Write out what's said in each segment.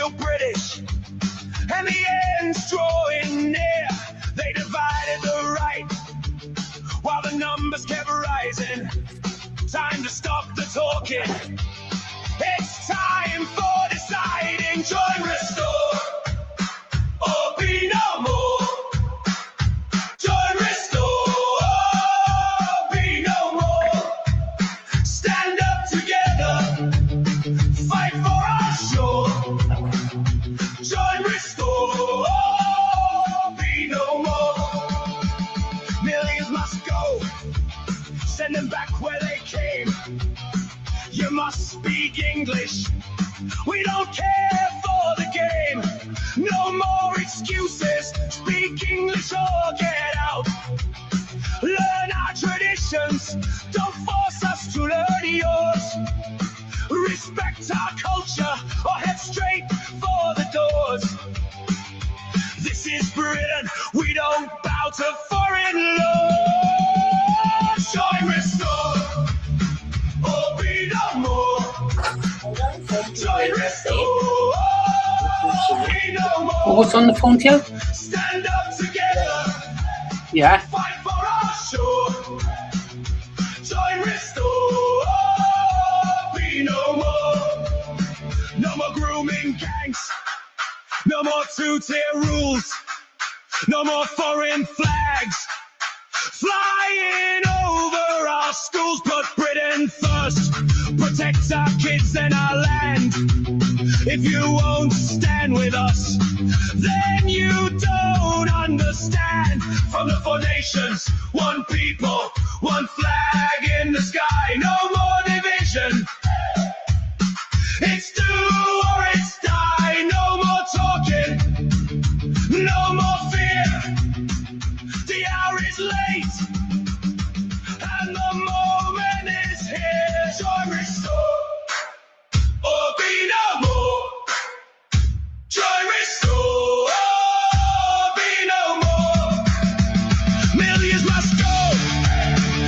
feel British, and the end's drawing near. They divided the right, while the numbers kept rising. Time to stop the talking. It's time for deciding. Join, restore, or be no more. Join, restore, or be no more. Stand up together, fight for our shore. Join, restore, or be no more. Millions must go, send them back where they came. You must speak English, we don't care for the game. No more excuses, speak English or get out. Learn our traditions, don't force us to learn yours. Respect our culture or head straight for the doors. This is Britain, we don't bow to foreign laws. Join, restore, or be no more. Join, restore, or be no more. Oh, what's on the phone, Theo? Stand up together. Yeah. Fight for our shore. Join, restore, or be no more. No more grooming gangs. No more two-tier rules. No more foreign flags flying over our schools. Put Britain first. Protect our kids and our land. If you won't stand with us, then you don't understand. From the 4 nations, one people, one flag in the sky. No more division. It's do or it's die. No more talking, no more fear. The hour is late, and the moment is here. Join, restore, or be no more. Join, restore, or be no more. Millions must go,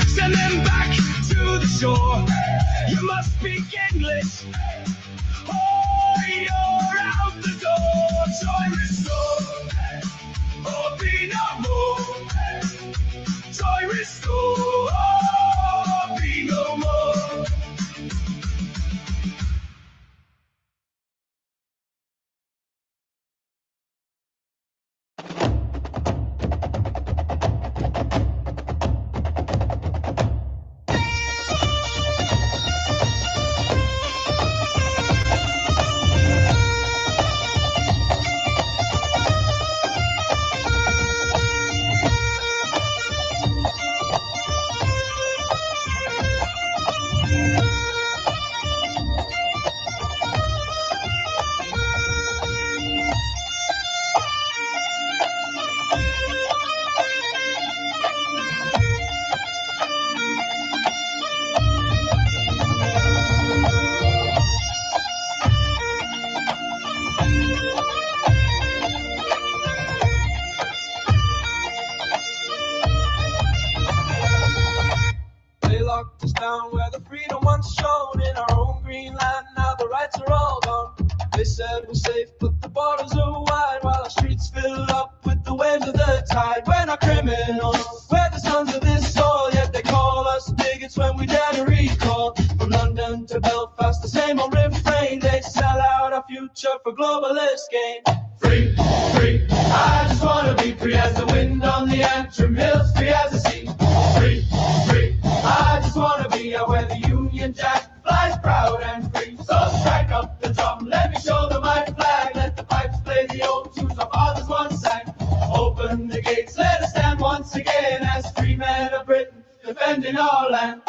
send them back to the shore. You must speak English, or you're out the door. Join, restore, or be no more. Join, restore, or be no more. They locked us down where the freedom once shone. In our own green land, now the rights are all gone. They said we're safe, but the borders are wide, while our streets fill up with the waves of the tide. We're not criminals, we're the sons of this soil, yet they call us bigots when we dare to recall. From London to Belfast, the same old refrain. They sell out our future for globalist gain. Free, free, I just wanna be free as the wind on the Antrim Hills, free as the sea. Free, free, I just wanna be out where the Union Jack flies proud and free. So strike up the drum, let me show them my flag. Let the pipes play the old tunes our fathers once sang. Open the gates, let us stand once again as free men of Britain, defending our land.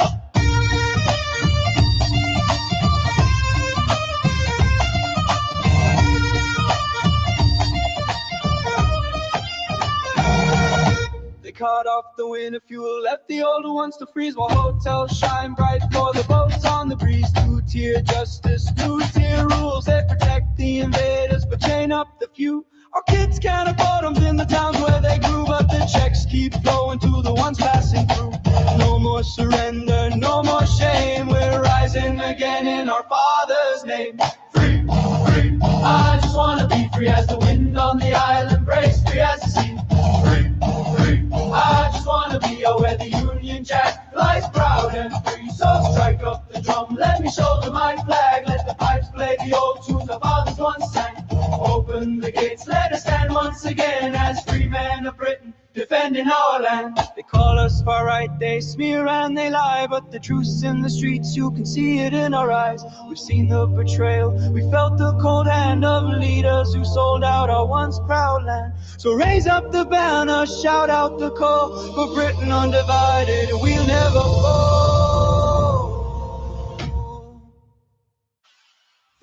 Cut off the winter fuel, left the older ones to freeze, while hotels shine bright for the boats on the breeze. Two-tier justice, two-tier rules, they protect the invaders but chain up the few. Our kids can't afford them in the towns where they grew, but the checks keep flowing to the ones passing through. No more surrender, no more shame, we're rising again in our Father's name. Free, free, I just want free as the wind on the island breaks, free as the sea. Free, free, I just wanna be where the Union Jack lies proud and free. So strike up the drum, let me shoulder my flag, let the pipes play the old tunes our fathers once sang. Open the gates, let us stand once again as free men of Britain, defending our land. They call us far right, they smear and they lie, but the truth's in the streets, you can see it in our eyes. We've seen the betrayal, we felt the cold hand of leaders who sold out our once proud land. So raise up the banner, shout out the call, for Britain undivided, we'll never fall.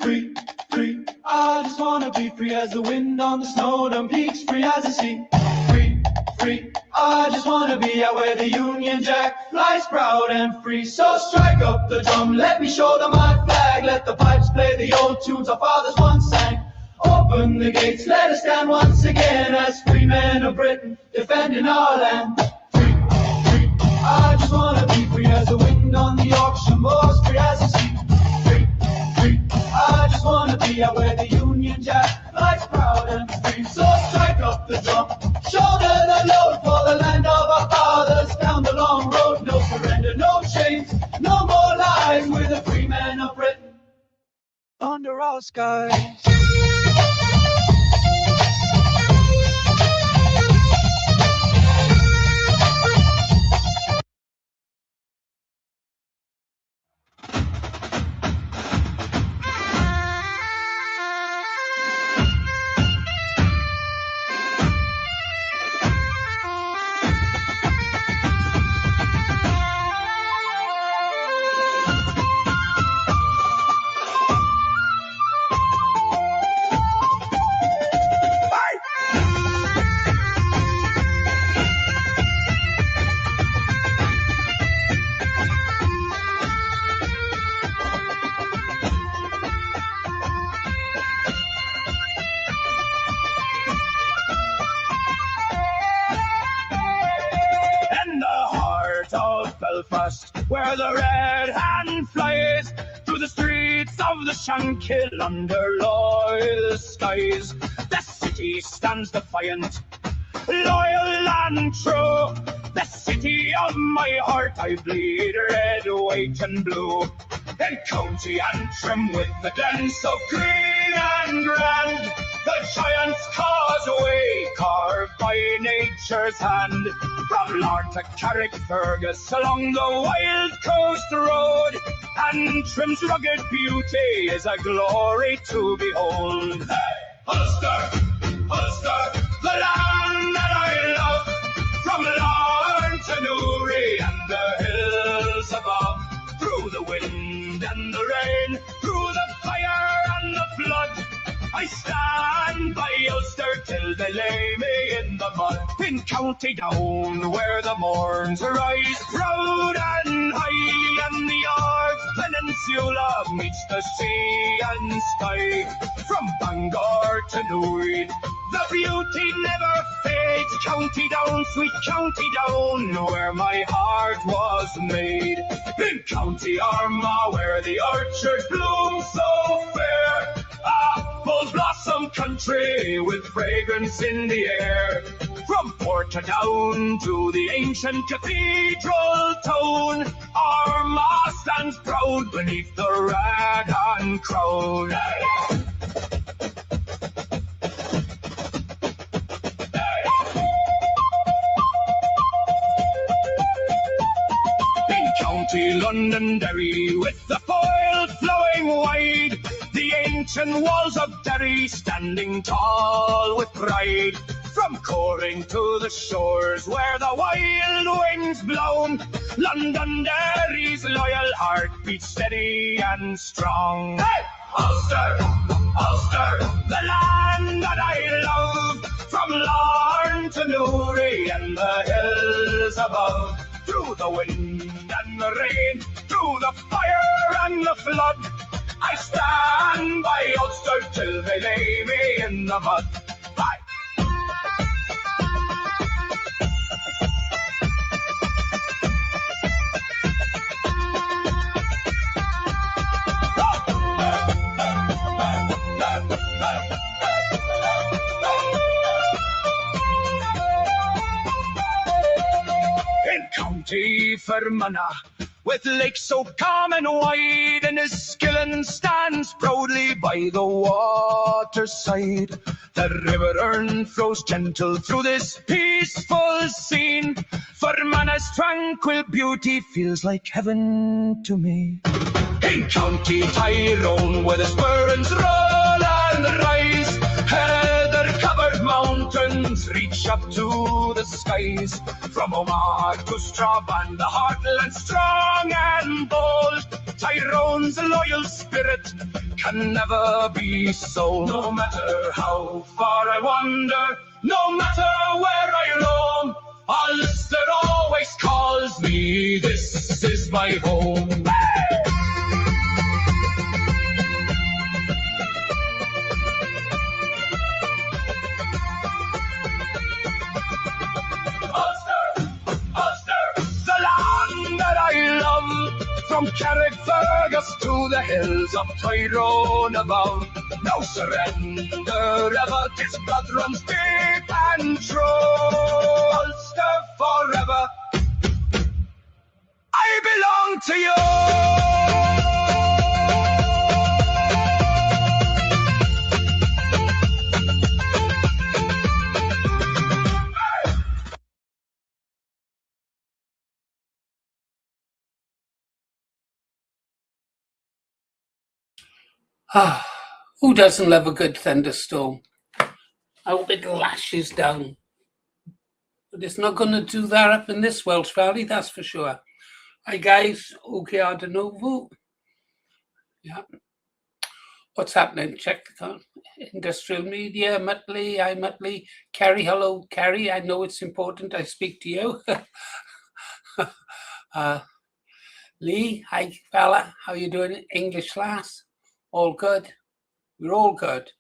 Free, free, I just wanna be free as the wind on the snow-dome peaks, free as the sea. Free, free, I just wanna be out where the Union Jack flies proud and free. So strike up the drum, let me shoulder my flag, let the pipes play the old tunes our fathers once sang. Open the gates, let us stand once again as free men of Britain, defending our land. Free, free, I just wanna be free as the wind on the Yorkshire moors, free as the sea. Free, free, I just wanna be out where the Union Jack lies proud and free. So strike up the drum, shoulder the load for the land of our fathers. Down the long road, no surrender, no chains, no more lies. We're the free men of Britain, under our skies. Belfast, where the red hand flies through the streets of the Shankill under loyal skies. The city stands defiant, loyal and true. The city of my heart, I bleed red, white and blue. In County Antrim with the glen so green and grand, the giant's causeway carved by nature's hand. From Lord to Carrickfergus along the wild coast road, Antrim's rugged beauty is a glory to behold. Hey, Ulster, Ulster, the land that I love, from Larne to Newry and the hills above, through the wind and the rain, through the fire and the flood, I stand by Ulster till they lay me in the mud. In County Down, where the morns rise proud and high, and the Ards Peninsula meets the sea and sky. From Bangor to Newry, the beauty never fades. County Down, sweet County Down, where my heart was made. In County Armagh, where the orchards bloom so fair, apples blossom country with fragrance in the air. From Portadown to the ancient cathedral town, Armagh stands proud beneath the rag-on crown. In County Londonderry, with the foyle flowing wide, the ancient walls of Derry standing tall with pride. From Coring to the shores where the wild wind's blown, Londonderry's loyal heart beats steady and strong. Hey! Ulster, Ulster, the land that I love, from Larne to Newry and the hills above, through the wind and the rain, through the fire and the flood, I stand by Ulster till they lay me in the mud. Bye. free Fermanagh, with lakes so calm and wide, and his skillen stands proudly by the waterside. The river Erne flows gentle through this peaceful scene. Fermanagh's tranquil beauty feels like heaven to me. In County Tyrone, where the Spurns roll and rise, heather-covered mountains reach up to the skies. From Omagh to Strabane, the heartland strong and bold, Tyrone's loyal spirit can never be sold. No matter how far I wander, no matter where I roam, Ulster always calls me, this is my home. Hey! From Carrickfergus to the hills of Tyrone above, no surrender ever, 'tis blood runs deep and true. Ulster forever, I belong to you. Who doesn't love a good thunderstorm? I hope it lashes down. But it's not going to do that up in this Welsh Valley, that's for sure. Hi guys, ROTGA de novo. Yeah. What's happening? Check the industrial media. Muttley, hi Muttley. Kerry, hello Kerry. I know it's important I speak to you. Lee, hi fella. How you doing? English class? All good? We're all good.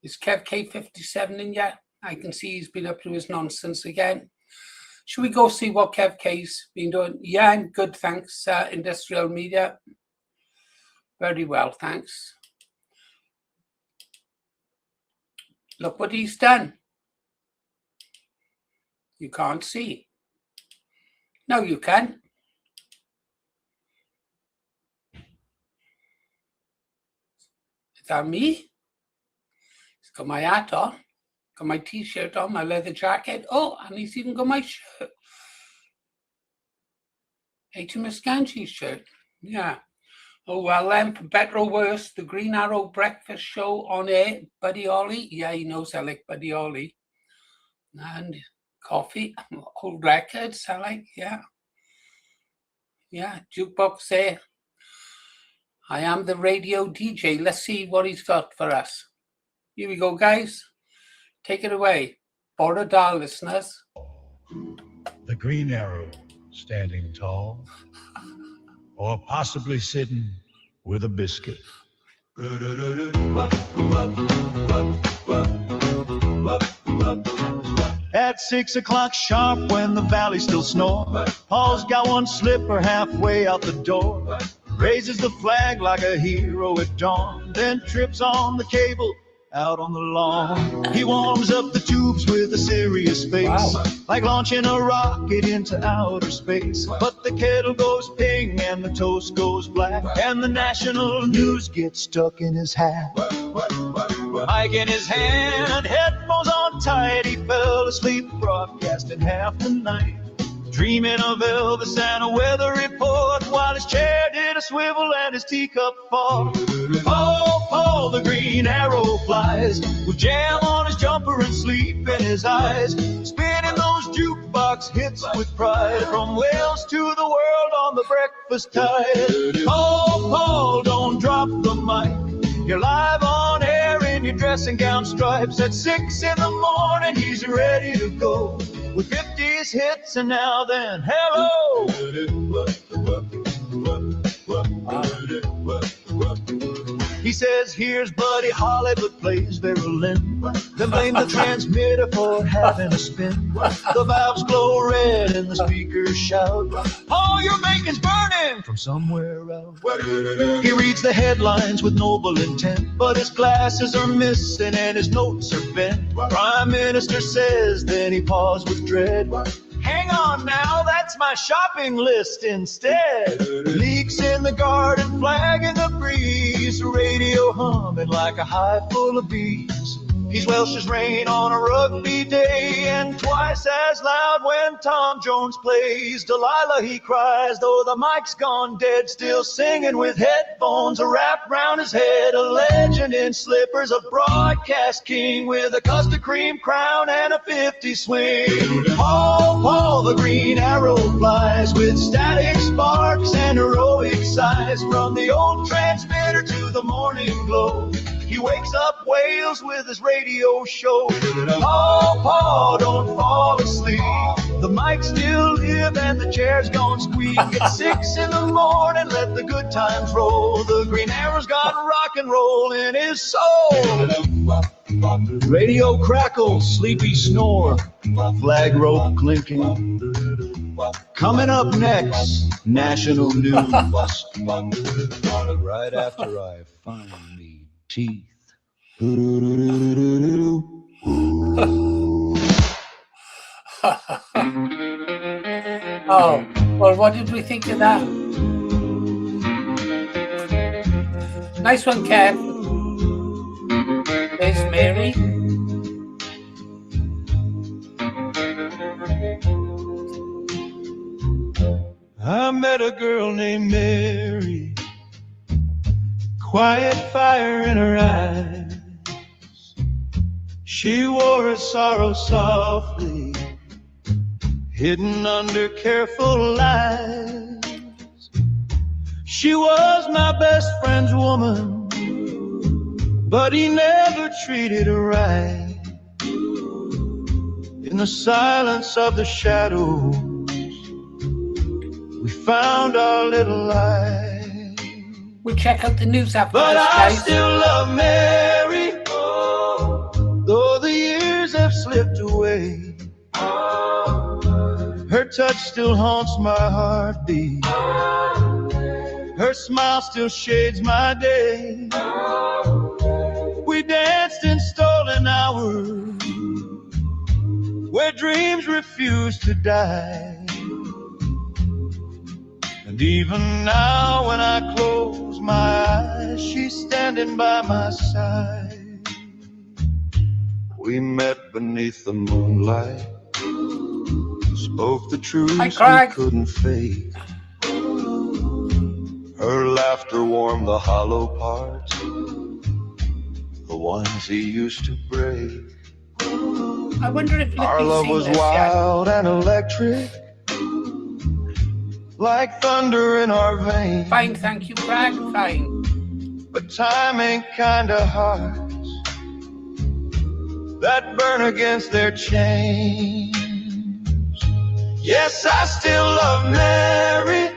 Is Kev K57 in yet? I can see he's been up to his nonsense again. Should we go see what Kev K's been doing? Yeah, I'm good, thanks. Industrial media. Very well, thanks. Look what he's done. You can't see. No, you can. Is that me? He's got my hat on, got my t-shirt on, my leather jacket. Oh, and he's even got my shirt. HMS Ganji's shirt. Yeah. Oh, well then, for better or worse, the Green Arrow Breakfast Show on air. Buddy Holly. Yeah, he knows I like Buddy Holly. And coffee, old records I like, yeah. Yeah, jukebox there. I am the radio DJ. Let's see what he's got for us. Here we go, guys. Take it away. Borodar listeners. The Green Arrow standing tall, or possibly sitting with a biscuit. At 6 o'clock sharp when the valley still snores, Paul's got one slipper halfway out the door, raises the flag like a hero at dawn, then trips on the cable out on the lawn. He warms up the tubes with a serious face, wow, like launching a rocket into outer space. But the kettle goes ping and the toast goes black, and the national news gets stuck in his hat. Mic in his hand, headphones on tight, he fell asleep broadcasting half the night, dreaming of Elvis and a weather report, while his chair did a swivel and his teacup fall. Oh, Paul, the Green Arrow flies, with jam on his jumper and sleep in his eyes, spinning those jukebox hits with pride, from Wales to the world on the breakfast tide. Oh, Paul, don't drop the mic, you're live on air in your dressing gown stripes. At 6 in the morning, he's ready to go, with 50s hits and now then, hello. He says, here's Buddy Holly, but plays Verolyn. Then blame the transmitter for having a spin. The valves glow red and the speakers shout, oh, your bacon's burning from somewhere out. He reads the headlines with noble intent, but his glasses are missing and his notes are bent. Prime Minister says, then he paused with dread. Hang on now, that's my shopping list instead. Leaks in the garden, flag in the breeze, radio humming like a hive full of bees. He's Welsh as rain on a rugby day, and twice as loud when Tom Jones plays. Delilah, he cries, though the mic's gone dead, still singing with headphones wrapped round his head. A legend in slippers, a broadcast king with a custard cream crown and a 50 swing. Paul, the green arrow flies with static sparks and heroic sighs. From the old transmitter to the morning glow, he wakes up Wales with his radio show. Paul, don't fall asleep. The mic still live and the chair's gone squeak. At 6 in the morning, let the good times roll. The green arrow's got rock and roll in his soul. Radio crackles, sleepy snore, flag rope clinking. Coming up next, national news. Right after I find me teeth. Oh, well, what did we think of that? Nice one, Kev. There's Mary. I met a girl named Mary, quiet fire in her eyes. She wore her sorrow softly, hidden under careful lies. She was my best friend's woman, but he never treated her right. In the silence of the shadows, we found our little light. We'll check out the news after But this, I guys. still love Mary, though the years have slipped away. Her touch still haunts my heartbeat. Her smile still shades my day. We danced in stolen hours where dreams refuse to die. And even now when I close my eyes, she's standing by my side. We met beneath the moonlight, spoke the truth we couldn't fake. Her laughter warmed the hollow parts, the ones he used to break. I wonder if our love was wild and electric, like thunder in our veins. Fine, thank you, Craig. Fine. But time ain't kinda hearts that burn against their chains. Yes, I still love Mary,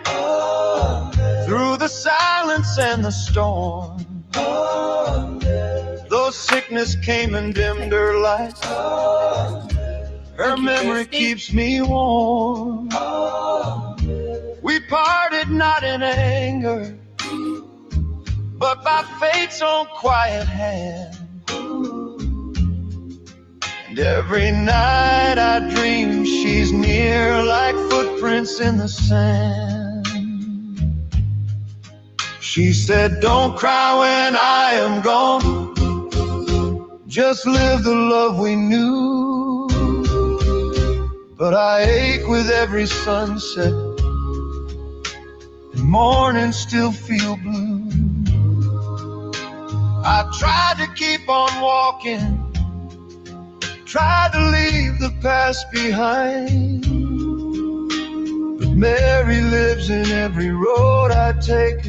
through the silence and the storm. Though sickness came and dimmed her light, her memory keeps me warm. We parted not in anger, but by fate's own quiet hand. And every night I dream she's near, like footprints in the sand. She said, don't cry when I am gone, just live the love we knew. But I ache with every sunset, and mornings still feel blue. I tried to keep on walking, tried to leave the past behind, but Mary lives in every road I take,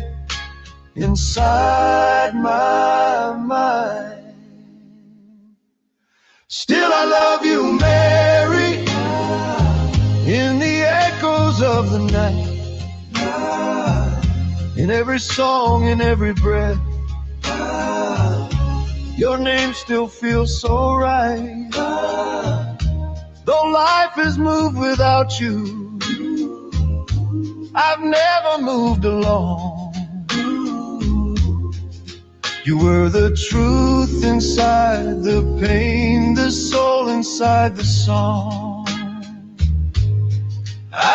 inside my mind. Still I love you, Mary, in the echoes of the night, in every song, in every breath. Your name still feels so right. Though life has moved without you, I've never moved alone. You were the truth inside the pain, the soul inside the song.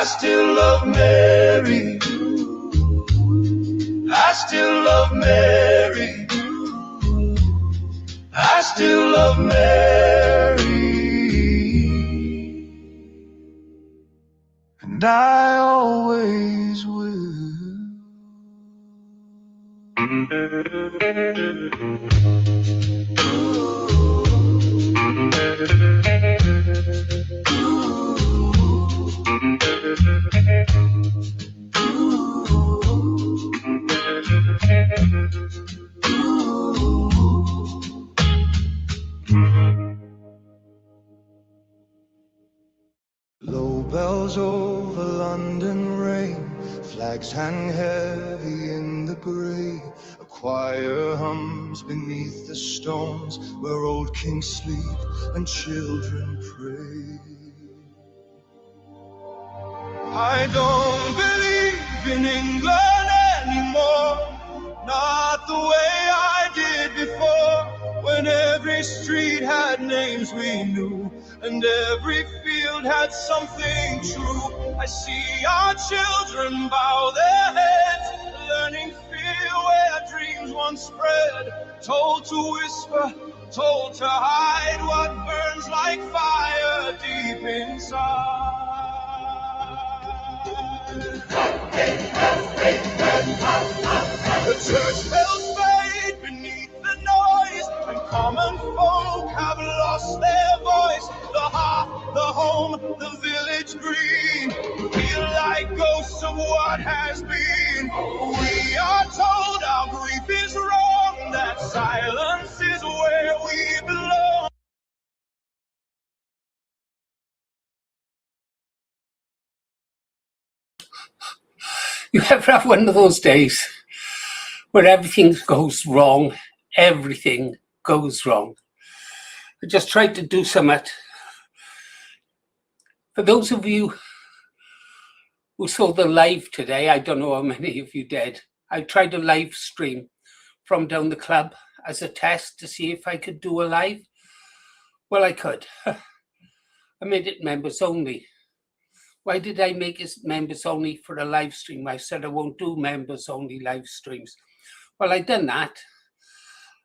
still love Mary. I still love Mary. I still love Mary. And I always will. Low bells over London ring, flags hang heavy in the grey. A choir hums beneath the stones where old kings sleep and children pray. I don't believe in England anymore, not the way I did before, when every street had names we knew and every field had something true. I see our children bow their heads, learning fear where dreams once spread, told to whisper, told to hide what burns like fire deep inside. The church bells fade beneath the noise, and common folk have lost their voice. The hearth, the home, the village green feel like ghosts of what has been. We are told our grief is wrong, that silence is where we belong. You ever have one of those days where everything goes wrong? Everything goes wrong. I just tried to do something. For those of you who saw the live today, I don't know how many of you did. I tried a live stream from down the club as a test to see if I could do a live. Well, I could. I made it members only. Why did I make it members only for a live stream? I said I won't do members only live streams. Well, I done that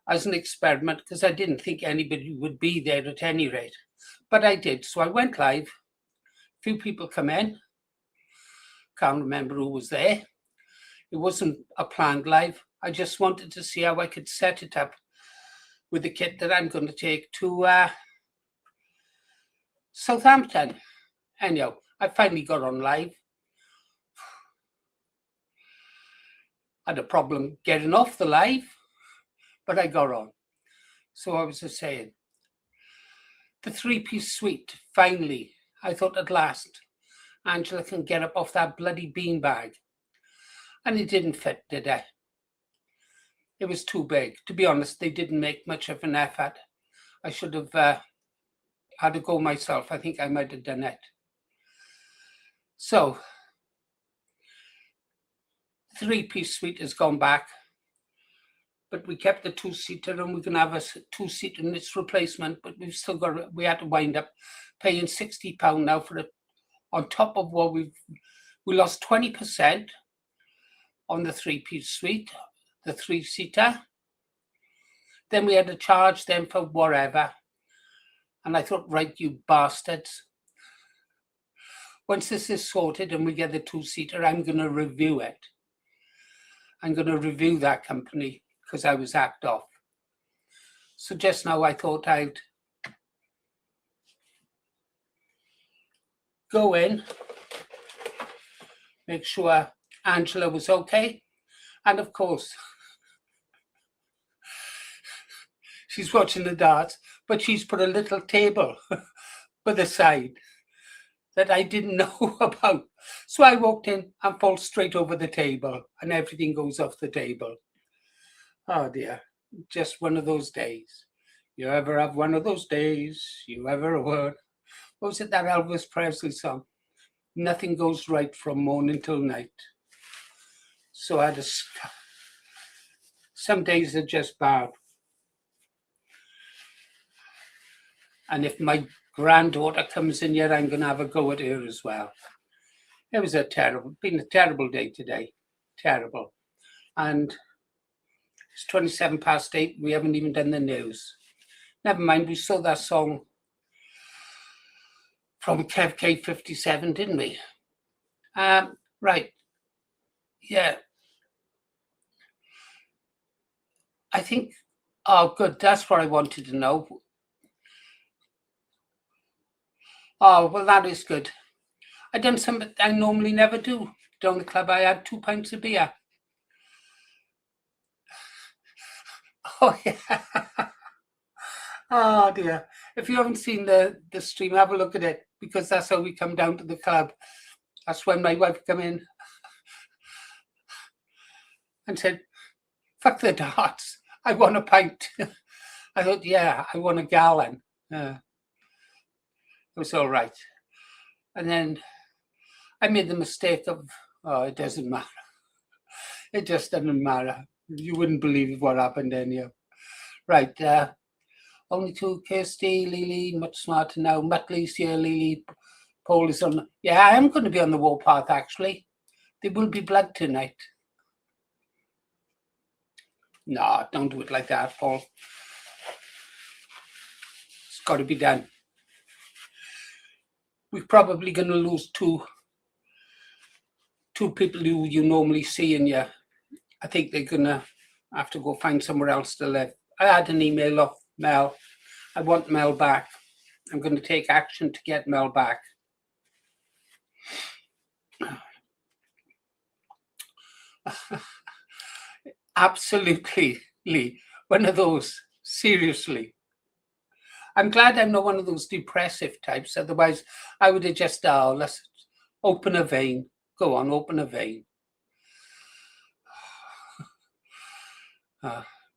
as an experiment because I didn't think anybody would be there at any rate. But I did. So I went live. A few people come in. Can't remember who was there. It wasn't a planned live. I just wanted to see how I could set it up with the kit that I'm going to take to Southampton. Anyhow, I finally got on live. I had a problem getting off the live, but I got on. So I was just saying, the three-piece suite, finally, I thought at last, Angela can get up off that bloody beanbag. And it didn't fit, did it? It was too big. To be honest, they didn't make much of an effort. I should have had to go myself. I think I might have done it. So, three-piece suite has gone back, but we kept the two-seater and we can have a two-seater in its replacement, but we've still got, we had to wind up paying £60 now for it, on top of what we lost 20% on the three-piece suite, the three-seater. Then we had to charge them for whatever. And I thought, right, you bastards. Once this is sorted and we get the two-seater, I'm going to review it. I'm going to review that company because I was hacked off. So just now I thought I'd go in, make sure Angela was okay. And of course, she's watching the darts, but she's put a little table by the side that I didn't know about. So I walked in and fall straight over the table and everything goes off the table. Oh dear, just one of those days. You ever have one of those days? You ever heard? What was it, that Elvis Presley song? Nothing goes right from morning till night. So I had some days are just bad. And if my granddaughter comes in here, I'm going to have a go at her as well. It was been a terrible day today. Terrible. And it's 8:27. We haven't even done the news. Never mind, we saw that song from Kev K57, didn't we? Right. Yeah. I think, oh, good. That's what I wanted to know. Oh, well, that is good. I done something I normally never do. Down the club, I had 2 pints of beer. Oh, yeah. Oh, dear. If you haven't seen the stream, have a look at it, because that's how we come down to the club. That's when my wife come in and said, fuck the darts. I want a pint. I thought, yeah, I want a gallon. It was all right. And then I made the mistake of, oh, it doesn't matter. It just doesn't matter. You wouldn't believe what happened anyhow. Right. Only 2, Kirsty, Lily, much smarter now. Muttley's here, Lily. Paul is on. Yeah, I am going to be on the warpath, actually. There will be blood tonight. No, don't do it like that, Paul. It's got to be done. We're probably going to lose two people who you normally see in you. I think they're going to have to go find somewhere else to live. I had an email off Mel. I want Mel back. I'm going to take action to get Mel back. Absolutely, Lee. One of those, seriously. I'm glad I'm not one of those depressive types. Otherwise, I would have just, let's open a vein. Go on, open a vein.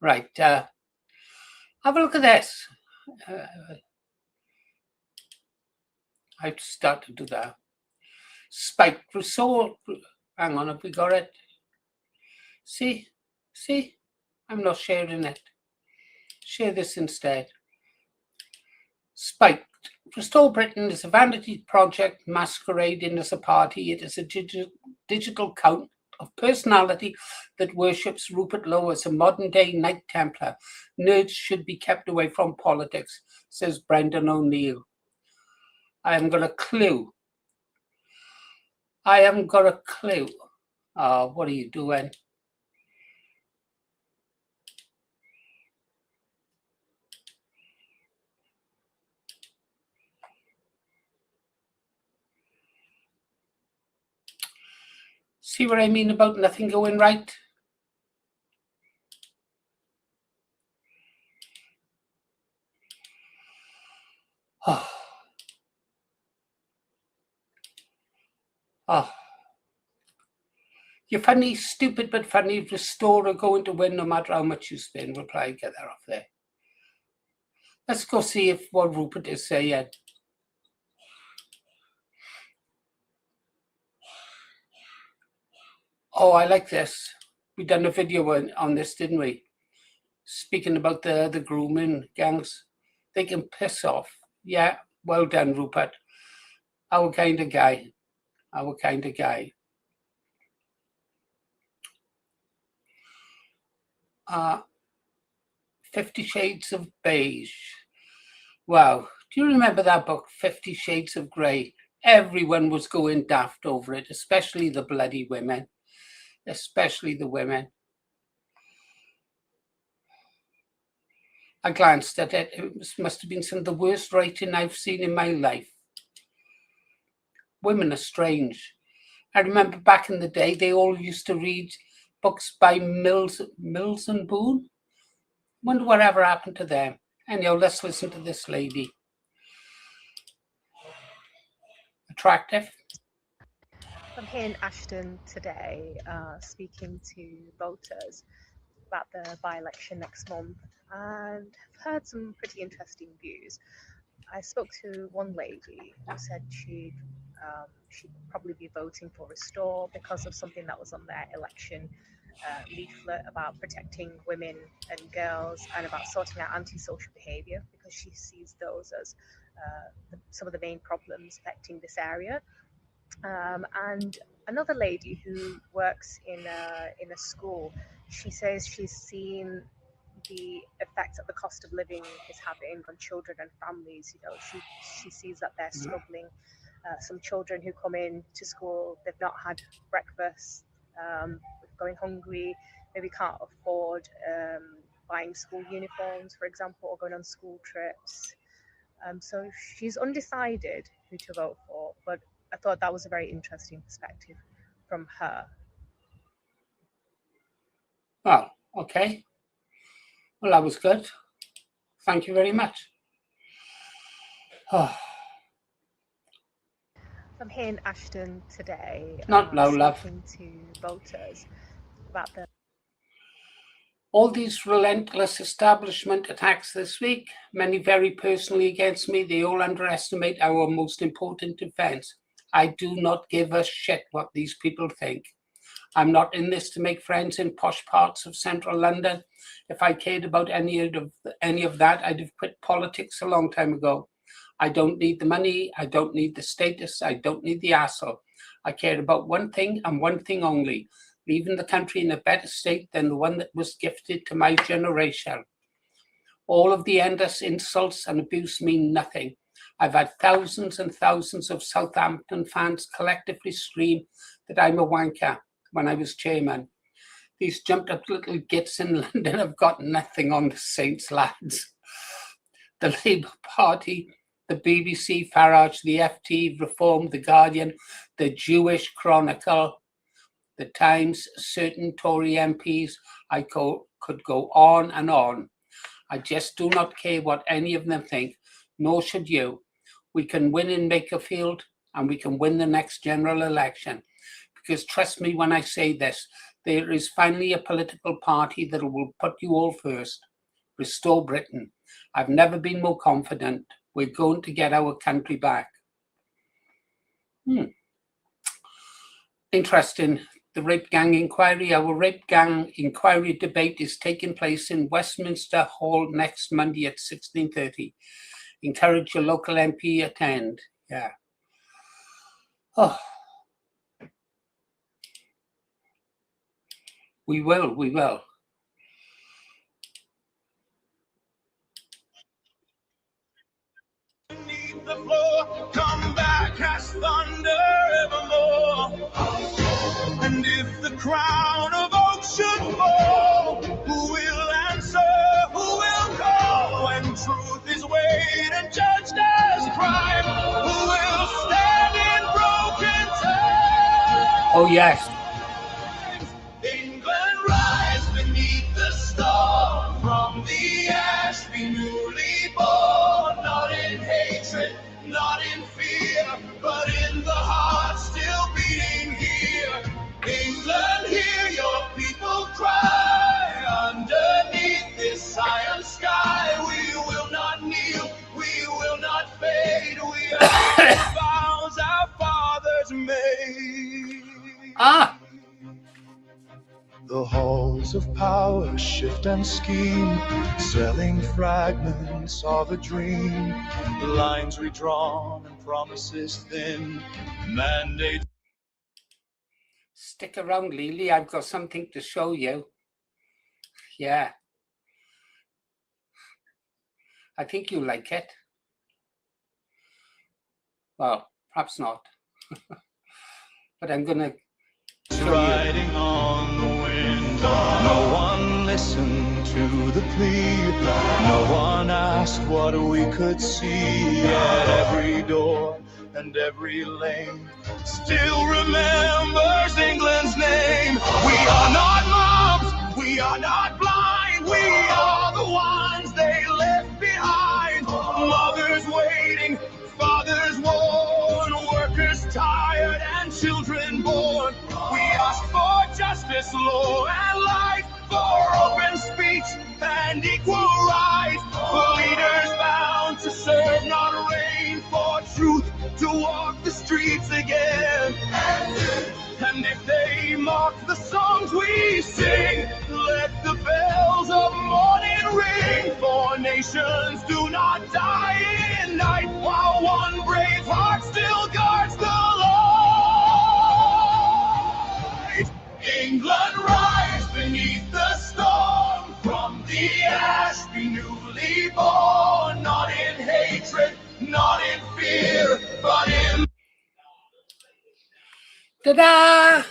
Right. Have a look at this. I have to start to do that. Spike Rousseau. Hang on, have we got it? See? I'm not sharing it. Share this instead. Spiked. Restore Britain is a vanity project masquerading as a party. It is a digital cult of personality that worships Rupert Lowe as a modern-day Knight Templar. Nerds should be kept away from politics, says Brendan O'Neill. I haven't got a clue. What are you doing? See what I mean about nothing going right? Oh. You're funny, stupid but funny. Restore are going to win no matter how much you spend. Reply, get that off there. Let's go see if what Rupert is saying. Oh, I like this. We done a video on this, didn't we? Speaking about the grooming gangs. They can piss off. Yeah, well done, Rupert. Our kind of guy. 50 Shades of Beige. Wow. Do you remember that book, 50 Shades of Grey? Everyone was going daft over it, especially the bloody women. Especially the women. I glanced at it. It must have been some of the worst writing I've seen in my life. Women are strange. I remember back in the day, they all used to read books by Mills and Boon. Wonder whatever happened to them. Anyhow, let's listen to this lady. Attractive. I'm here in Ashton today, speaking to voters about the by-election next month, and I've heard some pretty interesting views. I spoke to one lady who said she'd probably be voting for Restore because of something that was on their election leaflet about protecting women and girls and about sorting out antisocial behaviour, because she sees those as some of the main problems affecting this area. And another lady who works in a school, she says she's seen the effect that the cost of living is having on children and families. You know, she sees that they're struggling. Some children who come in to school, they've not had breakfast, going hungry, maybe can't afford buying school uniforms, for example, or going on school trips. So she's undecided who to vote for, but I thought that was a very interesting perspective from her. Well, okay. Well, that was good. Thank you very much. Oh, I'm here in Ashton today, Not now, love. speaking to voters about the all these relentless establishment attacks this week, many very personally against me, they all underestimate our most important defense. I do not give a shit what these people think. I'm not in this to make friends in posh parts of central London. If I cared about any of that, I'd have quit politics a long time ago. I don't need the money, I don't need the status, I don't need the hassle. I care about one thing and one thing only, leaving the country in a better state than the one that was gifted to my generation. All of the endless insults and abuse mean nothing. I've had thousands and thousands of Southampton fans collectively scream that I'm a wanker when I was chairman. These jumped up little gits in London have got nothing on the Saints lads. The Labour Party, the BBC, Farage, the FT, Reform, The Guardian, the Jewish Chronicle, the Times, certain Tory MPs, I could go on and on. I just do not care what any of them think, nor should you. We can win in Makerfield and we can win the next general election. Because trust me when I say this, there is finally a political party that will put you all first. Restore Britain. I've never been more confident. We're going to get our country back. Interesting. The rape gang inquiry. Our rape gang inquiry debate is taking place in Westminster Hall next Monday at 16:30. Encourage your local MP attend. Yeah. Oh. We will. Beneath the floor, come back as thunder evermore. And if the crown of oak should fall, who will answer? Who will call when truth is weighed and judged as crime? Who will stand in broken times? Oh, yes. England rise beneath the storm, from the ash be newly born, not in hatred, not in fear, but in the heart still beating here. England, hear your people cry, underneath this iron sky. We will not kneel, we will not fade, we are the vows our fathers made. The halls of power shift and scheme, selling fragments of a dream. Lines redrawn and promises thin, mandates. Stick around, Lily. I've got something to show you. Yeah. I think you like it. Well, perhaps not. But I'm going to show you. Riding on the wind, no one listened to the plea. No one asked what we could see. At every door and every lane still remembers England's name. We are not mobs, we are not blind, we are the ones they left behind. Mothers waiting, fathers worn, workers tired and children born. We ask for justice, law and light, for open speech and equal rights, for leaders bound to serve, not reign, for truth to walk the streets again. And if they mock the songs we sing, let the bells of morning ring, for nations do not die in night, while one brave heart still guards the law. hatred, not in fear, but in... Ta-da!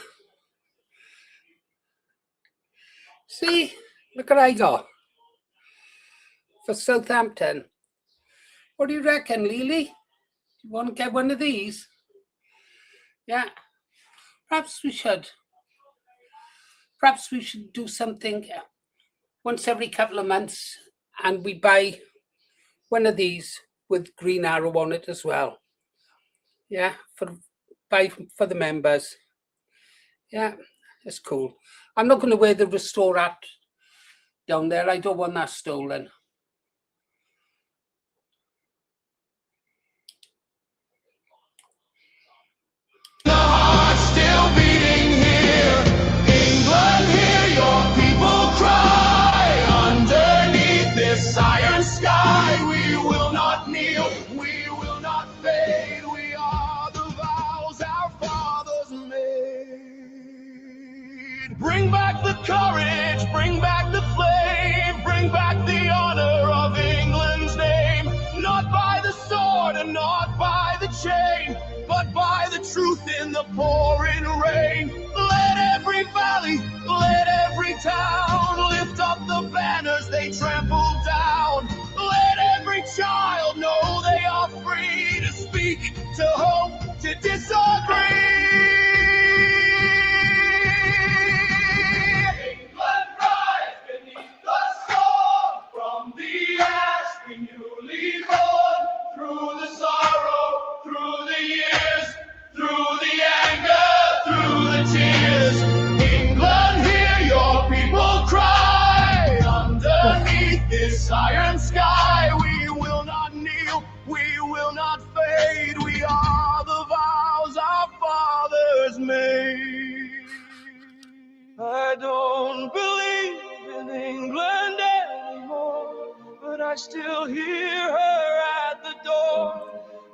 See, look what I got for Southampton. What do you reckon, Lily? You want to get one of these? Yeah, perhaps we should. Perhaps we should do something once every couple of months and we buy one of these with Green Arrow on it as well. Yeah, for the members. Yeah, it's cool. I'm not going to wear the Restore hat down there. I don't want that stolen. Still beating here, England, hear your people cry. Underneath this iron sky, we will not kneel, we will not fade. We are the vows our fathers made. Bring back the courage, bring back the flame, bring back the honor of England's name. Not by the sword and not by the chain, but by the truth in the pouring rain. Let every valley, let every town lift up the banners they trample down. Let every child know they are free to speak, to hope, to disagree. England rise beneath the storm, from the ash we newly born, through the sorrow, through the years, through the anger, through the tears. England, hear your people cry. Underneath this iron sky, we will not kneel, we will not fade. We are the vows our fathers made. I don't believe in England anymore, but I still hear her at the door,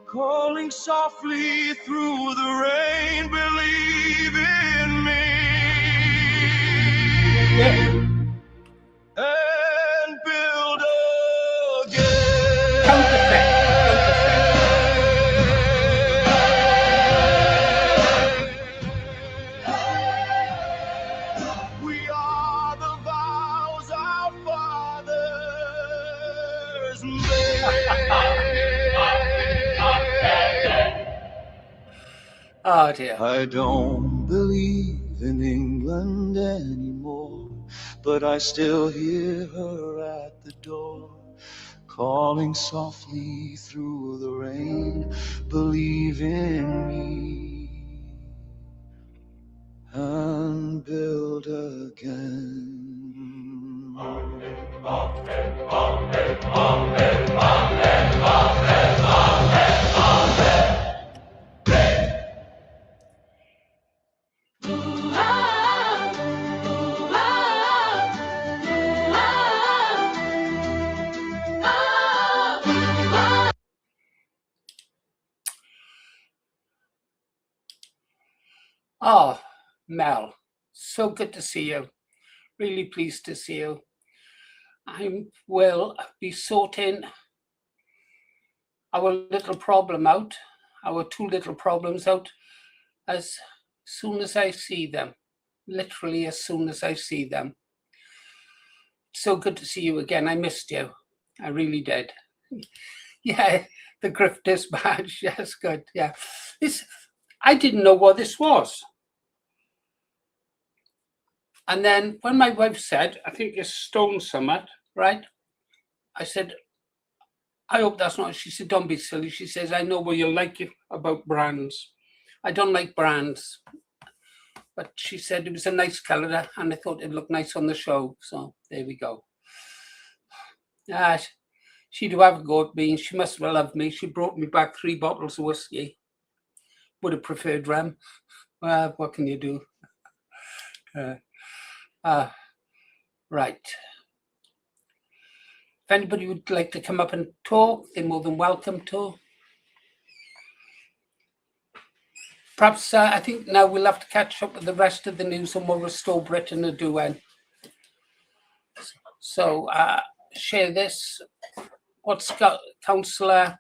calling softly through the rain, believe in me. And build again. Counterfeit. We are the vows our fathers made. Oh dear. I don't believe in England anymore, but I still hear her at the door, calling softly through the rain, believe in me and build again. Oh, Mel, so good to see you. Really pleased to see you. I will be sorting our little problem out, our two little problems out, as soon as I see them. Literally as soon as I see them. So good to see you again. I missed you. I really did. Yeah, the Grifters badge. Yes, good. Yeah. I didn't know what this was. And then when my wife said, I think it's Stone Summit, right? I said, I hope that's not. She said, don't be silly. She says, I know what you like about brands. I don't like brands. But she said it was a nice colour and I thought it looked nice on the show. So there we go. She do have a go at me. She must have loved me. She brought me back 3 bottles of whiskey. Would have preferred rum. Well, what can you do? Right. If anybody would like to come up and talk, they're more than welcome to. Perhaps I think now we'll have to catch up with the rest of the news and we'll Restore Britain a doing. So share this. What's Councillor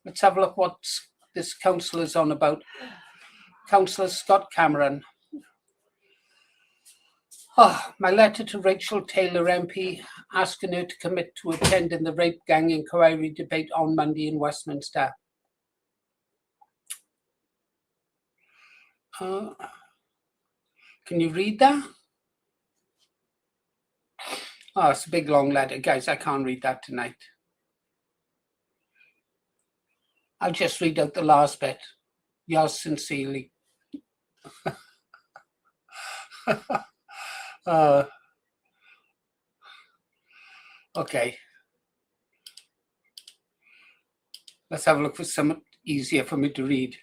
Let's have a look what this councillor's on about. Councillor Scott Cameron. Oh, my letter to Rachel Taylor MP asking her to commit to attending the rape gang inquiry debate on Monday in Westminster. Can you read that? Oh, it's a big long letter. Guys, I can't read that tonight. I'll just read out the last bit. Yours sincerely. Okay. Let's have a look for something easier for me to read.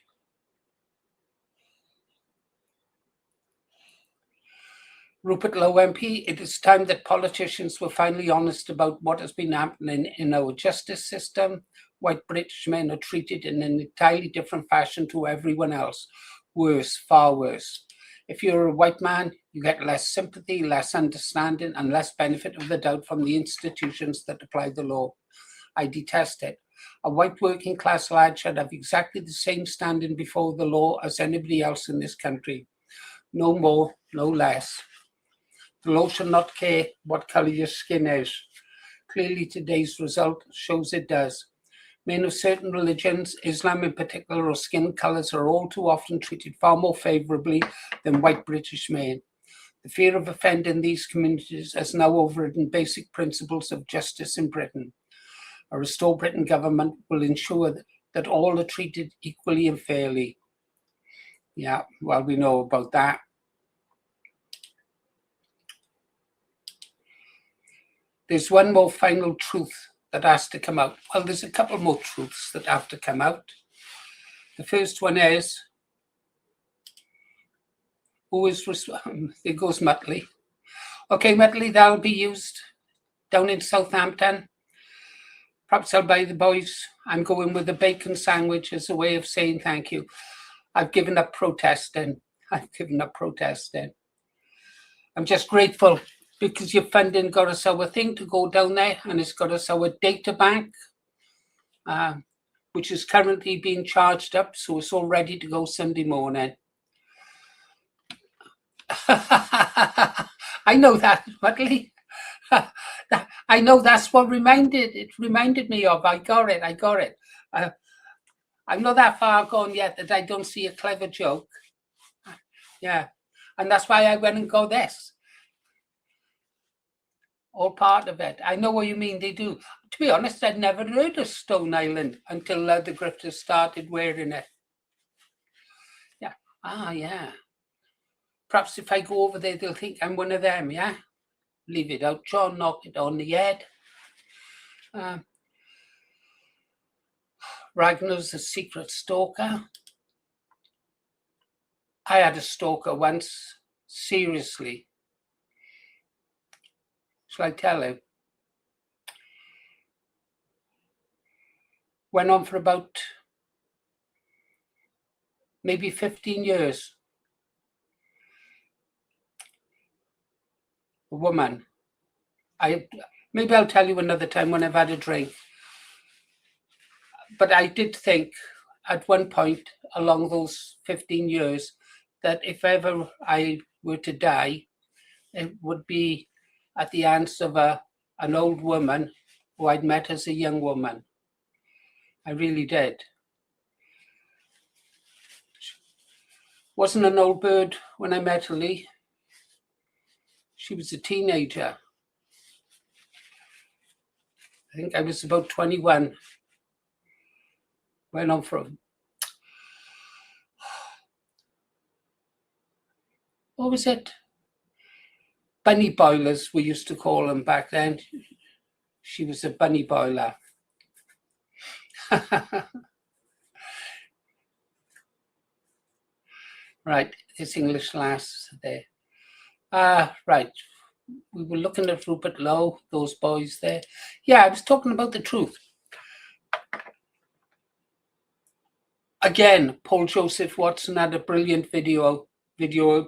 Rupert Lowe MP, it is time that politicians were finally honest about what has been happening in our justice system. White British men are treated in an entirely different fashion to everyone else. Worse, far worse. If you're a white man, you get less sympathy, less understanding, and less benefit of the doubt from the institutions that apply the law. I detest it. A white working class lad should have exactly the same standing before the law as anybody else in this country. No more, no less. The law should not care what colour your skin is. Clearly today's result shows it does. Men of certain religions, Islam in particular, or skin colours are all too often treated far more favourably than white British men. The fear of offending these communities has now overridden basic principles of justice in Britain. A Restore Britain government will ensure that all are treated equally and fairly. Yeah, well, we know about that. There's one more final truth that has to come out. Well, there's a couple more truths that have to come out. The first one is, there goes Muttley. Okay, Muttley, that'll be used down in Southampton. Perhaps I'll buy the boys. I'm going with a bacon sandwich as a way of saying thank you. I've given up protesting. I'm just grateful because your funding got us our thing to go down there, and it's got us our data bank, which is currently being charged up, so it's all ready to go Sunday morning. I know that, Muttley. I know that's what it reminded me of. I got it. I'm not that far gone yet that I don't see a clever joke. Yeah, and that's why I went and got this. All part of it. I know what you mean, they do. To be honest, I'd never heard of Stone Island until the grifters started wearing it. Yeah, yeah. Perhaps if I go over there, they'll think I'm one of them, yeah? Leave it out, John, knock it on the head. Ragnar's a secret stalker. I had a stalker once, seriously. Shall I tell you? Went on for about maybe 15 years. A woman. Maybe I'll tell you another time when I've had a drink. But I did think at one point along those 15 years that if ever I were to die, it would be at the hands of an old woman who I'd met as a young woman. I really did. Wasn't an old bird when I met her, Lee. She was a teenager. I think I was about 21. Went on for what was it? Bunny boilers, we used to call them back then. She was a bunny boiler. Right, this English lass there. Right, we were looking at Rupert Lowe, those boys there. Yeah, I was talking about the truth. Again, Paul Joseph Watson had a brilliant video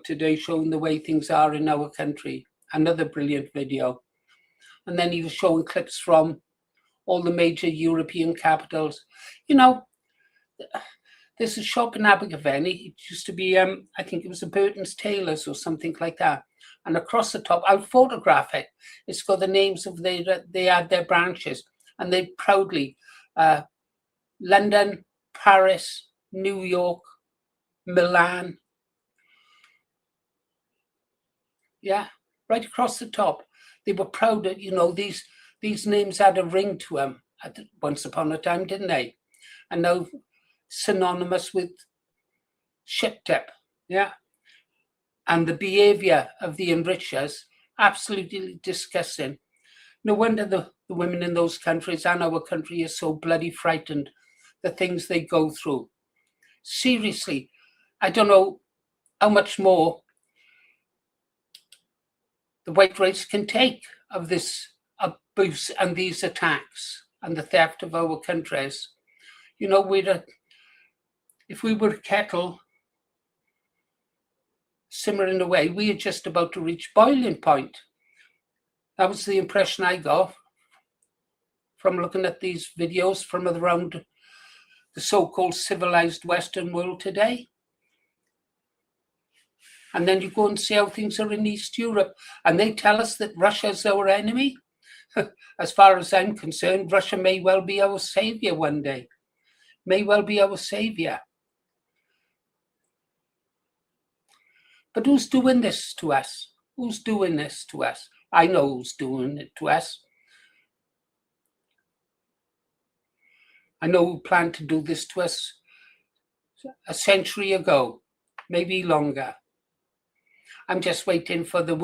today showing the way things are in our country. Another brilliant video. And then he was showing clips from all the major European capitals. You know, there's a shop in Abergavenny. It used to be, I think it was a Burton's Tailors or something like that. And across the top, I'll photograph it. It's got the names of they had their branches, and they proudly London, Paris, New York, Milan. Yeah, right across the top. They were proud that, you know, these names had a ring to them once upon a time, didn't they? And now synonymous with ship tip, yeah. And the behavior of the enrichers, absolutely disgusting. No wonder the women in those countries and our country are so bloody frightened, the things they go through. Seriously, I don't know how much more the white race can take of this abuse and these attacks and the theft of our countries. You know, if we were a kettle simmering away, we are just about to reach boiling point. That was the impression I got from looking at these videos from around the so-called civilized Western world today. And then you go and see how things are in East Europe, and they tell us that Russia's our enemy. As far as I'm concerned, Russia may well be our savior one day. May well be our savior. But who's doing this to us? Who's doing this to us? I know who's doing it to us. I know who planned to do this to us a century ago, maybe longer. I'm just waiting for the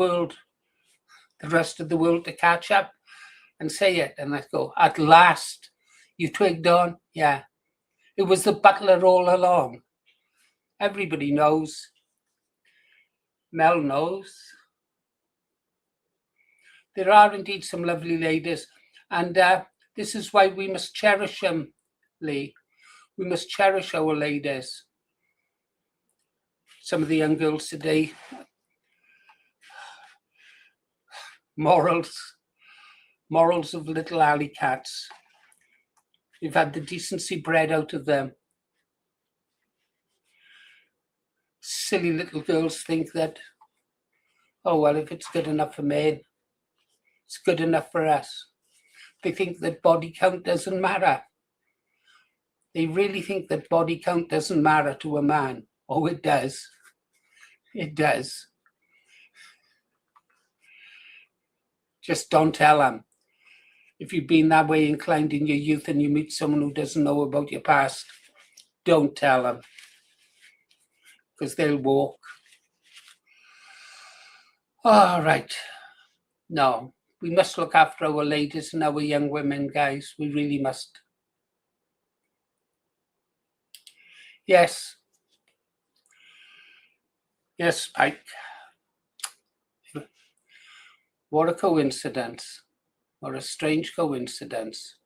rest of the world to catch up and say it. And I go, at last, you twigged on? Yeah. It was the butler all along. Everybody knows. Mel knows. There are indeed some lovely ladies. And this is why we must cherish them, Lee. We must cherish our ladies. Some of the young girls today, morals of little alley cats. You've had the decency bred out of them. Silly little girls think that, oh, well, if it's good enough for men, it's good enough for us. They think that body count doesn't matter. They really think that body count doesn't matter to a man. Oh, it does. It does. Just don't tell them. If you've been that way inclined in your youth and you meet someone who doesn't know about your past, don't tell them. Because they'll walk. All right. No, we must look after our ladies and our young women, guys. We really must. Yes. Yes, Mike. What a coincidence. What a strange coincidence.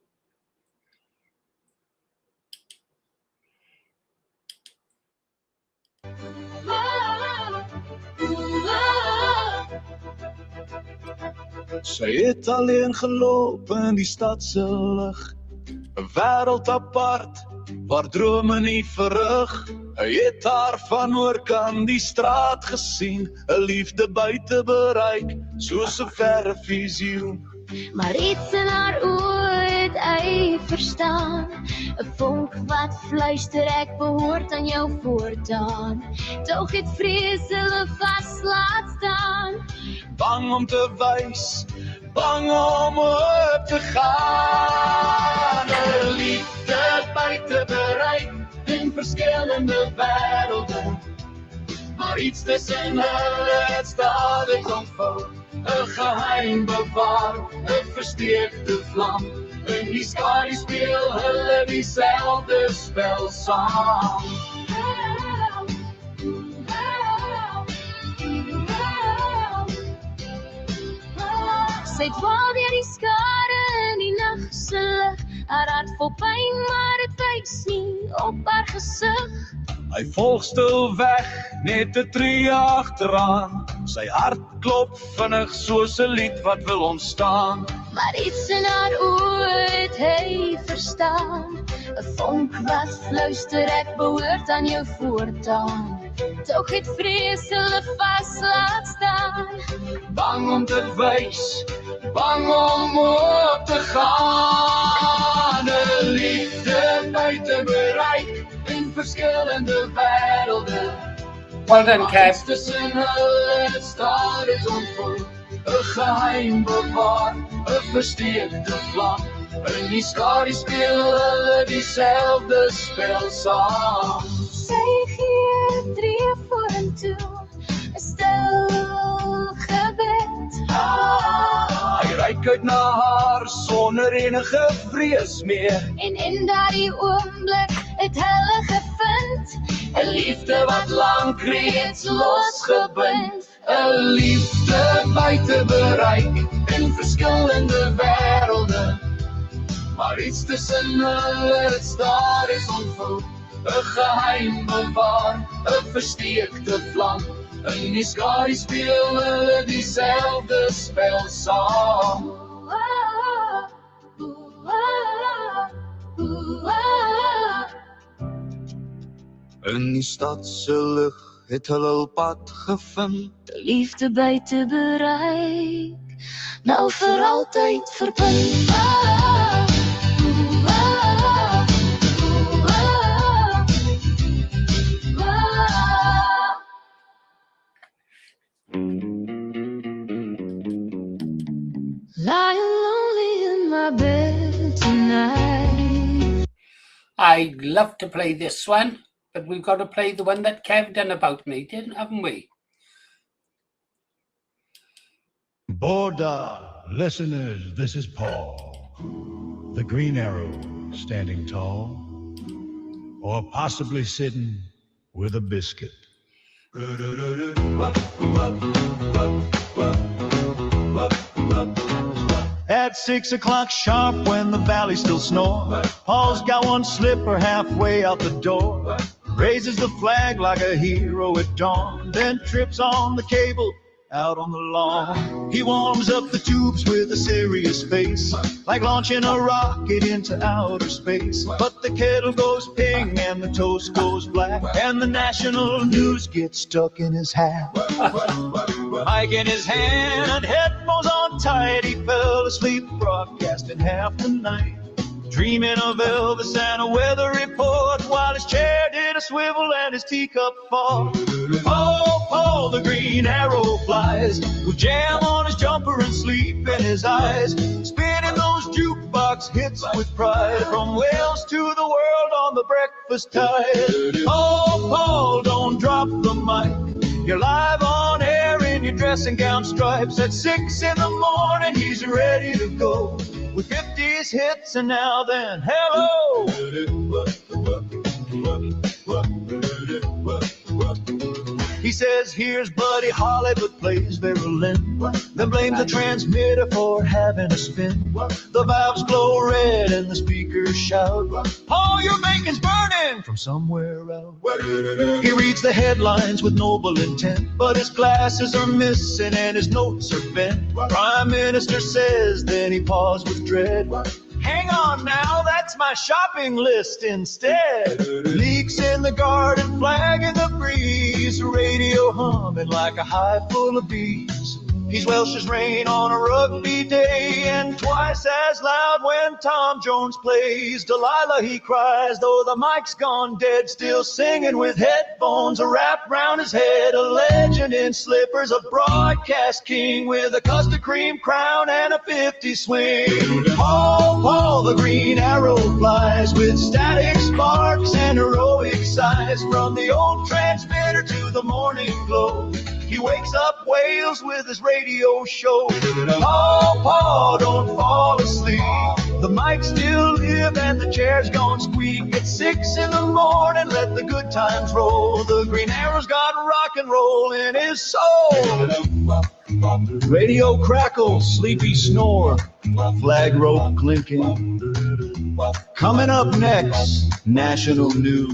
Sy het alleen geloop in die stad se lig, 'n wêreld apart waar drome nie verrig. Hy het haar van oorkant die straat gesien, 'n liefde buite bereik, soos 'n verre visioen. Maar iets in haar oë het hy verstaan, 'n vonk wat fluister, ek behoort aan jou voortaan. Tog het vrees hulle vas laat staan. Bang om te wys, bang om op te gaan. 'n Liefde buite bereik, in verskillende wêrelde. Maar iets tussen hulle het stadig ontvou, 'n geheim bewaar, 'n versteekte vlam. In die skadu speel hulle dieselfde spel saam. Sy dwaal deur die skare in die nag se lig, haar hart vol pyn, maar dit wys nie op haar gesig. Hy volg stil weg, net 'n tree agteraan. Sy hart klop vinnig soos 'n lied wat wil ontstaan. maar iets in haar oor het hy verstaan. 'n vonk wat fluister, ek behoort aan jou voortaan. Toch het vrees hulle vas laat staan. Bang om te wys, bang om op te gaan. 'n liefde buite bereik in verskillende wêrelde. Well done, Kev. Tussen hulle staar is ontvoer, 'n geheim bewaar, 'n versteekte vlam. In die skadu speel hulle dieselfde spel saam. Sy gee 'n tree vorentoe, 'n stil gebed. Hy reik uit na haar sonder enige vrees meer. En in daardie oomblik het hulle gevind 'n liefde wat lank reeds losgebind. 'n liefde buite bereik in verskillende wêrelde. Maar iets tussen hulle staar is ontvoer, 'n geheim bewaar, 'n versteekte vlam. In die skadu speel hulle dieselfde spel saam. In die stad se lig het hulle hul pad gevind. De liefde buite bereik, nou vir altyd verbind. Lying lonely in my bed tonight. I'd love to play this one, but we've got to play the one that Kev done about me, haven't we? Borda, listeners, this is Paul, the Green Arrow, standing tall, or possibly sitting with a biscuit. At 6 o'clock sharp when the valley still snores, Paul's got one slipper halfway out the door, raises the flag like a hero at dawn, then trips on the cable out on the lawn. He warms up the tubes with a serious face, like launching a rocket into outer space. But the kettle goes ping and the toast goes black, and the national news gets stuck in his hat. Mic in his hand, headphones on tight, he fell asleep broadcasting half the night, dreaming of Elvis and a weather report, while his chair did a swivel and his teacup fall. Oh, Paul, the Green Arrow flies, with jam on his jumper and sleep in his eyes, spinning those jukebox hits with pride, from Wales to the world on the breakfast tide. Oh, Paul, don't drop the mic, you're live on air in your dressing gown stripes. At 6 in the morning, he's ready to go, with 50s hits and now then, hello! He says, here's Buddy Holly, but plays Verolyn, then blames the transmitter for having a spin. The valves glow red and the speakers shout, "Paul, your bacon's burning!" from somewhere out. He reads the headlines with noble intent, but his glasses are missing and his notes are bent. Prime Minister says, then he paused with dread, "Hang on now, that's my shopping list instead." Leaks in the garden, flag in the breeze, radio humming like a hive full of bees. He's Welsh as rain on a rugby day, and twice as loud when Tom Jones plays. Delilah, he cries, though the mic's gone dead, still singing with headphones wrapped round his head. A legend in slippers, a broadcast king with a custard cream crown and a 50 swing. Paul, Paul, the Green Arrow flies, with static sparks and heroic sighs, from the old transmitter to the morning glow. He wakes up Wales with his radio show. Paul, Paul, don't fall asleep, the mic still live and the chair's gone squeak. At 6 in the morning, let the good times roll. The Green Arrow's got rock and roll in his soul. Radio crackle, sleepy snore, flag rope clinking. Coming up next, national news,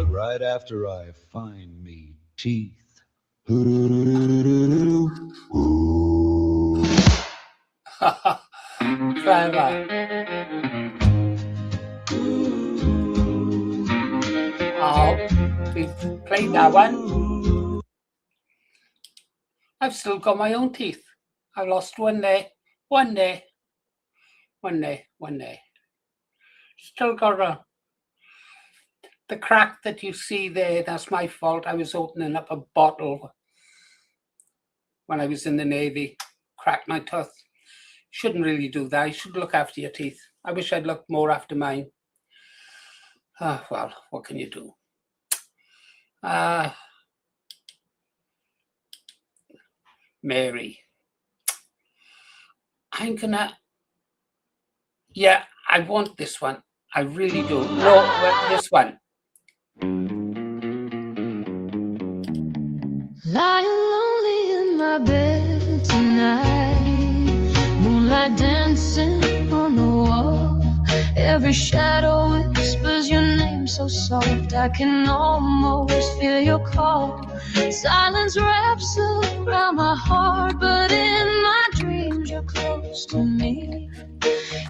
right after I find me teeth. Clever. Oh, we've played that one. I've still got my own teeth. I lost one there. Still got the crack that you see there. That's my fault. I was opening up a bottle when I was in the Navy. Cracked my tooth. Shouldn't really do that. You should look after your teeth. I wish I'd looked more after mine. Well, what can you do? Mary. I'm gonna... Yeah, I want this one. I really do. No, well, this one. Lying lonely in my bed tonight, moonlight dancing on the wall. Every shadow whispers your name so soft, I can almost feel your call. Silence wraps around my heart, but in my dreams you're close to me.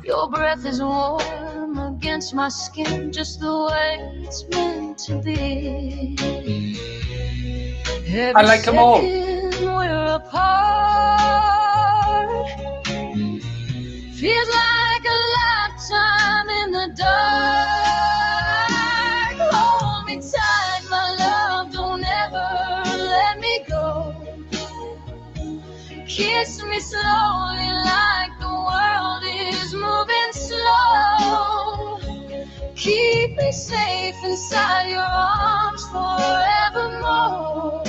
Your breath is warm against my skin, just the way it's meant to be. Every I like them all. we're apart feels like a lifetime in the dark. Hold me tight, my love, don't ever let me go. Kiss me slowly like the world is moving slow. Keep me safe inside your arms forevermore.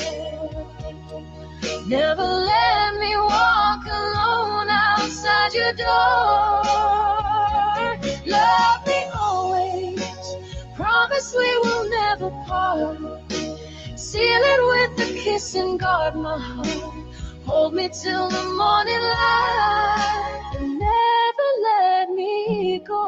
Never let me walk alone outside your door. Love me always, promise we will never part. Seal it with a kiss and guard my heart. Hold me till the morning light and never let me go.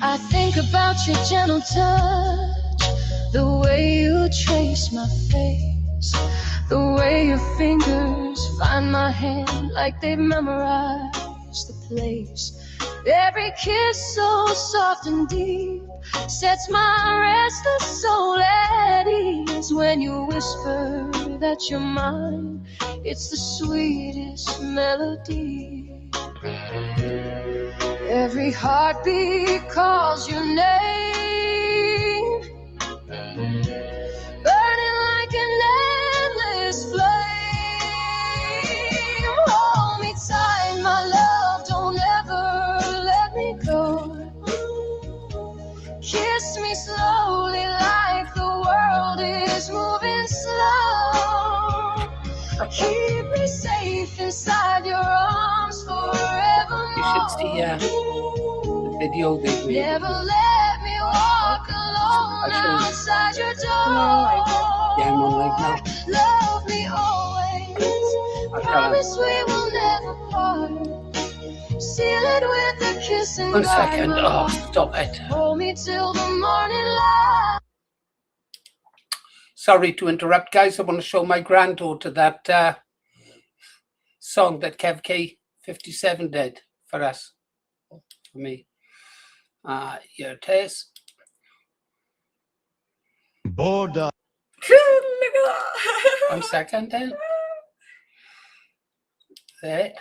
I think about your gentle touch, the way you trace my face, the way your fingers find my hand like they've memorized the place. Every kiss so soft and deep sets my restless soul at ease. When you whisper that you're mine, it's the sweetest melody. Every heartbeat calls your name, burning like an endless flame. Hold me tight, my love, don't ever let me go. Kiss me slowly like the world is moving slow. Keep me safe inside your arms forevermore. You should see the video they made. Never let me walk alone outside your door. Yeah, I'm on like that. Love me always. Promise we will never part. Seal it with a kiss and 1 second. guard my Oh, heart. stop it. Hold me till the morning light. Sorry to interrupt, guys. I want to show my granddaughter that song that Kev K57 did for us, for me. Here it is. Bored up. 1 second then. There.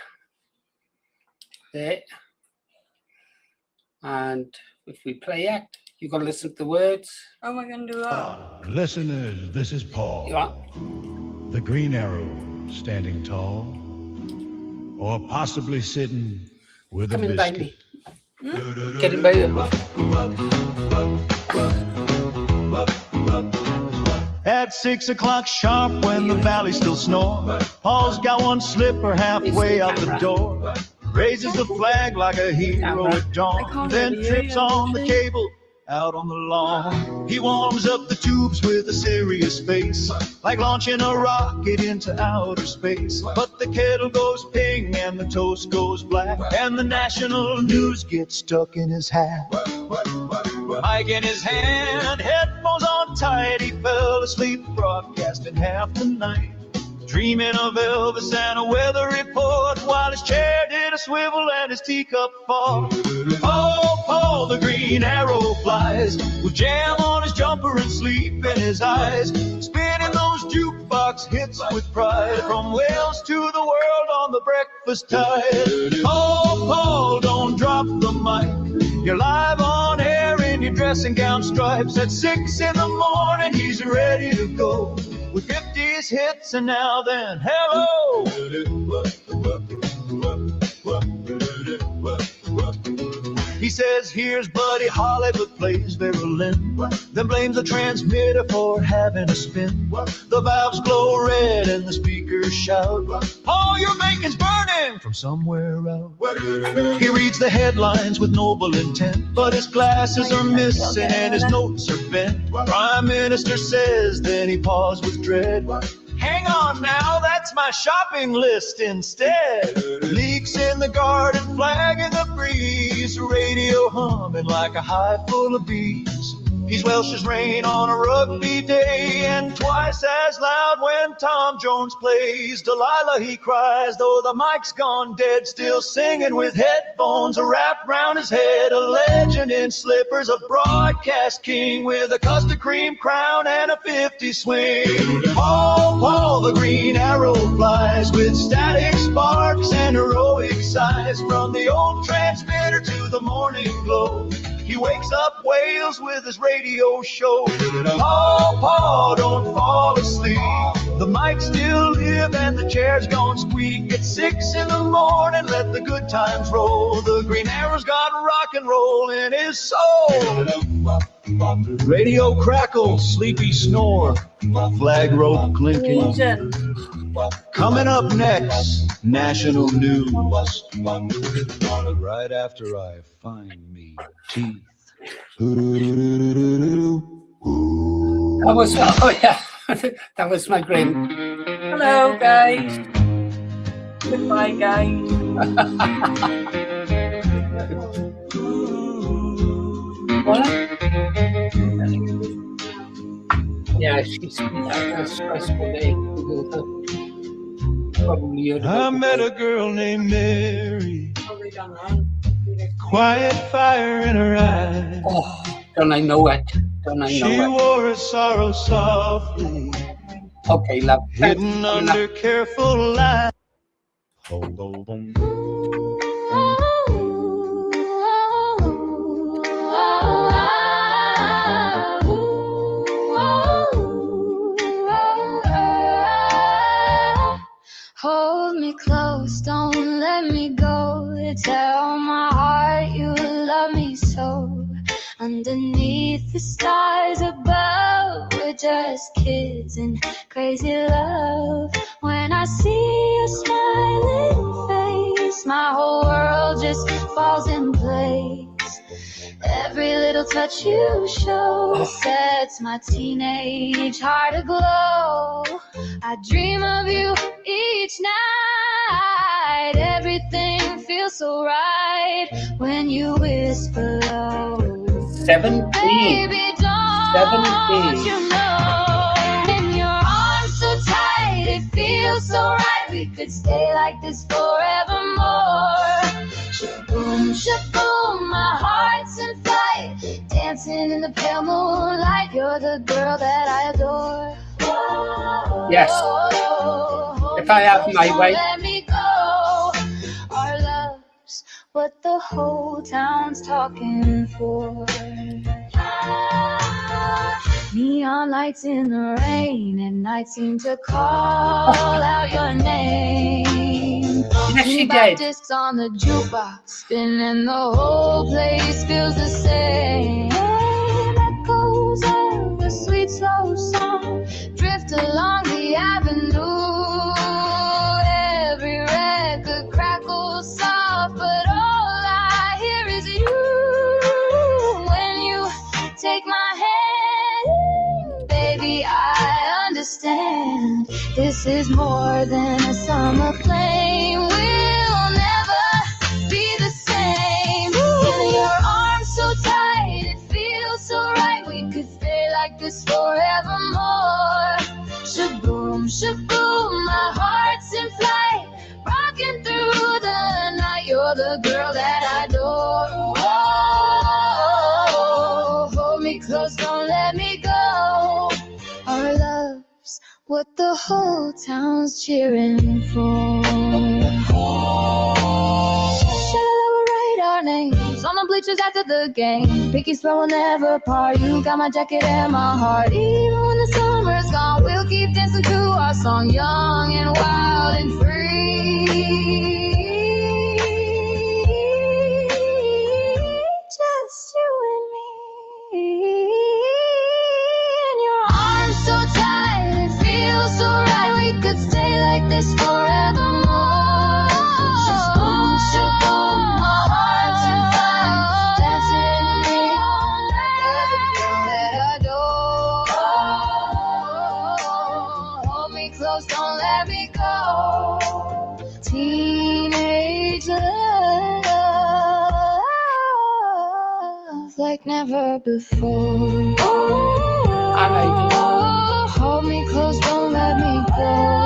And if we play it, you're going to listen to the words. How am I going to do that? Listeners, this is Paul. You want? The Green Arrow, standing tall, or possibly sitting with Come a in by biscuit. me. Get in by you. At 6 o'clock sharp when the valley still snores, Paul's got one slipper halfway out the door, raises the flag like a hero at dawn, then trips on the cable out on the lawn. He warms up the tubes with a serious face, like launching a rocket into outer space. But the kettle goes ping and the toast goes black, and the national news gets stuck in his hat. Mic in his hand, headphones on tight, he fell asleep broadcasting half the night, dreaming of Elvis and a weather report, while his chair did a swivel and his teacup fall. Oh, Paul, the green arrow flies, with jam on his jumper and sleep in his eyes, spinning those jukebox hits with pride, from Wales to the world on the breakfast tide. Oh, Paul, don't drop the mic, you're live on air in your dressing gown stripes. At 6 in the morning, he's ready to go, with 50s hits and now then, hello. He says, here's Buddy Holly, but plays violin, then blames the transmitter for having a spin. The valves glow red and the speakers shout, Paul, your bacon's burning from somewhere out. He reads the headlines with noble intent, but his glasses are missing and his notes are bent. Prime Minister says, then he paused with dread, hang on now, that's my shopping list instead. Leaks in the garden, flag in the breeze, radio humming like a hive full of bees. He's Welsh as rain on a rugby day, and twice as loud when Tom Jones plays. Delilah, he cries, though the mic's gone dead, still singing with headphones wrapped round his head. A legend in slippers, a broadcast king with a custard cream crown and a 50 swing. Paul, Paul, the green arrow flies, with static sparks and heroic sighs, from the old transmitter to the morning glow. He wakes up Wales with his radio show. Paul, Paul, don't fall asleep, the mic still live and the chair's gone squeak. At 6 in the morning, let the good times roll, the green arrow's got rock and roll in his soul. Radio crackle, sleepy snore, flag rope clinking. Coming up next, national news, right after I find me teeth. That was, oh yeah, that was my grin. Hello, guys. Goodbye, guys. What? Yeah, she's having a stressful day. Probably I met a girl named Mary, quiet fire in her eyes. Oh, don't I know it? Don't I know She it? wore her sorrow softly, Okay, love. hidden under careful light. Hold on. Hold me close, don't let me go. Tell my heart you love me so. Underneath the stars above, we're just kids in crazy love. When I see your smiling face, my whole world just falls in place. Every little touch you show sets my teenage heart aglow. I dream of you each night. Everything feels so right when you whisper low. 17. Baby, don't 17. you know? In your arms so tight, it feels so right. We could stay like this forevermore. Shaboom, shaboom, my heart's in flight, dancing in the pale moonlight. You're the girl that I adore. Yes. If I have my Don't way. let me go. Our love's what the whole town's talking for. Neon lights in the rain at night seem to call out your name. Yes, she Bebop did. discs on the jukebox spinning, the whole place feels the same. Echoes of a sweet slow song drift along the avenue. Every record crackles soft, but all I hear is you. When you take my hand, baby, I understand. This is more than a summer flame. We'll never be the same. In your arms so tight, it feels so right. We could stay like this forever. you're the girl that I adore. Oh, hold me close, don't let me go. Our love's what the whole town's cheering for. Shall write our names on the bleachers after the game? Picky spell will never part. You got my jacket and my heart. Even when the summer's gone, we'll keep dancing to our song, young and wild and free. Just you and me. And your arms so tight, it feels so right. We could stay like this forevermore. Just boom, shaboom, my heart tonight, dancing with me. You're the girl that I adore. Hold me close, don't let me go. Teenage love like never before. Hold me close, don't let me go.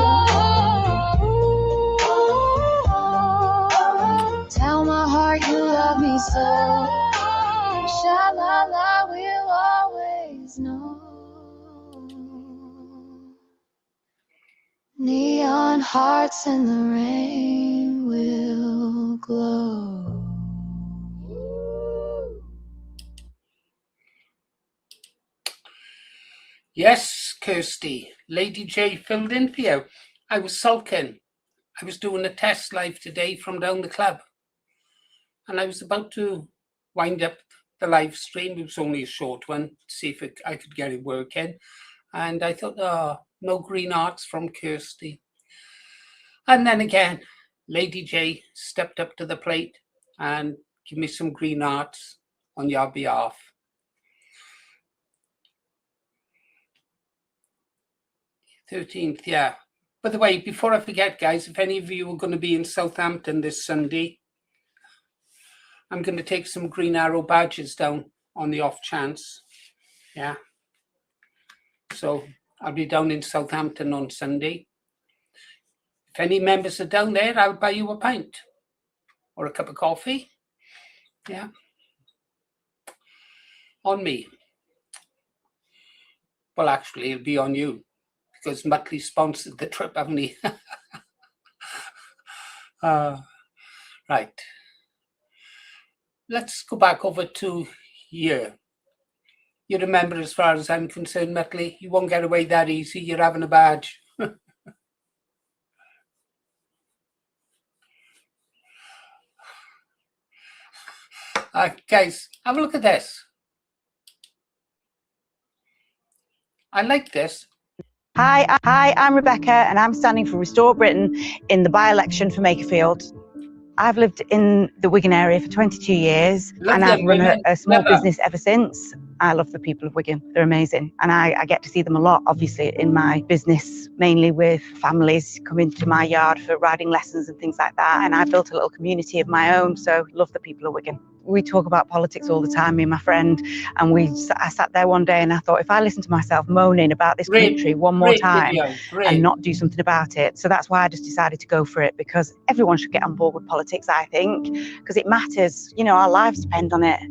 Tell my heart you love me so. Sha-la-la, we'll always know. Neon hearts in the rain will glow. Yes, Kirsty. Lady J filled in for you. I was sulking. I was doing a test live today from down the club. And I was about to wind up the live stream. It was only a short one to see if I could get it working. And I thought, oh, no green arts from Kirsty. And then again, Lady J stepped up to the plate and gave me some green arts on your behalf. 13th, yeah. By the way, before I forget, guys, if any of you are going to be in Southampton this Sunday, I'm going to take some Green Arrow badges down on the off chance. Yeah. So I'll be down in Southampton on Sunday. If any members are down there, I'll buy you a pint or a cup of coffee. Yeah. On me. Well, actually, it'll be on you, because Muttley sponsored the trip, haven't he? Right. Let's go back over to here. You remember, as far as I'm concerned, Muttley, you won't get away that easy. You're having a badge. Guys, have a look at this. I like this. Hi, I'm Rebecca and I'm standing for Restore Britain in the by-election for Makerfield. I've lived in the Wigan area for 22 years and I've run a small business ever since. I love the people of Wigan. They're amazing. And I get to see them a lot, obviously, in my business, mainly with families coming to my yard for riding lessons and things like that. And I built a little community of my own, so love the people of Wigan. We talk about politics all the time, me and my friend, and I sat there one day and I thought, if I listen to myself moaning about this country one more time and not do something about it. So that's why I just decided to go for it, because everyone should get on board with politics, I think, because it matters. You know, our lives depend on it.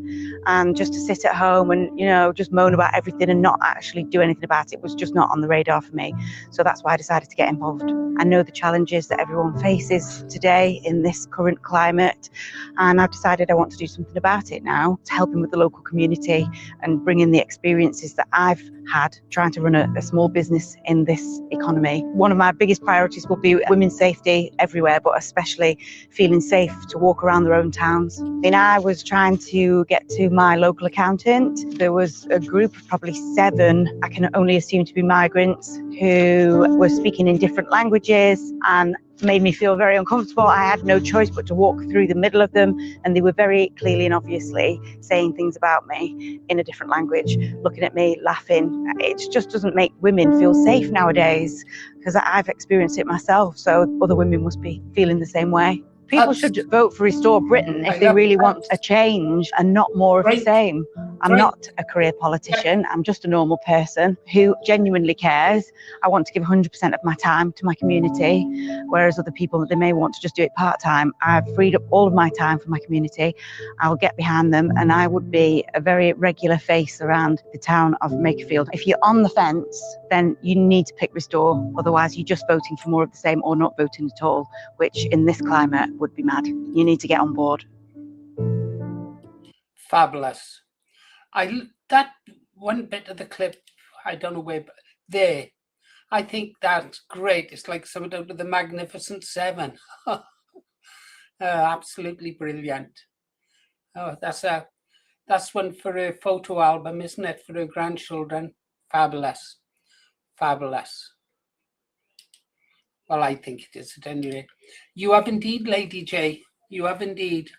And just to sit at home and, you know, just moan about everything and not actually do anything about it was just not on the radar for me. So that's why I decided to get involved. I know the challenges that everyone faces today in this current climate, and I've decided I want to do something about it now, to help in with the local community and bring in the experiences that I've had trying to run a small business in this economy. One of my biggest priorities will be women's safety everywhere, but especially feeling safe to walk around their own towns. And I was trying to get to my local accountant. There was a group of probably 7, I can only assume to be migrants, who were speaking in different languages and made me feel very uncomfortable. I had no choice but to walk through the middle of them, and they were very clearly and obviously saying things about me in a different language, looking at me, laughing. It just doesn't make women feel safe nowadays, because I've experienced it myself, so other women must be feeling the same way. People should vote for Restore Britain if they really want a change and not more of the same. I'm not a career politician. I'm just a normal person who genuinely cares. I want to give 100% of my time to my community, whereas other people, they may want to just do it part-time. I've freed up all of my time for my community. I'll get behind them, and I would be a very regular face around the town of Makerfield. If you're on the fence, then you need to pick Restore. Otherwise, you're just voting for more of the same or not voting at all, which in this climate would be mad. You need to get on board. Fabulous. That one bit of the clip, I don't know where, but there, I think that's great. It's like something out of the Magnificent Seven. Absolutely brilliant. Oh, that's one for a photo album, isn't it, for her grandchildren? Fabulous. Fabulous. Well, I think it is at any rate. You have indeed, Lady J. You have indeed.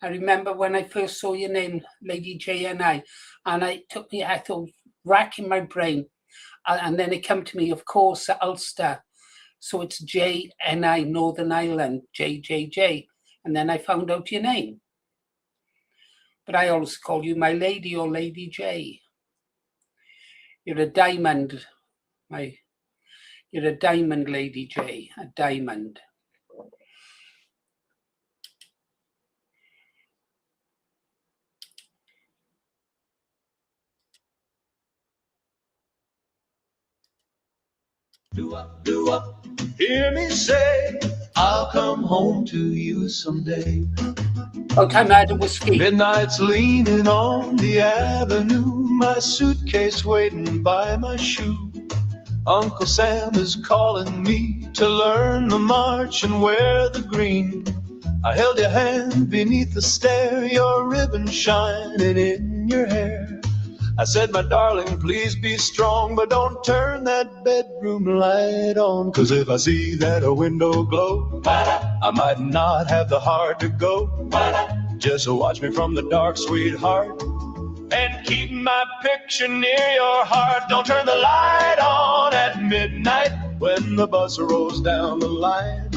I remember when I first saw your name, Lady JNI, and I thought, racking my brain. And then it came to me, of course, Ulster. So it's JNI, Northern Ireland, JJJ. And then I found out your name. But I always call you my lady or Lady J. You're a diamond, you're a diamond, Lady J, a diamond. Hear me say, I'll come home to you someday. Okay, Madam Whiskey. Midnight's leaning on the avenue, my suitcase waiting by my shoe. Uncle Sam is calling me to learn the march and wear the green. I held your hand beneath the stair, your ribbon shining in your hair. I said, my darling, please be strong, but don't turn that bedroom light on. 'Cause if I see that a window glow, I might not have the heart to go. Just watch me from the dark, sweetheart, and keep my picture near your heart. Don't turn the light on at midnight when the bus rolls down the line.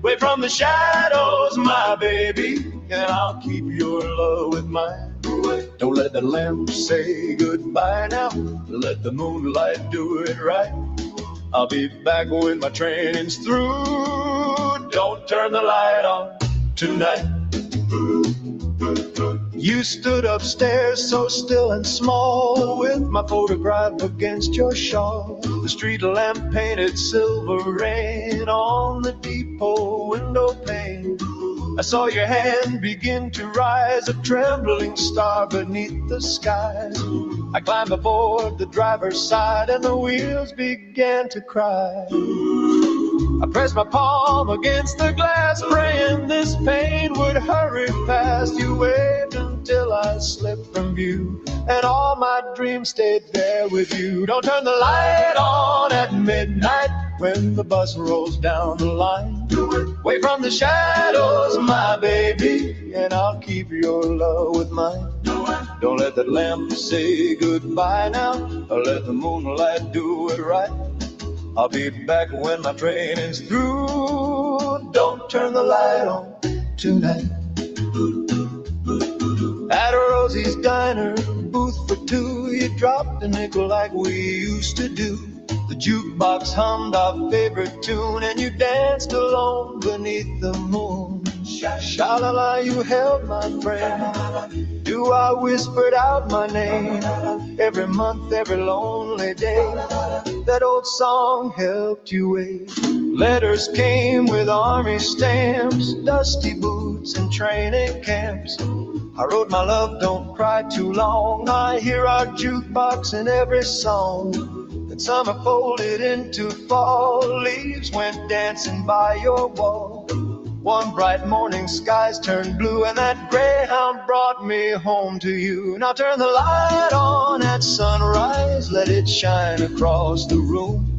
Away from the shadows, my baby, and I'll keep your love with mine. Don't let the lamp say goodbye now. Let the moonlight do it right. I'll be back when my training's through. Don't turn the light on tonight. You stood upstairs so still and small, with my photograph against your shawl. The street lamp painted silver rain on the depot window pane. I saw your hand begin to rise, a trembling star beneath the skies. I climbed aboard the driver's side and the wheels began to cry. I pressed my palm against the glass, praying this pain would hurry past. You waved until I slipped from view, and all my dreams stayed there with you. Don't turn the light on at midnight when the bus rolls down the line. Away from the shadows, my baby, and I'll keep your love with mine. Don't let that lamp say goodbye now, or let the moonlight do it right. I'll be back when my training's through. Don't turn the light on tonight. At Rosie's Diner, booth for two, you dropped a nickel like we used to do. The jukebox hummed our favorite tune, and you danced alone beneath the moon. Sha-la-la, you held my friend. You, I whispered out my name. Every month, every lonely day, that old song helped you wait. Letters came with army stamps, dusty boots and training camps. I wrote, my love, don't cry too long. I hear our jukebox in every song. And summer folded into fall, leaves went dancing by your wall. One bright morning, skies turned blue, and that Greyhound brought me home to you. Now turn the light on at sunrise, let it shine across the room.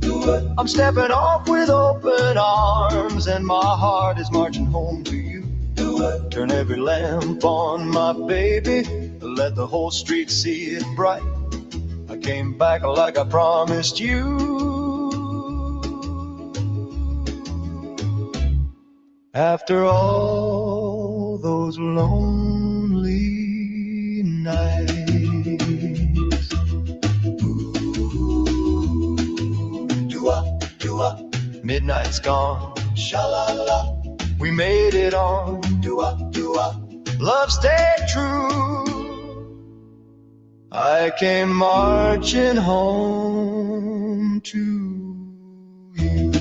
I'm stepping off with open arms, and my heart is marching home to you. Turn every lamp on, my baby, let the whole street see it bright. I came back like I promised you. After all those lonely nights. Midnight's gone, sha-la-la. We made it on, do-up. Love stayed true. I came marching home to you.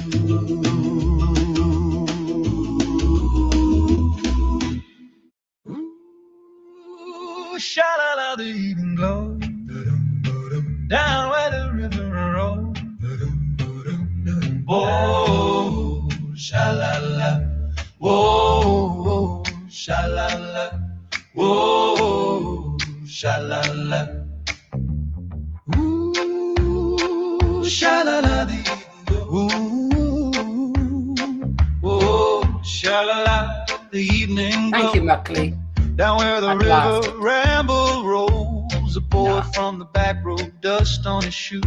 Ooh, sha-la-la, the evening glow, down where the river rolls. Oh, sha-la-la, whoa, sha-la-la, whoa, sha-la-la. Ooh, sha-la-la, ooh, sha-la-la, the evening glow. Thank you, Muckley. Down where the river ramble rolls, a boy from the back road, dust on his shoes.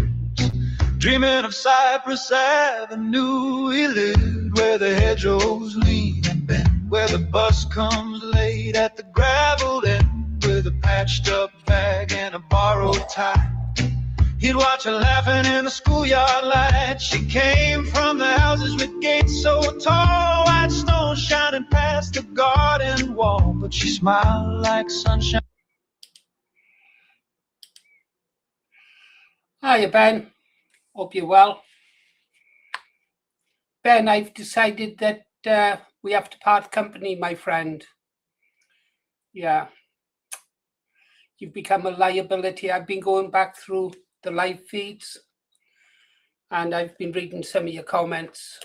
Dreaming of Cypress Avenue, he lived where the hedgerows lean and bend, where the bus comes late at the gravel end, with a patched up bag and a borrowed tie. He'd watch her laughing in the schoolyard light. She came from the houses with gates so tall, white snow shining past the garden wall, but she smiled like sunshine. Hiya, Ben. Hope you're well. Ben, I've decided that we have to part company, my friend. Yeah. You've become a liability. I've been going back through the live feeds and I've been reading some of your comments.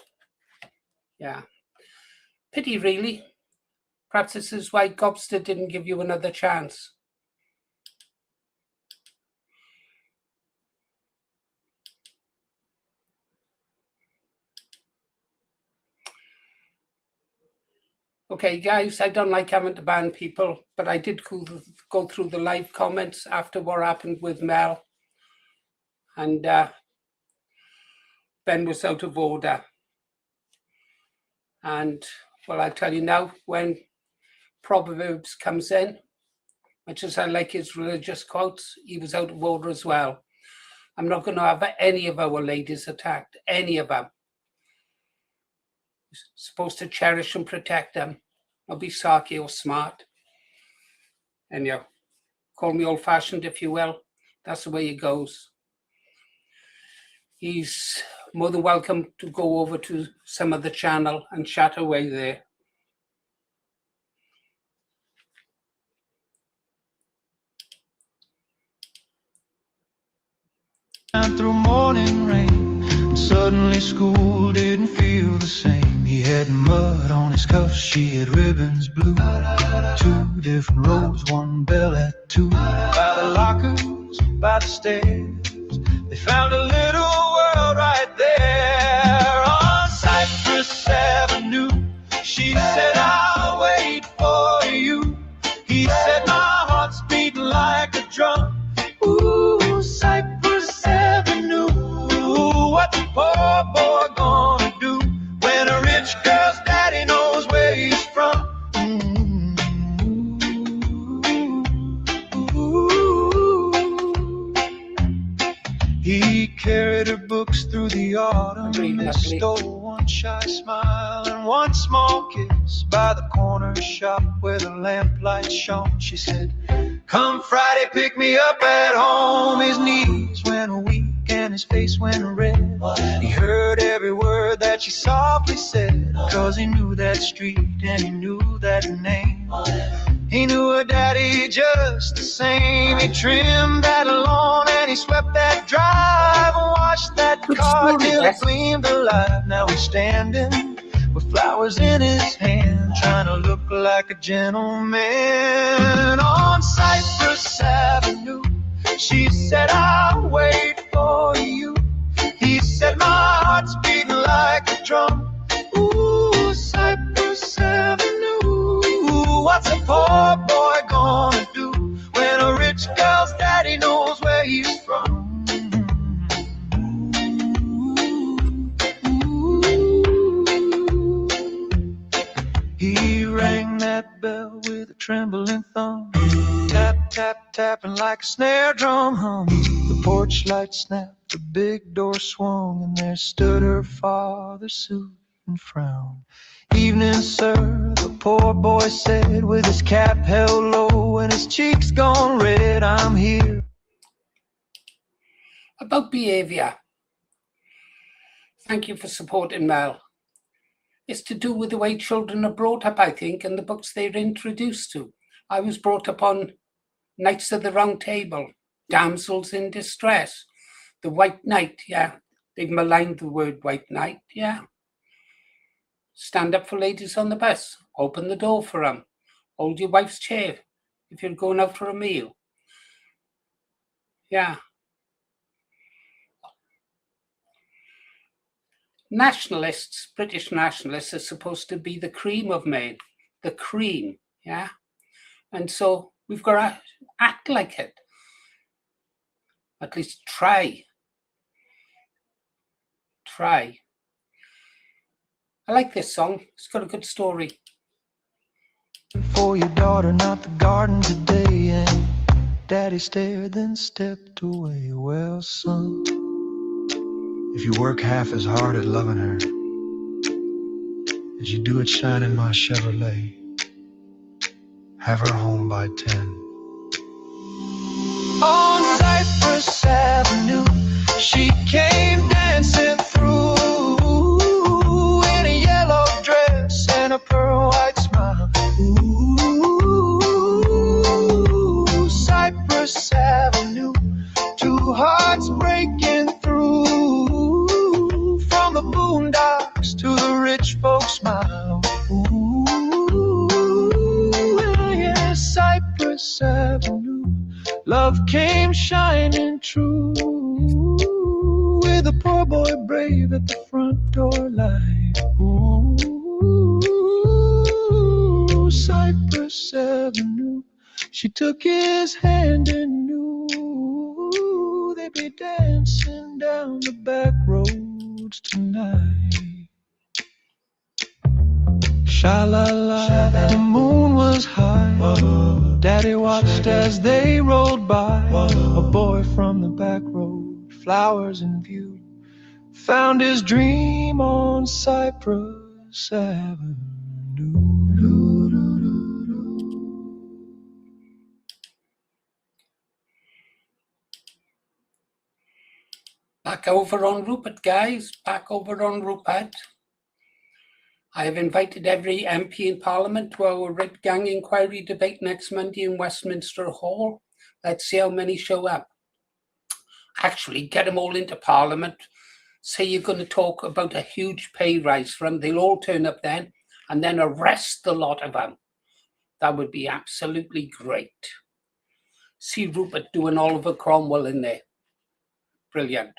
Yeah. Pity, really. Perhaps this is why Gobster didn't give you another chance. Okay, guys, I don't like having to ban people, but I did go through the live comments after what happened with Mel. And Ben was out of order. And, well, I'll tell you now, when Proverbs comes in, much as I like his religious quotes, he was out of order as well. I'm not going to have any of our ladies attacked, any of them. You're supposed to cherish and protect them, not be sarky or smart. And you call me old-fashioned, if you will. That's the way it goes. He's more than welcome to go over to some of the channel and chat away there. Through morning rain, and suddenly school didn't feel the same. He had mud on his cuffs, she had ribbons blue. 2 different roads, one bell at 2. By the lockers, by the stairs, they found a little world right there on Cypress Avenue. She said, I'll wait for you. He said, my heart's beating like a drum. Ooh, Cypress Avenue. What's a poor boy gonna do when a rich girl's daddy knows where he's from? He carried her books through the autumn. They stole one shy smile and one small kiss by the corner shop where the lamplight shone. She said, come Friday, pick me up at home. His knees went weak and his face went red. He heard every word that she softly said, 'cause he knew that street and he knew that name. He knew her daddy just the same. He trimmed that lawn and he swept that drive and washed that car till it gleamed alive. Now he's standing with flowers in his hand, trying to look like a gentleman on Cypress Avenue. She said, I'll wait for you. He said, my heart's beating like a drum. Ooh, Cypress Avenue. What's a poor boy gonna do when a rich girl's daddy knows where he's from? He ran rang that bell with a trembling thumb. Tap, tap, tapping like a snare drum hum. The porch light snapped, the big door swung, and there stood her father, suit and frown. Evening, sir, the poor boy said, with his cap held low and his cheeks gone red. I'm here. About behaviour. Thank you for supporting Mel. It's to do with the way children are brought up, I think, and the books they're introduced to. I was brought up on Knights of the Round Table, Damsels in Distress, The White Knight, yeah. They've maligned the word white knight, yeah. Stand up for ladies on the bus, open the door for them, hold your wife's chair if you're going out for a meal. Yeah. Nationalists, British nationalists, are supposed to be the cream of men, the cream, yeah? And so we've got to act like it. At least try. Try. I like this song. It's got a good story. For your daughter, not the garden today. And Daddy stared, then stepped away. Well, son, if you work half as hard at loving her as you do at shining my Chevrolet, have her home by 10. On Cypress Avenue, she came dancing through in a yellow dress and a pearl white smile. Ooh, Cypress Avenue, two hearts breaking through, from the boondocks to the rich folks' smile. Ooh, yeah, Cypress Avenue, love came shining true, with a poor boy brave at the front door light. Ooh, Cypress Avenue, she took his hand and knew they'd be dancing down the back roads tonight. Sha-la-la, the moon was high. Daddy watched as they rolled by. A boy from the back road, flowers in view, found his dream on Cypress Avenue. Back over on Rupert, guys. Back over on Rupert. I have invited every MP in Parliament to our Red Gang inquiry debate next Monday in Westminster Hall. Let's see how many show up. Actually, get them all into Parliament. Say you're going to talk about a huge pay rise for them. They'll all turn up then, and then arrest the lot of them. That would be absolutely great. See Rupert doing Oliver Cromwell in there. Brilliant.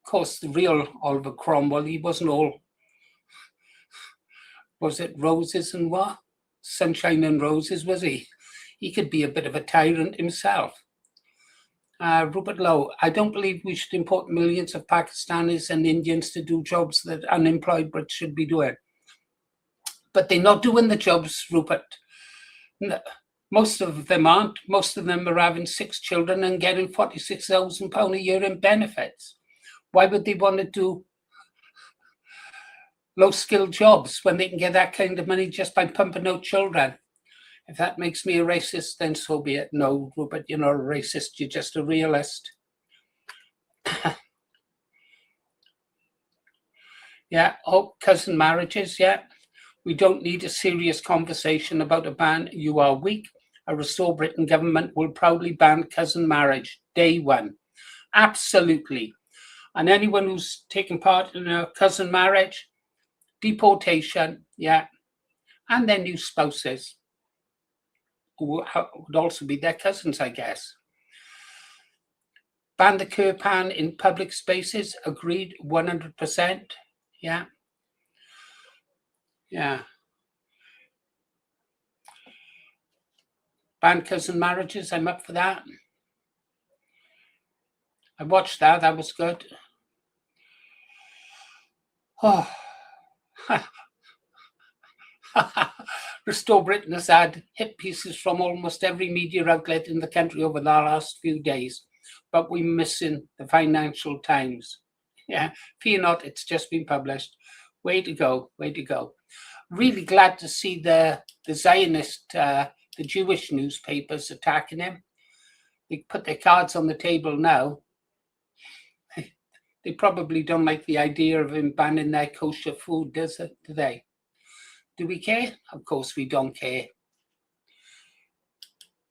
Of course, the real Oliver Cromwell, he wasn't all, was it roses and what? Sunshine and roses, was he? He could be a bit of a tyrant himself. Rupert Lowe, I don't believe we should import millions of Pakistanis and Indians to do jobs that unemployed Brits should be doing. But they're not doing the jobs, Rupert. No, most of them aren't. Most of them are having 6 children and getting £46,000 a year in benefits. Why would they want to do low-skilled jobs when they can get that kind of money just by pumping out children? If that makes me a racist, then so be it. No, Rupert, you're not a racist. You're just a realist. Yeah, cousin marriages, yeah. We don't need a serious conversation about a ban. You are weak. A Restore Britain government will proudly ban cousin marriage, day one. Absolutely. And anyone who's taken part in a cousin marriage, deportation, yeah. And their new spouses, who would also be their cousins, I guess. Ban the curb ban in public spaces, agreed 100%. Yeah. Yeah. Ban cousin marriages, I'm up for that. I watched that, that was good. Oh. Restore Britain has had hit pieces from almost every media outlet in the country over the last few days, but we're missing the Financial Times. Yeah, fear not, it's just been published. Way to go, way to go. Really glad to see the Zionist, the Jewish newspapers attacking him. They put their cards on the table now. They probably don't like the idea of him banning their kosher food, do they? Do we care? Of course we don't care.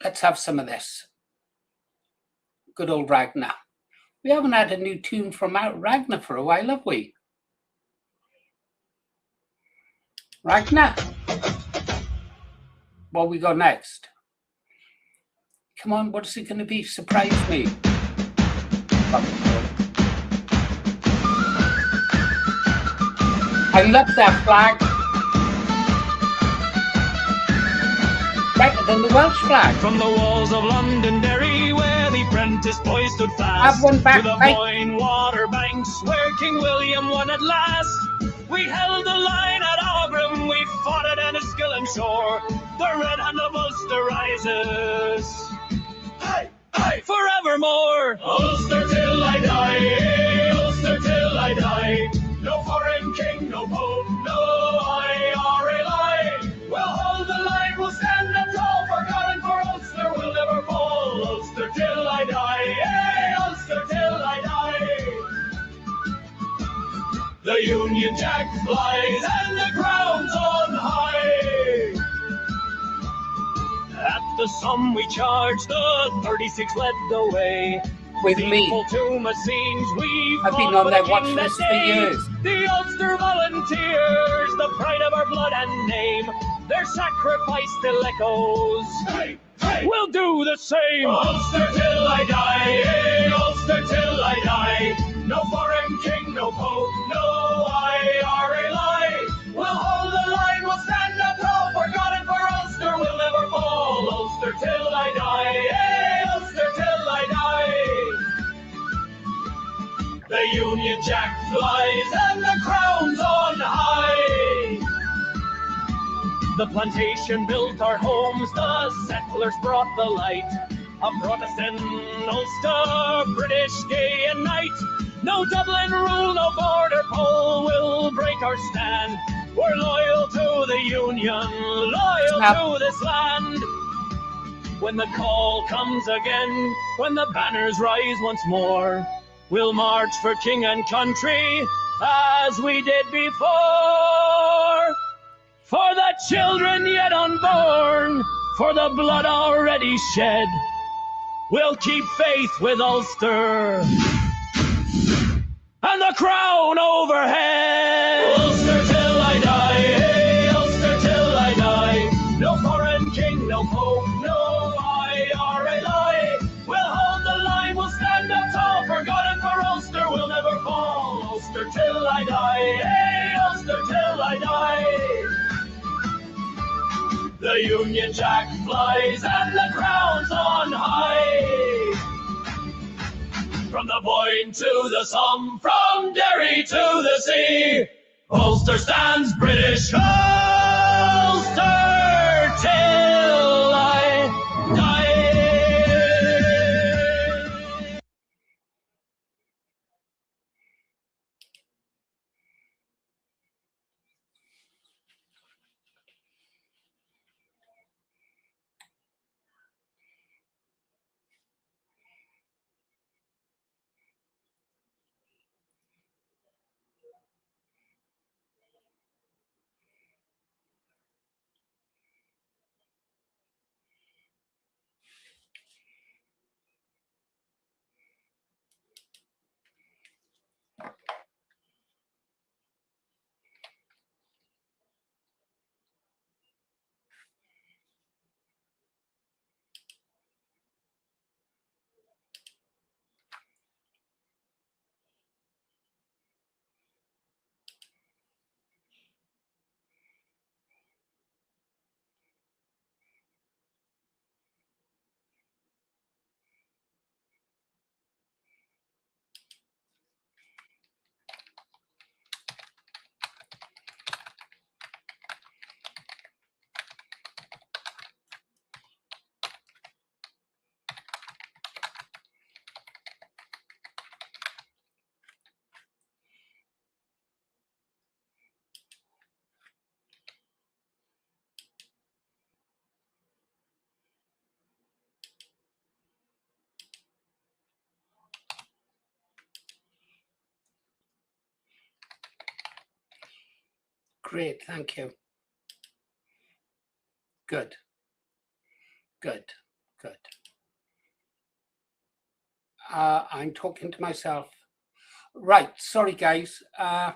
Let's have some of this. Good old Ragnar. We haven't had a new tune from Ragnar for a while, have we? Ragnar? What we got next? Come on, what is it going to be? Surprise me. I love that flag. Better than the Welsh flag. From the walls of Londonderry, where the apprentice boys stood fast, Have one back, to the mate. Boyne water banks, where King William won at last. We held the line at Aughrim, we fought at Enniskillen shore. The red hand of Ulster rises. Aye, aye, forevermore. Ulster till I die, Ulster till I die. No foreign king, no pope, no IRLI. We'll hold the line, we'll stand up tall, for God and for Ulster we'll never fall. Ulster till I die, hey, Ulster till I die. The Union Jack flies and the crown's on high. At the Somme we charged, the 36 led the way. With me. To Messines, we I've been on their watch list for years. The Ulster Volunteers, the pride of our blood and name. Their sacrifice still echoes. Hey, hey. We'll do the same. Ulster till I die, hey, Ulster till I die. No foreign king, no pope, no IRLI. We'll hold the line, we'll stand up tall, for God and for Ulster we'll never fall. Ulster till I die, hey, Ulster till I die. The Union Jack flies and the crown's on high. The plantation built our homes, the settlers brought the light. A Protestant Ulster, British day and night. No Dublin rule, no border pole will break our stand. We're loyal to the Union, loyal to this land. When the call comes again, when the banners rise once more, we'll march for king and country as we did before. For the children yet unborn, for the blood already shed, we'll keep faith with Ulster and the crown overhead. Ulster till I die, hey, Ulster till I die. No foreign king, no pope, no IRLI. We'll hold the line, we'll stand up tall, for God and for Ulster we'll never fall. Ulster till I die, hey, Ulster till I die. The Union Jack flies and the crown's on high. From the Boyne to the Somme, from Derry to the sea, Ulster stands British. Ulster till I die. Great, thank you. Good. I'm talking to myself. Right, sorry guys. I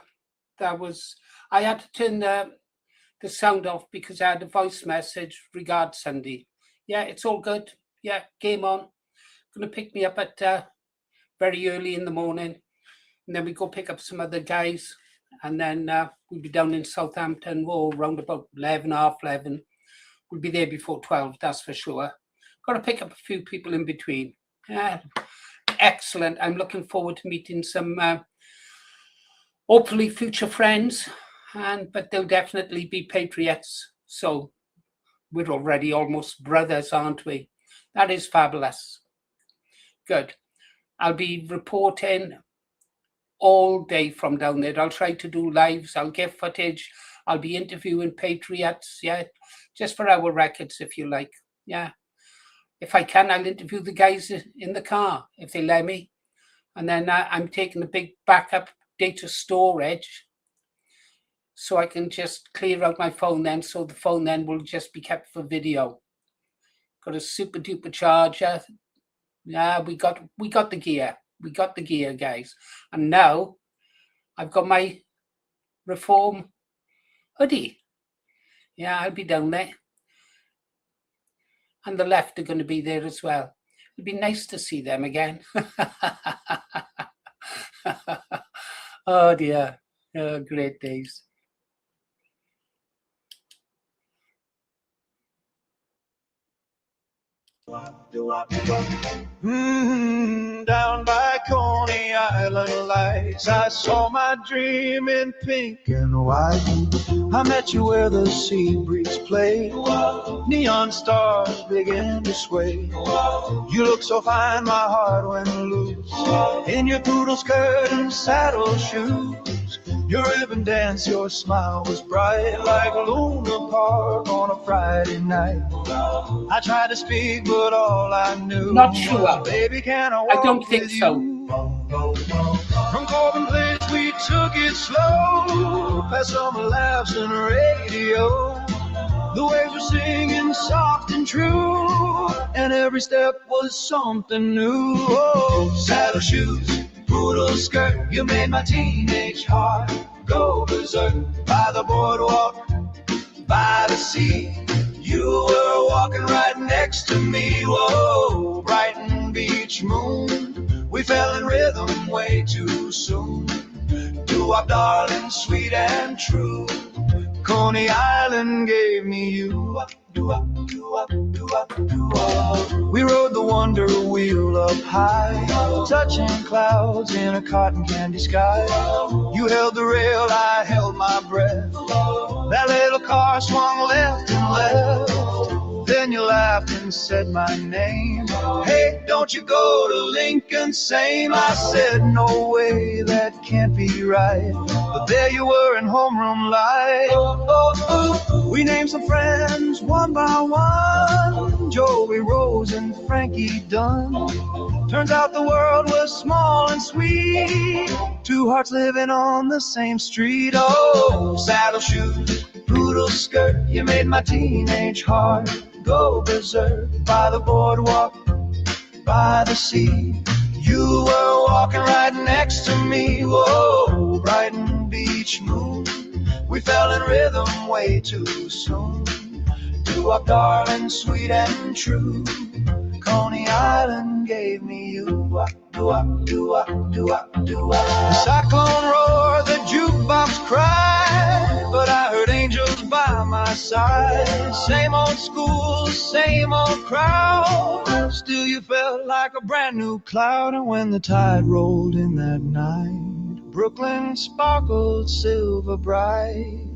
had to turn the sound off because I had a voice message regarding Sunday. Yeah, it's all good. Yeah, game on. Gonna pick me up at very early in the morning, and then we go pick up some other guys, and then we'll be down in Southampton. Around about 11:30. We'll be there before 12, that's for sure. Got to pick up a few people in between. Excellent. I'm looking forward to meeting some hopefully future friends, but they'll definitely be patriots. So we're already almost brothers, aren't we? That is fabulous. Good. I'll be reporting all day from down there. I'll try to do lives. I'll get footage. I'll be interviewing patriots. Yeah, just for our records, if you like. Yeah. If I can, I'll interview the guys in the car, if they let me. And then I'm taking a big backup data storage so I can just clear out my phone then, so the phone then will just be kept for video. Got a super duper charger. Yeah, we got the gear. We got the gear, guys. And now I've got my Reform hoodie. Yeah, I'll be down there. And the left are going to be there as well. It'd be nice to see them again. Oh dear. Oh, great days. Down by Coney Island lights, I saw my dream in pink and white. I met you where the sea breeze played. Neon stars began to sway. You look so fine, my heart went loose. In your poodle skirt and saddle shoes, your ribbon dance, your smile was bright like Luna Park on a Friday night. I tried to speak, but all I knew Not sure. was, baby, can I walk I don't think with so. you? From Corbin Place, we took it slow, past some laughs and radio. The waves were singing soft and true, and every step was something new. Oh, saddle shoes, poodle skirt, you made my teenage heart go berserk. By the boardwalk, by the sea, you were walking right next to me. Whoa, Brighton Beach moon, we fell in rhythm way too soon. Doo-wop, darling, sweet and true. Coney Island gave me you. Doo-wop, doo-wop, doo-wop, doo-wop. We rode the wonder wheel up high, touching clouds in a cotton candy sky. You held the rail, I held my breath. That little car swung left and left. Then you laughed and said my name. Hey, don't you go to Lincoln same? I said, no way, that can't be right. But there you were in homeroom light. We named some friends one by one, Joey Rose and Frankie Dunn. Turns out the world was small and sweet, two hearts living on the same street. Oh, saddle shoes, poodle skirt, you made my teenage heart go berserk. By the boardwalk, by the sea, you were walking right next to me. Whoa, Brighton Beach moon, we fell in rhythm way too soon. Doo-wop, darling, sweet and true. Coney Island gave me you. Doo-wop, doo-wop, doo-wop, doo-wop. The cyclone roared, the jukebox cried, but I heard angels by my side. Same old school, same old crowd, still you felt like a brand new cloud. And when the tide rolled in that night, Brooklyn sparkled silver bright.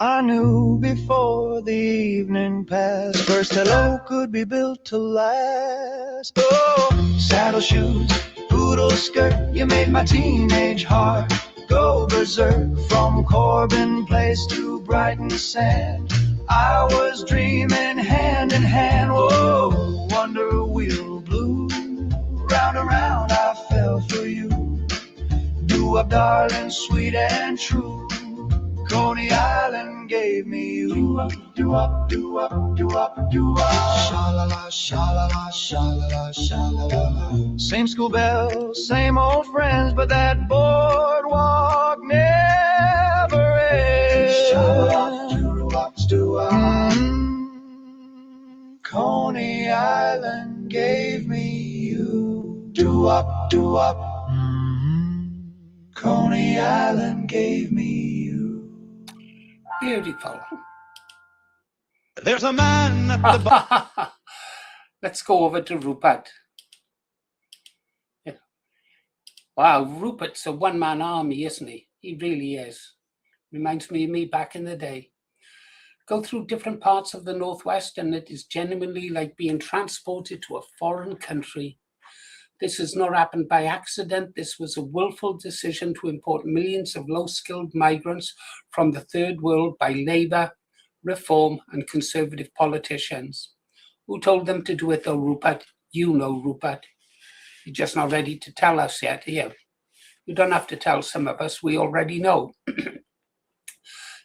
I knew before the evening passed, first hello could be built to last. Oh, saddle shoes, poodle skirt, you made my teenage heart go berserk. From Corbin Place to Brighton Sand, I was dreaming hand in hand. Whoa, wonder wheel blue, round and round I fell for you. Doo-wop, darling, sweet and true. Coney Island gave me you. Do-up, do-up, do-up, do-up. Sha-la-la, sha-la-la, sha-la-la, sha-la-la. Same school bells, same old friends, but that boardwalk never ends. Sha-la-la, do-up, do-up. Coney Island gave me you. Do-up, do-up. Coney Island gave me you. Beautiful. There's a man at the Let's go over to Rupert. Yeah. Wow, Rupert's a one-man army, isn't he? He really is. Reminds me of me back in the day. Go through different parts of the Northwest and it is genuinely like being transported to a foreign country. This has not happened by accident. This was a willful decision to import millions of low-skilled migrants from the third world by Labour, Reform and Conservative politicians. Who told them to do it though, Rupert? You know, Rupert. You're just not ready to tell us yet, are you? You don't have to tell some of us. We already know.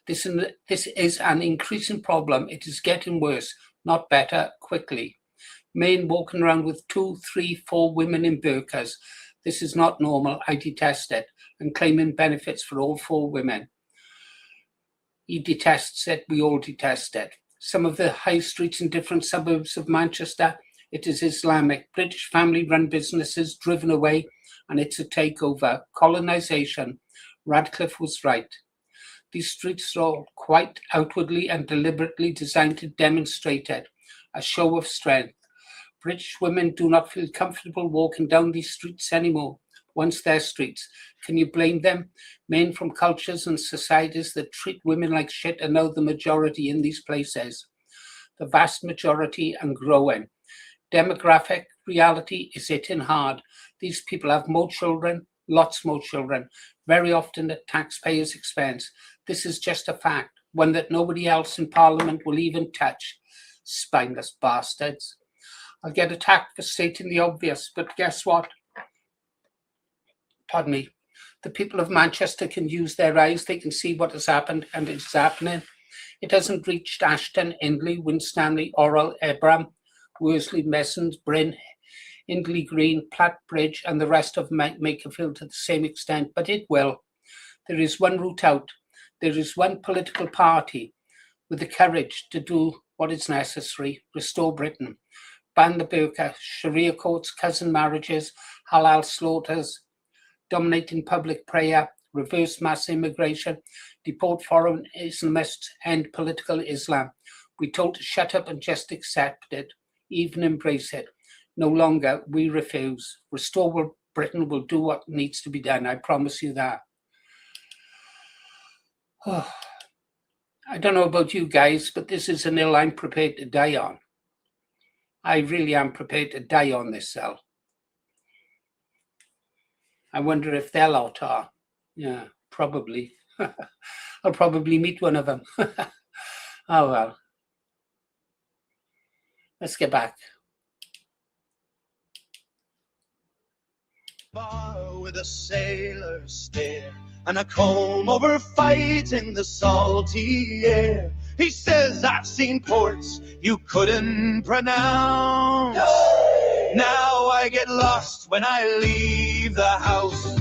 This is an increasing problem. It is getting worse, not better, quickly. Men walking around with 2, 3, 4 women in burqas. This is not normal. I detest it. And claiming benefits for all 4 women. He detests it. We all detest it. Some of the high streets in different suburbs of Manchester, it is Islamic. British family-run businesses driven away, and it's a takeover. Colonisation. Radcliffe was right. These streets are all quite outwardly and deliberately designed to demonstrate it. A show of strength. British women do not feel comfortable walking down these streets anymore. Once their streets. Can you blame them? Men from cultures and societies that treat women like shit are now the majority in these places. The vast majority and growing. Demographic reality is hitting hard. These people have more children, lots more children, very often at taxpayers' expense. This is just a fact, one that nobody else in Parliament will even touch. Spineless bastards. I'll get attacked for stating the obvious, but guess what? Pardon me. The people of Manchester can use their eyes. They can see what has happened, and it's happening. It hasn't reached Ashton, Hindley, Winstanley, Orrell, Ebram, Worsley, Messens, Bryn, Hindley Green, Platt Bridge, and the rest of Makerfield to the same extent, but it will. There is one route out. There is one political party with the courage to do what is necessary, restore Britain. Ban the burqa, Sharia courts, cousin marriages, halal slaughters, dominating public prayer, reverse mass immigration, deport foreign Islamists, end political Islam. We're told to shut up and just accept it, even embrace it. No longer, we refuse. Restore Britain will do what needs to be done. I promise you that. Oh, I don't know about you guys, but this is an hill I'm prepared to die on. I really am prepared to die on this cell. I wonder if their lot are. Yeah, probably. I'll probably meet one of them. Oh, well. Let's get back. Bar with a sailor's stare and a comb over fight in the salty air. He says, I've seen ports you couldn't pronounce. Now I get lost when I leave the house.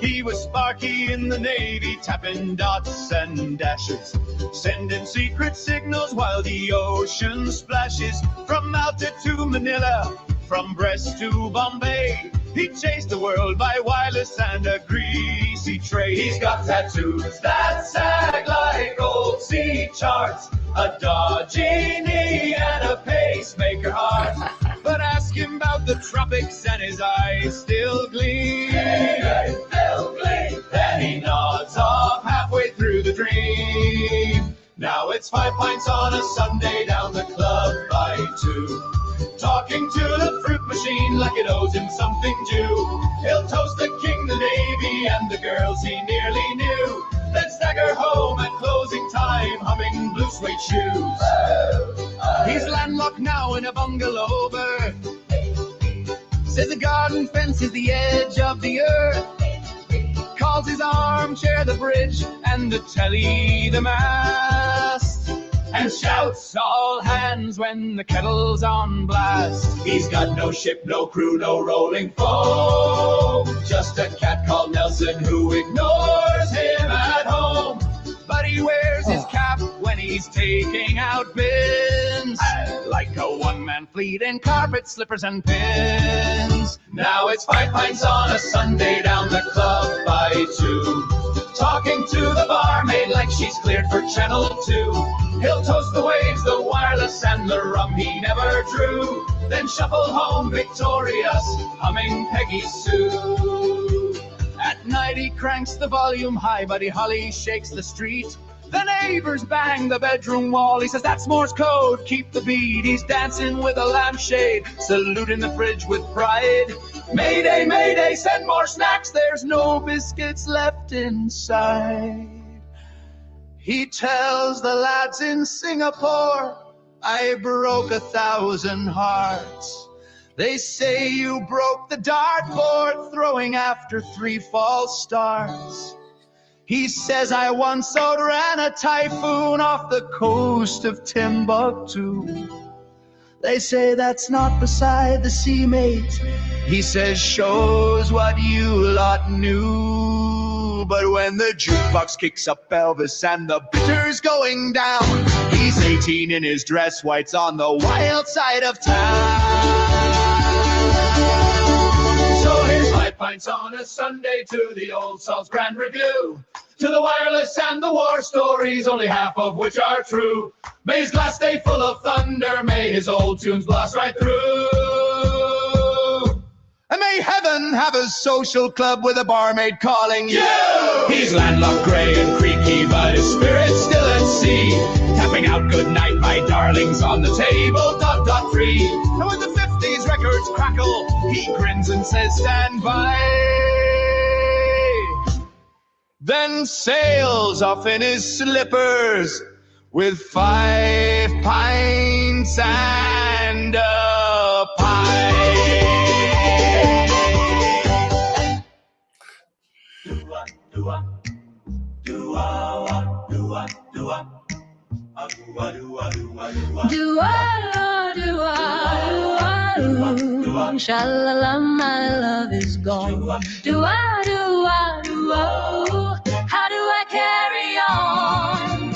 He was Sparky in the Navy, tapping dots and dashes, sending secret signals while the ocean splashes. From Malta to Manila, from Brest to Bombay, he chased the world by wireless and a greasy tray. He's got tattoos that sag like old sea charts, a dodgy knee and a pacemaker heart. But ask him about the tropics and his eyes still gleam. Then he nods off halfway through the dream. Now it's 5 pints on a Sunday down the club by 2. Talking to the fruit machine like it owes him something due. He'll toast the king, the navy, and the girls he nearly knew. Then stagger home at closing time, humming blue suede shoes. He's landlocked now in a bungalow berth. Says the garden fence is the edge of the earth. calls his armchair the bridge and the telly the mast, and shouts all hands when the kettle's on blast. He's got no ship, no crew, no rolling foam, just a cat called Nelson who ignores him at home. But he wears his cap when he's taking out bins, like a one-man fleet in carpet, slippers and pins. Now it's 5 pints on a Sunday down the club by 2, talking to the barmaid like she's cleared for Channel 2. He'll toast the waves, the wireless, and the rum he never drew, then shuffle home victorious, humming Peggy Sue. At night he cranks the volume high, Buddy Holly shakes the street. The neighbors bang the bedroom wall. He says, that's Morse code, keep the beat. He's dancing with a lampshade, saluting the fridge with pride. Mayday, mayday, send more snacks, there's no biscuits left inside. He tells the lads in Singapore, I broke 1,000 hearts. They say you broke the dartboard, throwing after 3 false starts. He says I once outran a typhoon off the coast of Timbuktu. They say that's not beside the sea, mate. He says shows what you lot knew. But when the jukebox kicks up Elvis and the bitter's going down, he's 18 in his dress whites on the wild side of town. So here's 5 pints on a Sunday to the Old Salt's Grand Review, to the wireless and the war stories, only half of which are true. May his glass stay full of thunder, may his old tunes blast right through. And may heaven have a social club with a barmaid calling you. He's landlocked, grey and creaky, but his spirit's still at sea, tapping out good night, my darlings, on the table, ... 3. And when the 50s records crackle, he grins and says, stand by. Then sails off in his slippers with 5 pints and a pie. Sha-la-la, my love is gone. How do I carry on?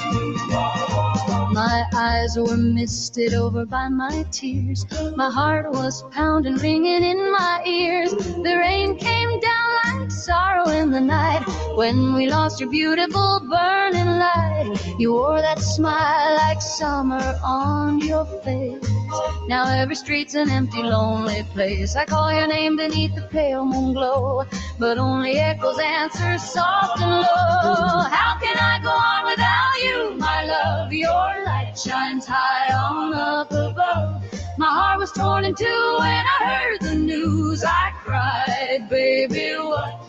My eyes were misted over by my tears. My heart was pounding, ringing in my ears. The rain came down like sorrow in the night when we lost your beautiful burning light. You wore that smile like summer on your face. Now every street's an empty, lonely place. I call your name beneath the pale moon glow, but only echoes answer soft and low. How can I go on without you, my love? Your light shines high on up above. My heart was torn in two when I heard the news. I cried, baby, what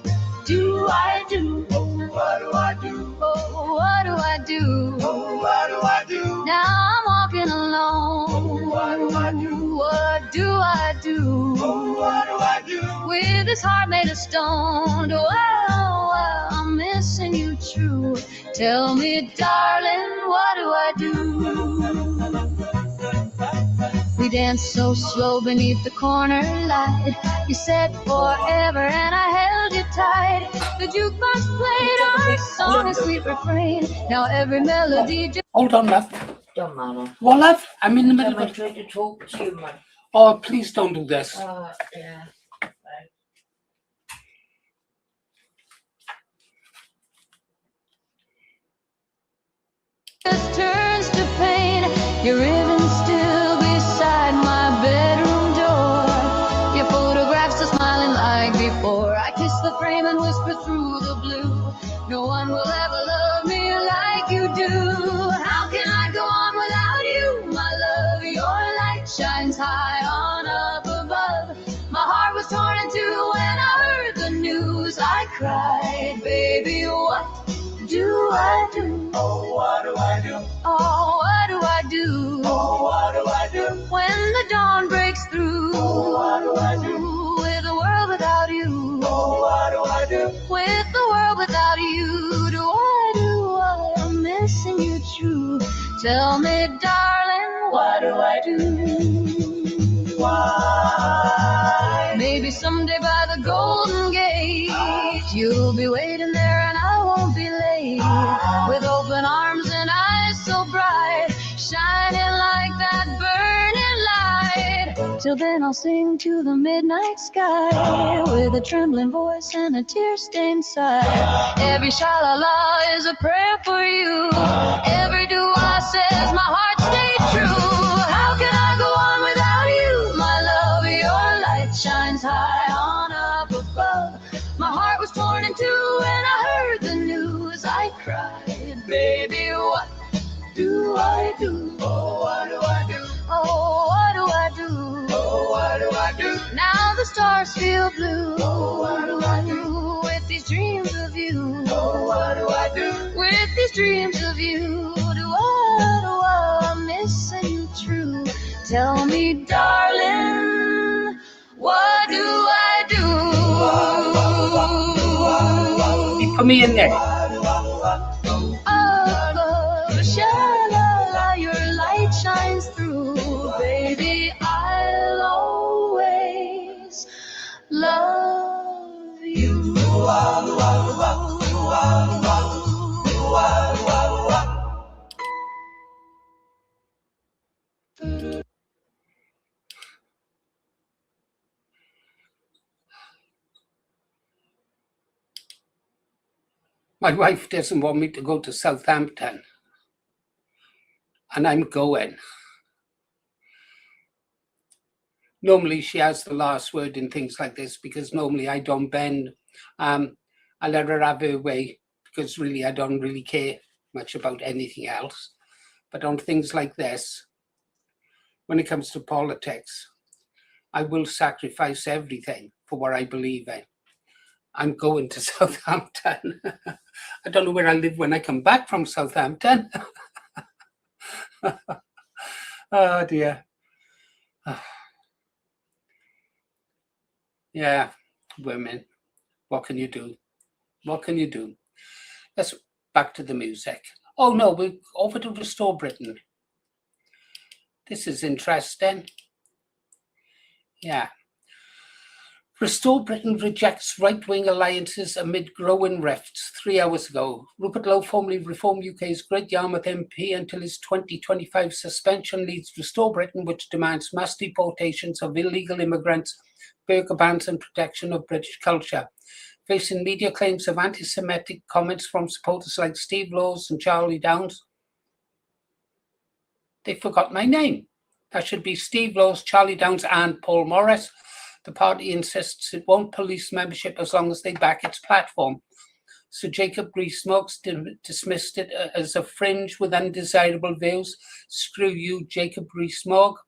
do I do? Oh, what do I do? Oh, what do I do? Oh, what do I do? Now I'm walking alone. Oh, what do I do? What do I do? Oh, what do I do? With this heart made of stone. Well, I'm missing you true. Tell me, darling, what do I do? We danced so slow beneath the corner light. You said forever and I held you tight. The jukebox played our song, a sweet refrain. Now every melody just... Hold on, love. Don't matter. Well, love, I'm in the middle I'm of it. trying to talk to you, man. Oh, please don't do this. Yeah. just turns to pain. Your ribbon still beside my bedroom door. Your photographs are smiling like before. I kiss the frame and whisper through the blue. No one will ever love me like you do. How can I go on without you, my love? Your light shines high on up above. My heart was torn in two when I heard the news. I cried, baby, what do I do? Oh, what do I do? Oh, what do I do? Oh, what do I do? When the dawn breaks through. Oh, what do I do? With a world without you. Oh, what do I do? With the world without Tell me, darling, what do I do? Why? Maybe someday by the Golden Gate, you'll be waiting there and I won't be late. With open arms and eyes so bright, shining like that burning light. Till then I'll sing to the midnight sky, with a trembling voice and a tear-stained sigh. Every sha-la-la is a prayer for you. Every dua says my heart stay true. How can I go on without you, my love? Your light shines high on up above. My heart was torn in two when I heard the news. I cried, baby, what do I do? Oh, what do I do? Oh, what do I do? Oh, what do I do? Now the stars feel blue. Oh, what do I do? With these dreams of you. Oh, what do I do? With these dreams of you. I'm missing you true. Tell me, darling, what do I do? You put me in there. Oh, sha-la-la, your light shines through. Baby, I'll always love you. My wife doesn't want me to go to Southampton, and I'm going. Normally she has the last word in things like this, because normally I don't bend. I let her have her way, because really I don't really care much about anything else. But on things like this, when it comes to politics, I will sacrifice everything for what I believe in. I'm going to Southampton. I don't know where I live when I come back from Southampton. Oh dear. Yeah, women, what can you do? What can you do? Let's back to the music. Oh no, we're over to Restore Britain. This is interesting. Yeah. Restore Britain rejects right-wing alliances amid growing rifts. 3 hours ago, Rupert Lowe, formerly Reform UK's Great Yarmouth MP until his 2025 suspension, leads Restore Britain, which demands mass deportations of illegal immigrants, burqa bans and protection of British culture. Facing media claims of anti-Semitic comments from supporters like Steve Laws and Charlie Downs. They forgot my name. That should be Steve Laws, Charlie Downs and Paul Morris. The party insists it won't police membership as long as they back its platform. Sir Jacob Rees-Mogg dismissed it as a fringe with undesirable views. Screw you, Jacob Rees-Mogg.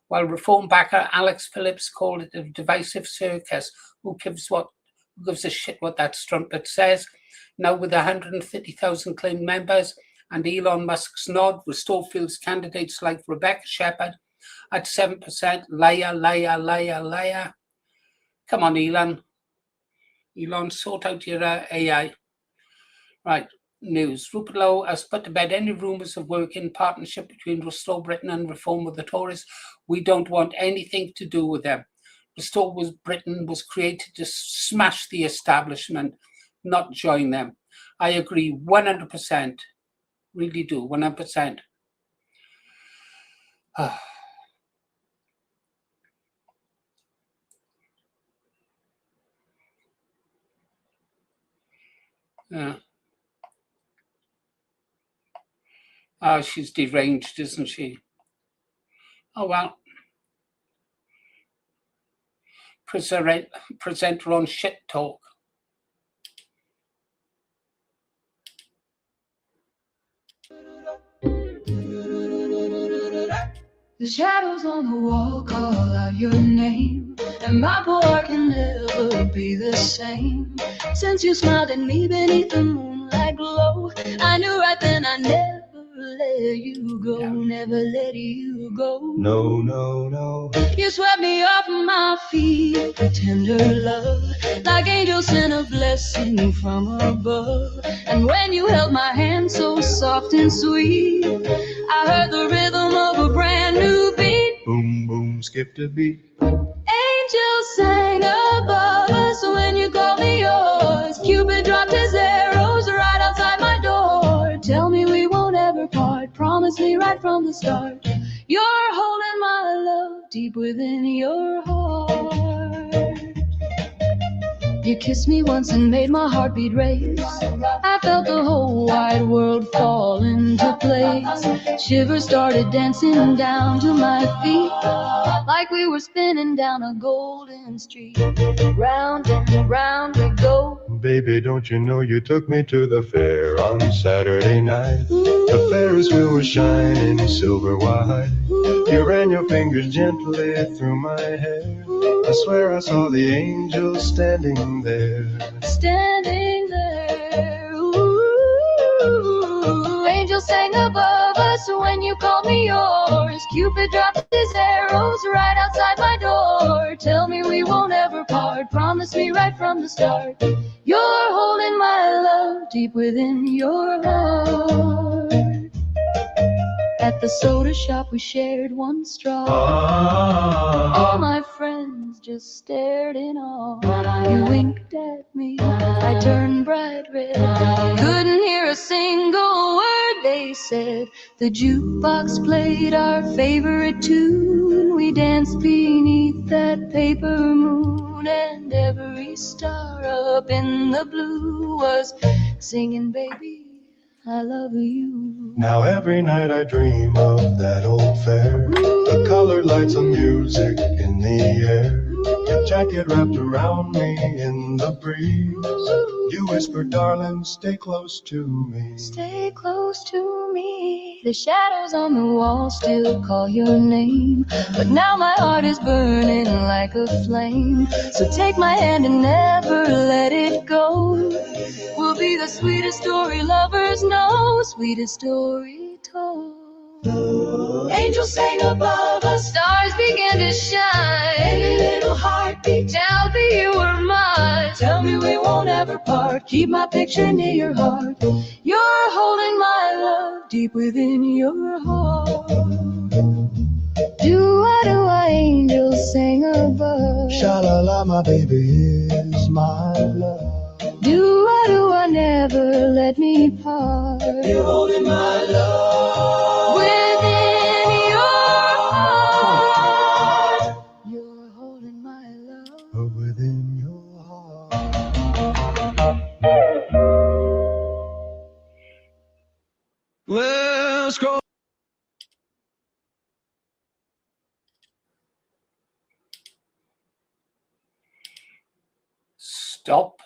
While Reform backer Alex Phillips called it a divisive circus. Who gives a shit what that strumpet says? Now with 130,000 claimed members and Elon Musk's nod, Restore fields candidates like Rebecca Shepherd at 7%. Liar, liar, liar, liar. Come on, Elon. Elon, sort out your AI. Right, news. Rupert Lowe has put to bed any rumours of working partnership between Restore Britain and Reform with the Tories. We don't want anything to do with them. Restore Britain was created to smash the establishment, not join them. I agree 100%. Really do, 100%. Yeah. Oh, she's deranged, isn't she? Oh, well. Presenter on shit talk. The shadows on the wall call out your name, and my poor heart can never be the same. Since you smiled at me beneath the moonlight glow, I knew right then I never let let you go, never let you go. No, no, no. You swept me off my feet with tender love, like angels sent a blessing from above. And when you held my hand so soft and sweet, I heard the rhythm of a brand new beat. Boom, boom, skipped a beat. Angels sang above us when you called me yours. Cupid dropped his arrows right outside my door. Tell me we won't ever part, promise me right from the start. You're holding my love deep within your heart. You kissed me once and made my heartbeat race. I felt the whole wide world fall into place. Shivers started dancing down to my feet, like we were spinning down a golden street. Round and round we go. Baby, don't you know you took me to the fair on Saturday night? The Ferris wheel was shining silver white. You ran your fingers gently through my hair. I swear I saw the angels standing there. Standing there. Ooh, angels sang above us when you called me yours. Cupid dropped his arrows right outside my door. Tell me we won't ever part, promise me right from the start. You're holding my love deep within your heart. At the soda shop we shared one straw. All my friends just stared in awe. You winked at me, I turned bright red. Couldn't hear a single word they said. The jukebox played our favorite tune. We danced beneath that paper moon, and every star up in the blue was singing, baby, I love you. Now every night I dream of that old fair. The colored lights of music in the air. Your jacket wrapped around me in the breeze. You whispered, darling, stay close to me. Stay close to me. The shadows on the wall still call your name, but now my heart is burning like a flame. So take my hand and never let it go. We'll be the sweetest story lovers know, sweetest story told. Angels sang above us, stars began to shine. Every little heartbeat, tell me you were mine. Tell me we won't ever part, keep my picture near your heart. You're holding my love deep within your heart. Do-I, angels sing above. Sha-la-la, my baby is my love. Do-I, never let me part. You're holding my love Within your heart. You're holding my love within your heart. Let's go. Stop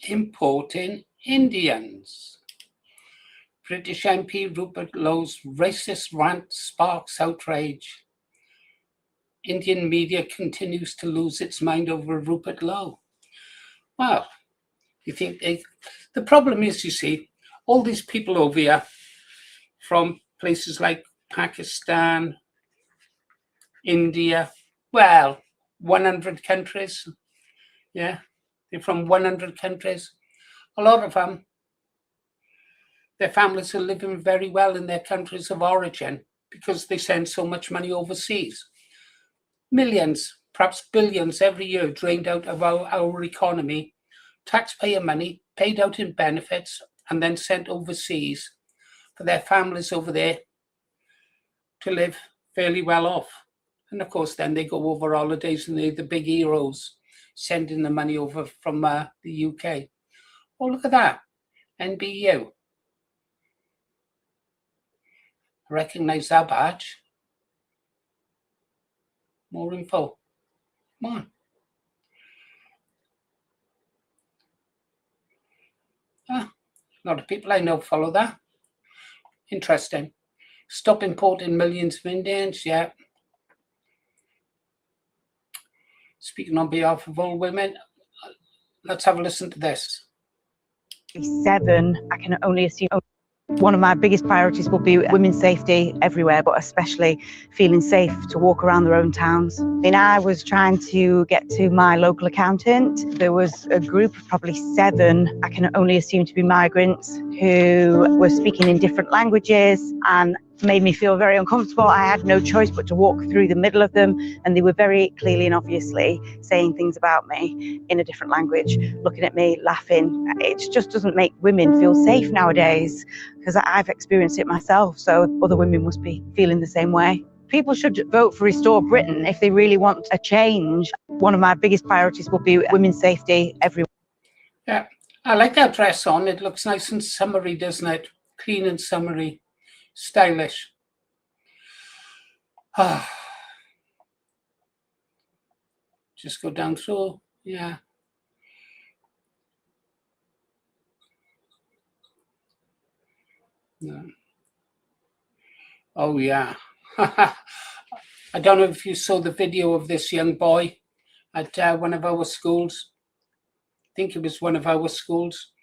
importing Indians. British MP Rupert Lowe's racist rant sparks outrage. Indian media continues to lose its mind over Rupert Lowe. Well, you think the problem is, you see, all these people over here from places like Pakistan, India, well, 100 countries. Yeah, they're from 100 countries. A lot of them, their families are living very well in their countries of origin because they send so much money overseas. Millions, perhaps billions every year drained out of our economy, taxpayer money paid out in benefits and then sent overseas for their families over there to live fairly well off. And of course, then they go over holidays and they're the big heroes sending the money over from the UK. Oh, look at that. NBU. Recognize that badge. More info. Come on. A lot of people I know follow that. Interesting. Stop importing millions of Indians. Yeah. Speaking on behalf of all women, let's have a listen to this. 7, I can only assume One of my biggest priorities will be women's safety everywhere, but especially feeling safe to walk around their own towns. I was trying to get to my local accountant. There was a group of probably 7, I can only assume to be migrants, who were speaking in different languages and made me feel very uncomfortable. I had no choice but to walk through the middle of them, and they were very clearly and obviously saying things about me in a different language, looking at me, laughing. It just doesn't make women feel safe nowadays, because I've experienced it myself, so other women must be feeling the same way. People should vote for Restore Britain if they really want a change. One of my biggest priorities will be women's safety everywhere. Yeah, I like that dress on. It looks nice and summery, doesn't it? Clean and summery. Stylish. Just go down through. Yeah. Yeah. Oh, yeah. I don't know if you saw the video of this young boy at one of our schools. I think it was one of our schools.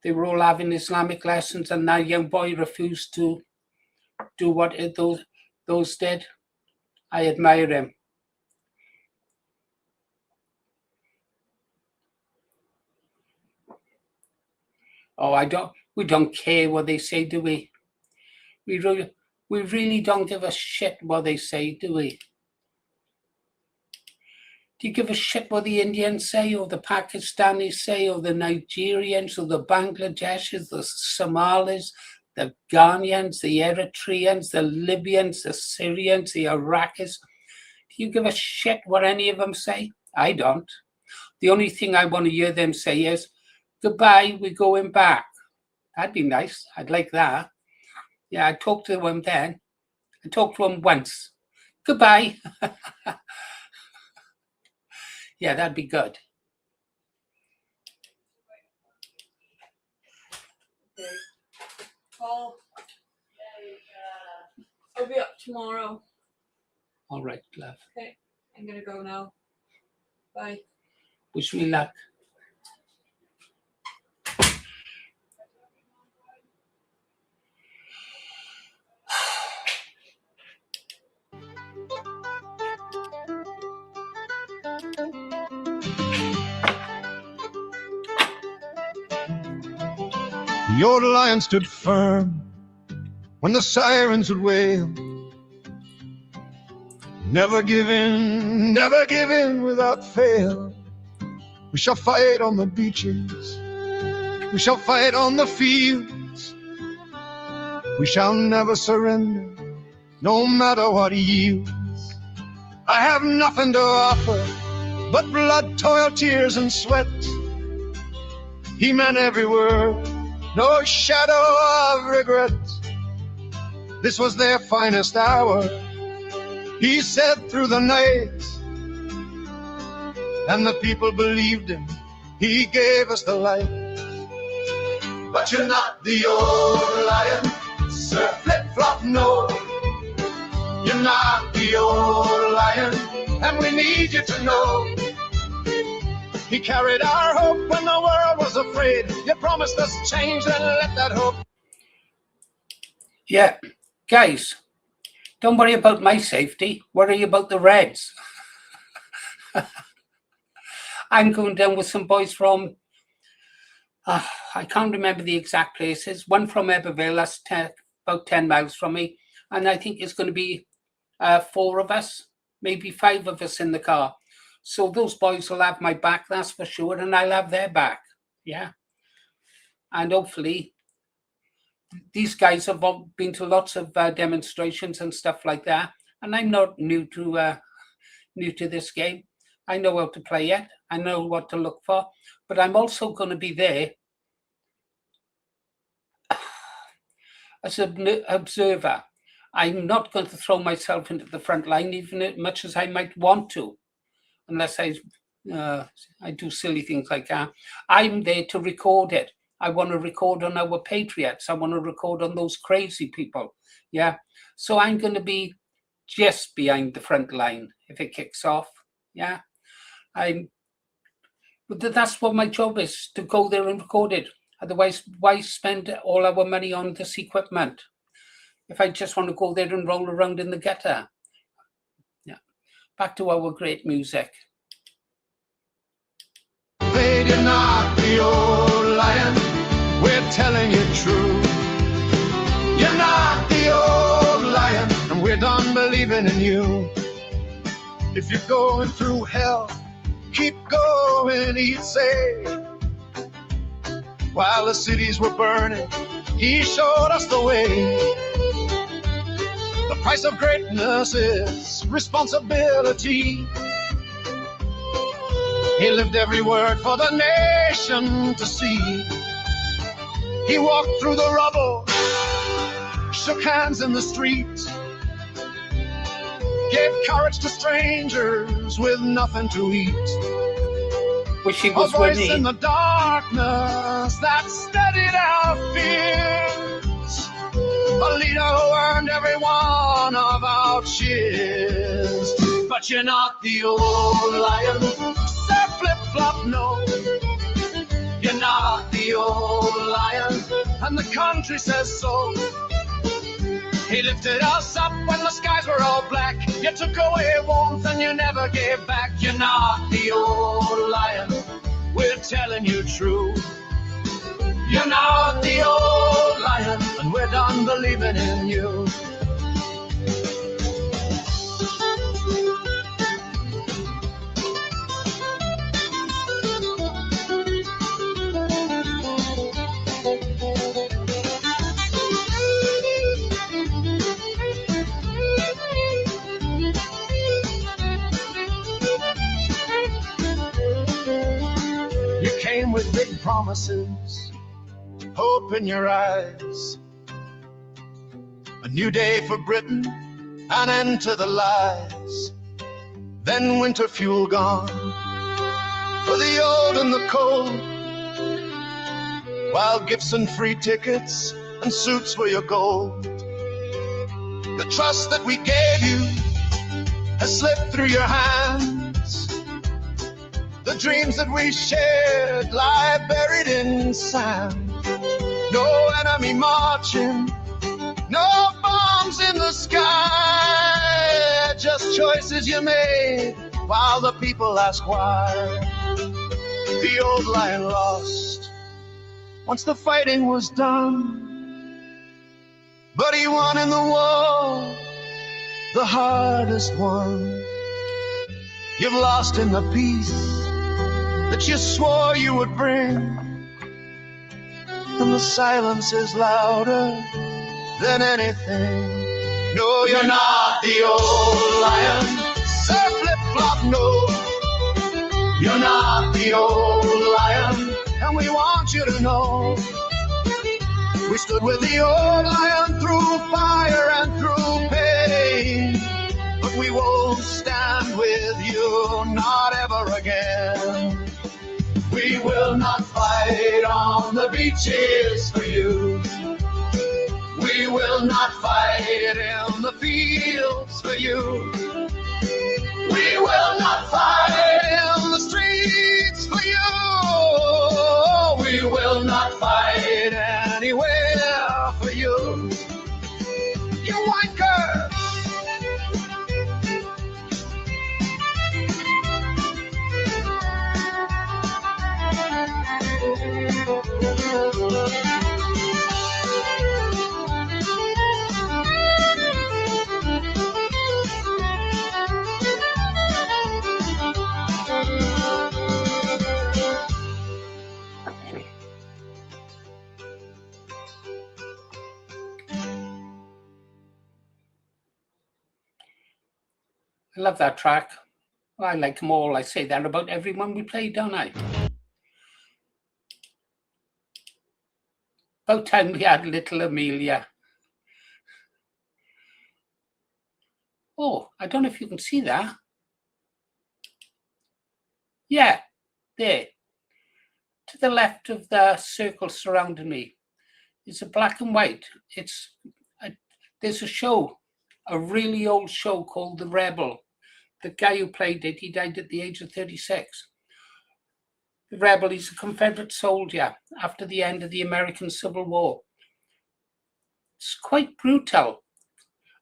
They were all having Islamic lessons, and that young boy refused to do what those did. I admire him. Oh, we don't care what they say, do we? We really don't give a shit what they say, do we? Do you give a shit what the Indians say, or the Pakistanis say, or the Nigerians, or the Bangladeshis, the Somalis, the Ghanaians, the Eritreans, the Libyans, the Syrians, the Iraqis? Do you give a shit what any of them say? I don't. The only thing I want to hear them say is, goodbye, we're going back. That'd be nice. I'd like that. Yeah, I talked to them then. I talked to them once. Goodbye. Yeah, that'd be good. Okay. Paul, I'll be up tomorrow. All right, love. Okay, I'm gonna go now. Bye. Wish me luck. The old lion stood firm when the sirens would wail. Never give in without fail. We shall fight on the beaches, we shall fight on the fields. We shall never surrender, no matter what yields. I have nothing to offer but blood, toil, tears, and sweat. He meant every word, no shadow of regret. This was their finest hour, he said through the night, and the people believed him, he gave us the light. But you're not the old lion, Sir Flip-Flop, no. You're not the old lion, and we need you to know. He carried our hope when the world was afraid. You promised us change, then let that hope. Yeah, guys, don't worry about my safety. Worry about the Reds. I'm going down with some boys from, I can't remember the exact places. One from Eberville, that's about 10 miles from me. And I think it's going to be 4 of us, maybe 5 of us in the car. So those boys will have my back, that's for sure, and I'll have their back. Yeah. And hopefully, these guys have been to lots of demonstrations and stuff like that. And I'm not new to this game. I know how to play it. I know what to look for. But I'm also going to be there as an observer. I'm not going to throw myself into the front line, even as much as I might want to, unless I do silly things like that. I'm there to record it. I want to record on our patriots. I want to record on those crazy people. Yeah. So I'm going to be just behind the front line if it kicks off. Yeah. But that's what my job is, to go there and record it. Otherwise, why spend all our money on this equipment if I just want to go there and roll around in the gutter? Yeah. Back to our great music. You're not the old lion, we're telling you true. You're not the old lion, and we're done believing in you. If you're going through hell, keep going, he'd say. While the cities were burning, he showed us the way. The price of greatness is responsibility. He lived every word for the nation to see. He walked through the rubble, shook hands in the streets, gave courage to strangers with nothing to eat. Wish he was a voice winning. In the darkness that steadied our fears. A leader who earned every one of our cheers. But you're not the old lion, Sir Flip-Flop, no. You're not the old lion, and the country says so. He lifted us up when the skies were all black. You took away warmth and you never gave back. You're not the old lion, we're telling you true. You're not the old lion, and we're done believing in you. With big promises, hope in your eyes, a new day for Britain, an end to the lies. Then winter fuel gone for the old and the cold, while gifts and free tickets and suits were your gold. The trust that we gave you has slipped through your hands. The dreams that we shared lie buried in sand. No enemy marching, no bombs in the sky. Just choices you made while the people ask why. The old lion lost once the fighting was done, but he won in the war, the hardest one. You've lost in the peace that you swore you would bring, and the silence is louder than anything. No, you're not the old lion, Sir Flip-Flop, no. You're not the old lion, and we want you to know we stood with the old lion through fire and through pain, but we won't stand with you, not ever again. We will not fight on the beaches for you. We will not fight in the fields for you. We will not fight in the streets for you. We will not fight anywhere for you. You wanker! I love that track. I like them all. I say that about everyone we play, don't I? About time we had little Amelia. Oh, I don't know if you can see that. Yeah, there. To the left of the circle surrounding me. It's a black and white. There's a show, a really old show called The Rebel. The guy who played it, he died at the age of 36. The rebel, he's a Confederate soldier after the end of the American Civil War. It's quite brutal.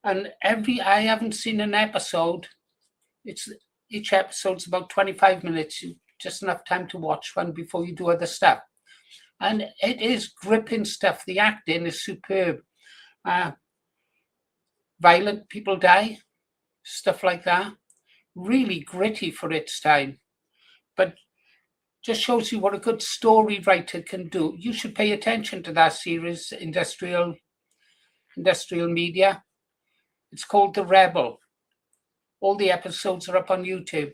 And I haven't seen an episode. Each episode's about 25 minutes, just enough time to watch one before you do other stuff. And it is gripping stuff. The acting is superb. Violent people die, stuff like that. Really gritty for its time. But just shows you what a good story writer can do. You should pay attention to that series, Industrial Media. It's called The Rebel. All the episodes are up on YouTube.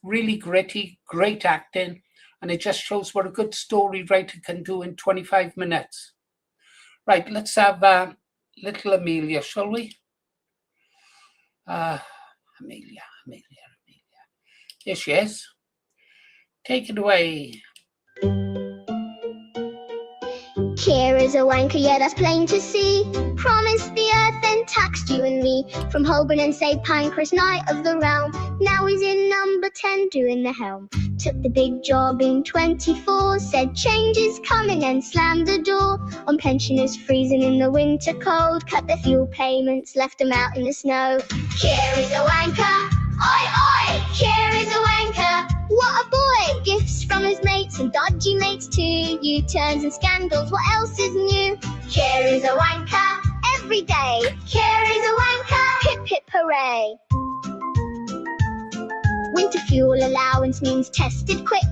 Really gritty, great acting, and it just shows what a good story writer can do in 25 minutes. Right, let's have little Amelia, shall we? Amelia. Here she is. Take it away. Here is a wanker, yeah, that's plain to see. Promised the earth, then taxed you and me. From Holborn and St. Pancras, knight of the realm. Now he's in number 10 doing the helm. Took the big job in 24. Said change is coming and slammed the door. On pensioners freezing in the winter cold. Cut the fuel payments, left them out in the snow. Here is a wanker. Oi, oi, here is a wanker. What a boy! Gifts from his mates and dodgy mates too. U-turns and scandals, what else is new? Here is a wanker. Every day. Here is a wanker. Hip hip hooray. Winter fuel allowance means tested quick.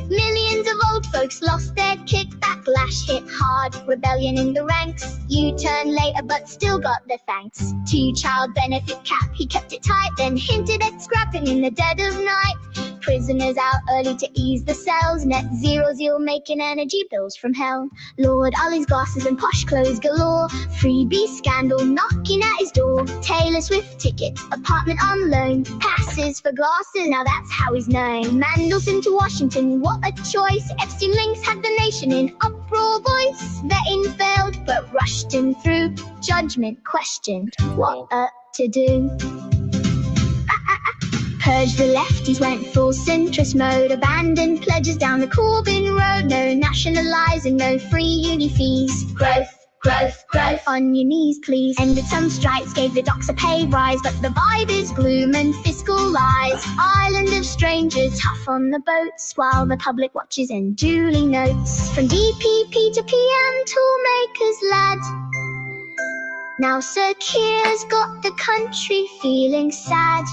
Millions of old folks lost their kick. Backlash hit hard, rebellion in the ranks. U-turn later but still got the thanks. 2-child benefit cap, he kept it tight. Then hinted at scrapping in the dead of night. Prisoners out early to ease the cells. Net zero zeal making energy bills from hell. Lord Ollie's glasses and posh clothes galore. Freebie scandal knocking at his door. Taylor Swift tickets, apartment on loan. Passes for glasses, now that's how he's known. Mandelson to Washington, what a choice. Epstein links had the nation in uproar voice. Vetting failed but rushed him through. Judgment questioned, what to do. Purge the lefties, went full centrist mode. Abandoned pledges down the Corbyn road. No nationalising, no free uni fees. Growth, growth, growth, on your knees please. Ended some strikes, gave the docs a pay rise. But the vibe is gloom and fiscal lies. Island of strangers, huff on the boats. While the public watches and duly notes. From DPP to PM, toolmakers lad. Now Sir Keir's got the country feeling sad.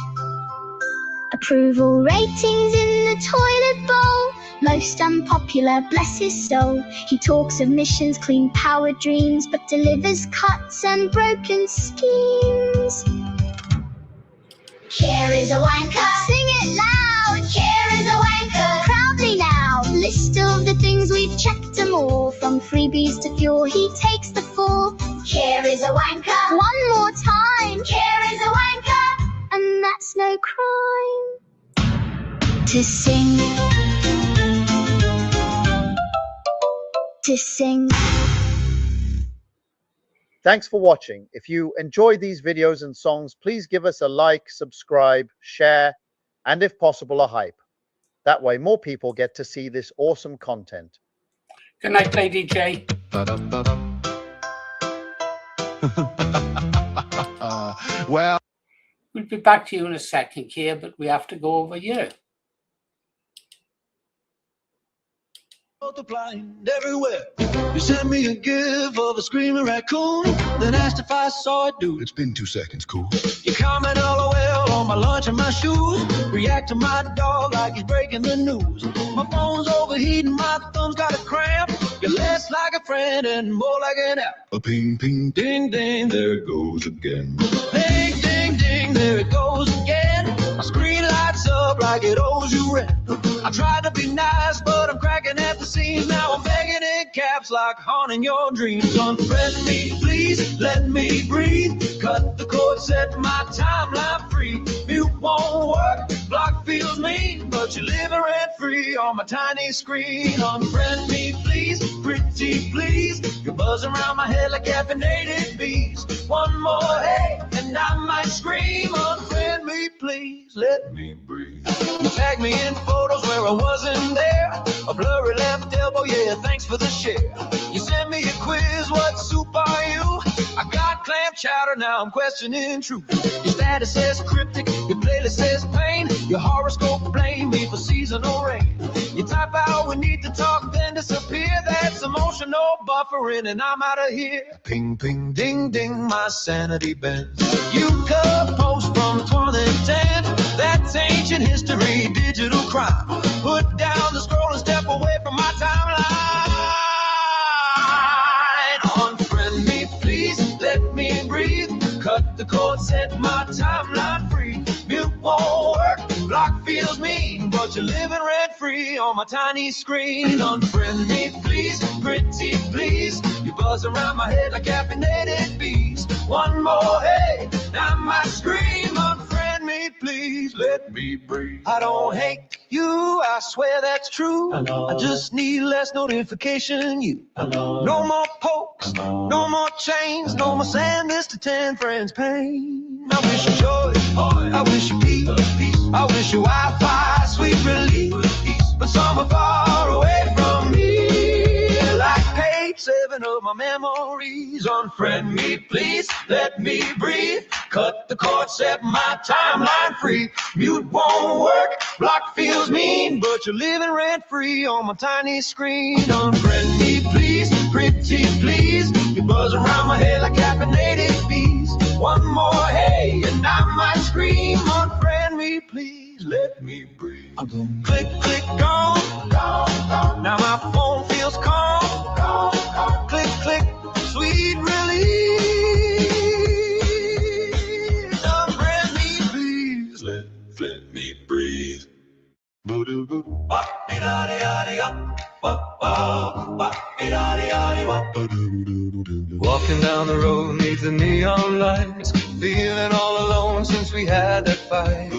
Approval ratings in the toilet bowl. Most unpopular, bless his soul. He talks of missions, clean power dreams, but delivers cuts and broken schemes. Here is a wanker. Sing it loud. Here is a wanker. Proudly now. List of the things we've checked them all. From freebies to fuel, he takes the fall. Here is a wanker. One more time. Here is a wanker. And that's no crime. To sing. To sing. Thanks for watching. If you enjoy these videos and songs, please give us a like, subscribe, share, and if possible, a hype. That way more people get to see this awesome content. Good night, Lady J. Well, we'll be back to you in a second here, but we have to go over here. Multiplying everywhere. You sent me a gift of a screaming raccoon, then asked if I saw it, dude. it's been 2 seconds, cool. You comment LOL on my lunch and my shoes. React to my dog like he's breaking the news. My phone's overheating, my thumb's got a cramp. You're less like a friend and more like an app. A ping, ping, Ding, ding, there it goes again. ding, ding, ding, there it goes again. My screen lights up like it owes you rent. I tried to be nice, but I'm cracking at the seams. Now I'm begging in caps like haunting your dreams. Unfriend me, please, let me breathe. Cut the cord, set my timeline free. Mute won't work, block feels mean, but you live rent free on my tiny screen. Unfriend me, please, pretty please. You're buzzing around my head like caffeinated bees. One more hey, and I might scream. Unfriend me, please, let me breathe. You tag me in photos where I wasn't there. A blur thanks for the share. You sent me a quiz, what soup are you? I got clam chowder, now I'm questioning truth. Your status says cryptic, your playlist says pain. Your horoscope blame me for seasonal rain. You type out we need to talk, then disappear. That's emotional buffering, and I'm out of here. Ping, ping, ding, ding, my sanity bends. You post from 2010. That's ancient history, digital crime. Put down the scroll and step away from my timeline. Unfriend me, please, let me breathe. Cut the cord, set my timeline free. Mute won't work, block feels mean, but you're living rent-free on my tiny screen. Unfriend me, please, pretty please. You buzz around my head like caffeinated bees. One more, hey, now my scream. Unfriend me, please, let me breathe. I don't hate you, I swear that's true. I just need less notification. No more pokes, no more chains, no more send this to 10 friends pain. I wish you joy, I wish you peace, I wish you Wi-Fi, sweet relief. But some are far away from me, like page 7 of my memories. Unfriend me, please, let me breathe. Cut the cord, set my timeline free. Mute won't work, block feels mean, but you're living rent-free on my tiny screen. Unfriend me, please, pretty please. You buzz around my head like caffeinated bees. One more, hey, and I might scream. Unfriend me, please, let me breathe. Click, click, gone. Now my phone feels calm. Click, click, sweet release. Unfriend me, please, let me breathe. Walking down the road neath the neon lights, feeling all alone since we had that fight.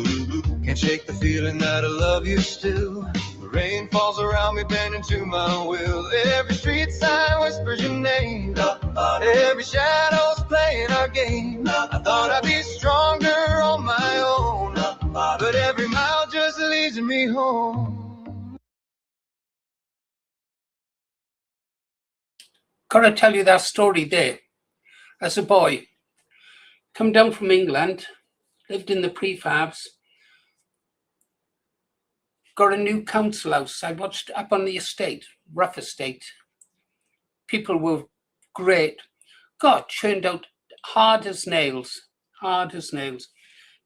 Can't shake the feeling that I love you still. The rain falls around me, bending to my will. Every street sign whispers your name. Every shadow's playing our game. I thought I'd be stronger on my own, but every mile just leads me home. Gotta tell you that story there. As a boy, come down from England, lived in the prefabs, got a new council house. I watched up on the estate, rough estate. People were great. God, churned out hard as nails.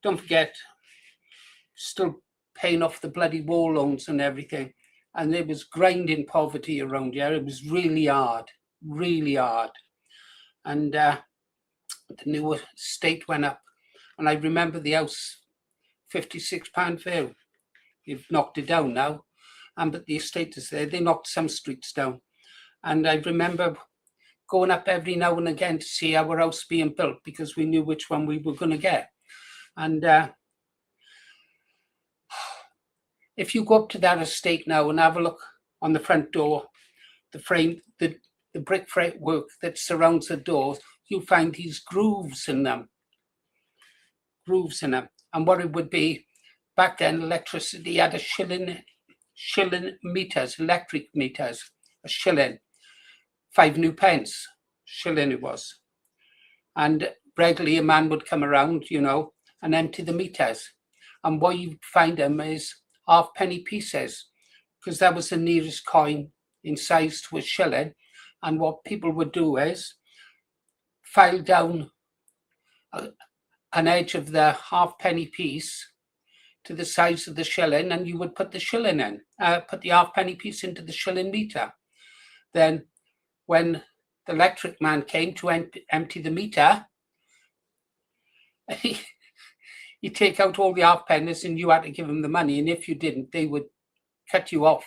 Don't forget, still paying off the bloody war loans and everything. And there was grinding poverty around here. It was really hard. And the new estate went up. And I remember the house, £56 fair. You've knocked it down now. But the estate is there. They knocked some streets down. And I remember going up every now and again to see our house being built because we knew which one we were going to get. And if you go up to that estate now and have a look on the front door, the frame, the brick framework that surrounds the doors, you'll find these grooves in them. And what it would be, back then, electricity had a shilling meters, electric meters, a shilling, 5 new pence, shilling it was. And regularly a man would come around, and empty the meters. And what you'd find them is halfpenny pieces, because that was the nearest coin in size to a shilling. And what people would do is file down an edge of the halfpenny piece to the size of the shilling, and you would put the shilling in, put the halfpenny piece into the shilling meter. Then when the electric man came to empty the meter, he'd take out all the halfpennies and you had to give him the money. And if you didn't, they would cut you off,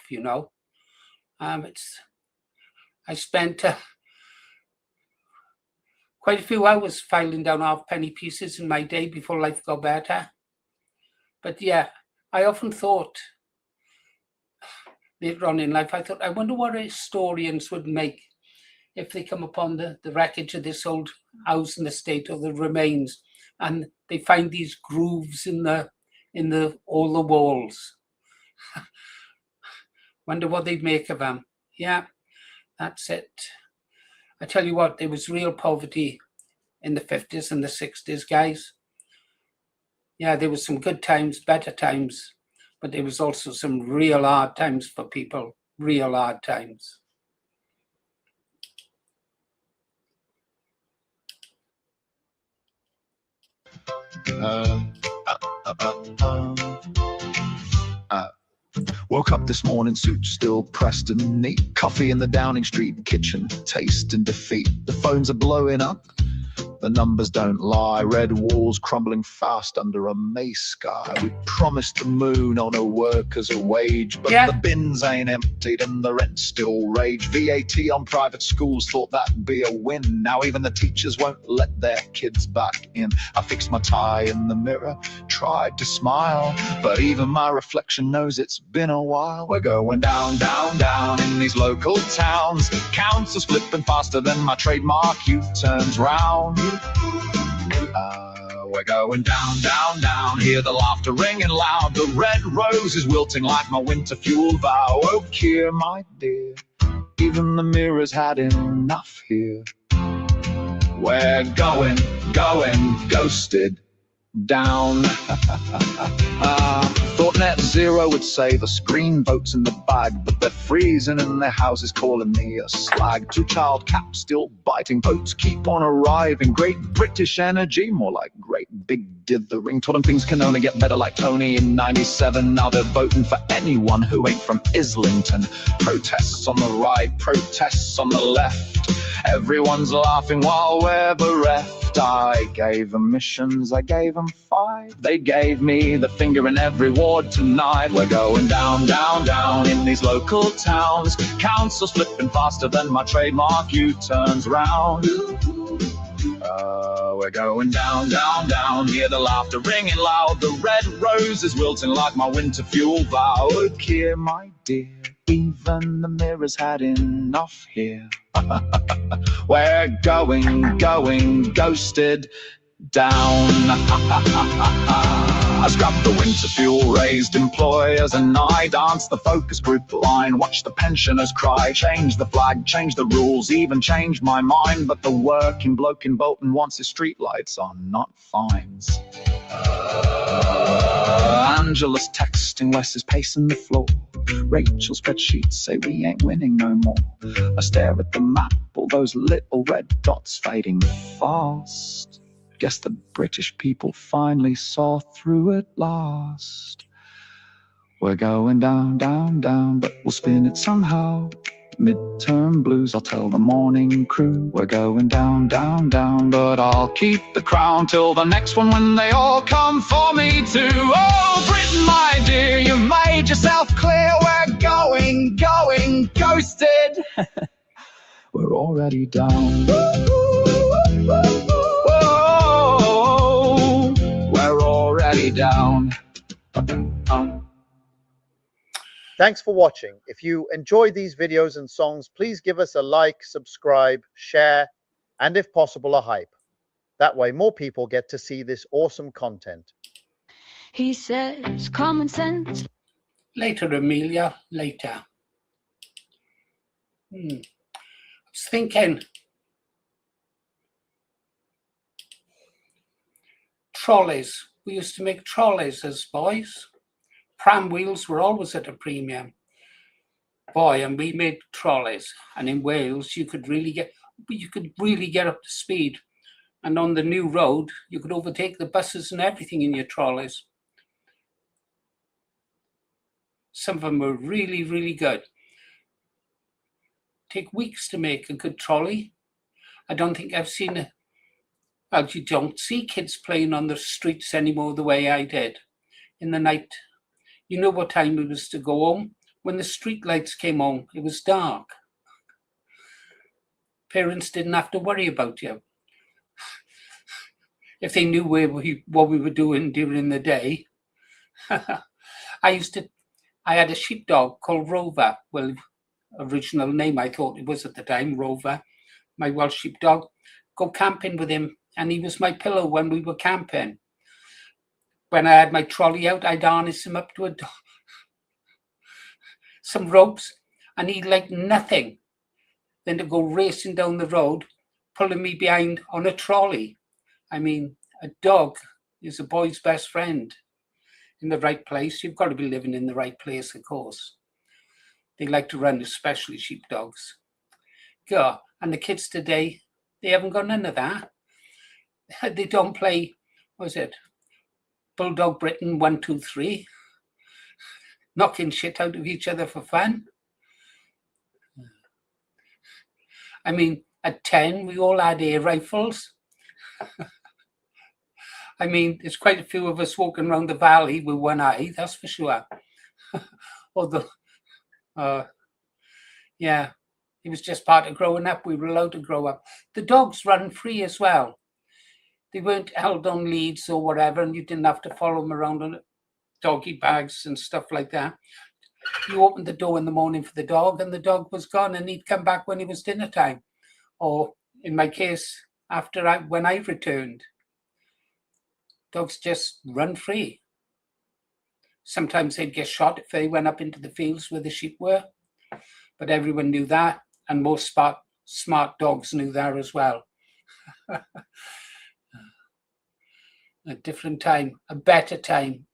I spent quite a few hours filing down halfpenny pieces in my day before life got better. But yeah, I often thought later on in life, I wonder what historians would make if they come upon the wreckage of this old house and estate, or the remains, and they find these grooves in all the walls. Wonder what they'd make of them. Yeah. That's it. I tell you what, there was real poverty in the 50s and the 60s, guys. Yeah, there was some good times, better times, but there was also some real hard times for people, real hard times. Woke up this morning, suit still pressed and neat. Coffee in the Downing Street kitchen, taste and defeat. The phones are blowing up, the numbers don't lie. Red walls crumbling fast under a May sky. We promised the moon on a worker's wage, but the bins ain't emptied and the rent still rage. VAT on private schools, thought that'd be a win. Now even the teachers won't let their kids back in. I fixed my tie in the mirror, tried to smile, but even my reflection knows it's been a while. We're going down, down, down in these local towns. Council's flipping faster than my trademark U-turns round. We're going down, down, down. Hear the laughter ringing loud. The red rose is wilting like my winter fuel vow. Oh, Keir, my dear, even the mirrors had enough here. We're going, going, ghosted down. Thought net zero would save us, green votes in the bag, but they're freezing in their houses calling me a slag. Two-child cap still biting, votes keep on arriving. Great British energy, more like great big dithering. Told them things can only get better like Tony in 97. Now they're voting for anyone who ain't from Islington. Protests on the right, protests on the left. Everyone's laughing while we're bereft. I gave them missions, I gave them 5. They gave me the finger in every ward tonight. We're going down, down, down in these local towns. Council's flipping faster than my trademark U-turns round. We're going down, down, down. Hear the laughter ringing loud. The red rose is wilting like my winter fuel vow. Oh, Keir, my dear, even the mirrors had enough here. We're going, going, ghosted down. I scrapped the winter fuel, raised employers, and I danced the focus group line. Watched the pensioners cry, changed the flag, changed the rules, even changed my mind. But the working bloke in Bolton wants his streetlights on, not fines. Angela's texting, Wes is pacing the floor. Rachel's spreadsheets say we ain't winning no more. I stare at the map, all those little red dots fading fast. Guess the British people finally saw through at last. We're going down, down, down, but we'll spin it somehow. Midterm blues, I'll tell the morning crew. We're going down, down, down, but I'll keep the crown till the next one when they all come for me too. Oh, Britain, my dear, you've made yourself clear. We're going, going, ghosted. We're already down. Whoa, we're already down. Thanks for watching. If you enjoy these videos and songs, please give us a like, subscribe, share, and if possible, a hype. That way more people get to see this awesome content. He says common sense. Later, Amelia, later. I was thinking, trolleys. We used to make trolleys as boys. Pram wheels were always at a premium. Boy, and we made trolleys. And in Wales, you could really get up to speed. And on the new road, you could overtake the buses and everything in your trolleys. Some of them were really, really good. Take weeks to make a good trolley. I don't think I've seen it. Well, you don't see kids playing on the streets anymore the way I did. In the night, you know what time it was to go home? When the street lights came on, it was dark. Parents didn't have to worry about you. If they knew what we were doing during the day. I had a sheepdog called Rover. Well, original name I thought it was at the time, Rover. My Welsh sheepdog. Go camping with him, and he was my pillow when we were camping. When I had my trolley out, I'd harness him up to some ropes, and he'd like nothing. than to go racing down the road, pulling me behind on a trolley. I mean, a dog is a boy's best friend. In the right place, you've got to be living in the right place, of course. They like to run, especially sheepdogs. God, and the kids today, they haven't got none of that. They don't play, what is it, Bulldog Britain 1, 2, 3, knocking shit out of each other for fun. I mean, at 10, we all had air rifles. I mean, there's quite a few of us walking around the valley with one eye, that's for sure. Although, yeah, it was just part of growing up. We were allowed to grow up. The dogs run free as well. They weren't held on leads or whatever, and you didn't have to follow them around on doggy bags and stuff like that. You opened the door in the morning for the dog, and the dog was gone, and he'd come back when it was dinner time. Or in my case, when I returned. Dogs just run free. Sometimes they'd get shot if they went up into the fields where the sheep were, but everyone knew that, and most smart dogs knew that as well. A different time, a better time,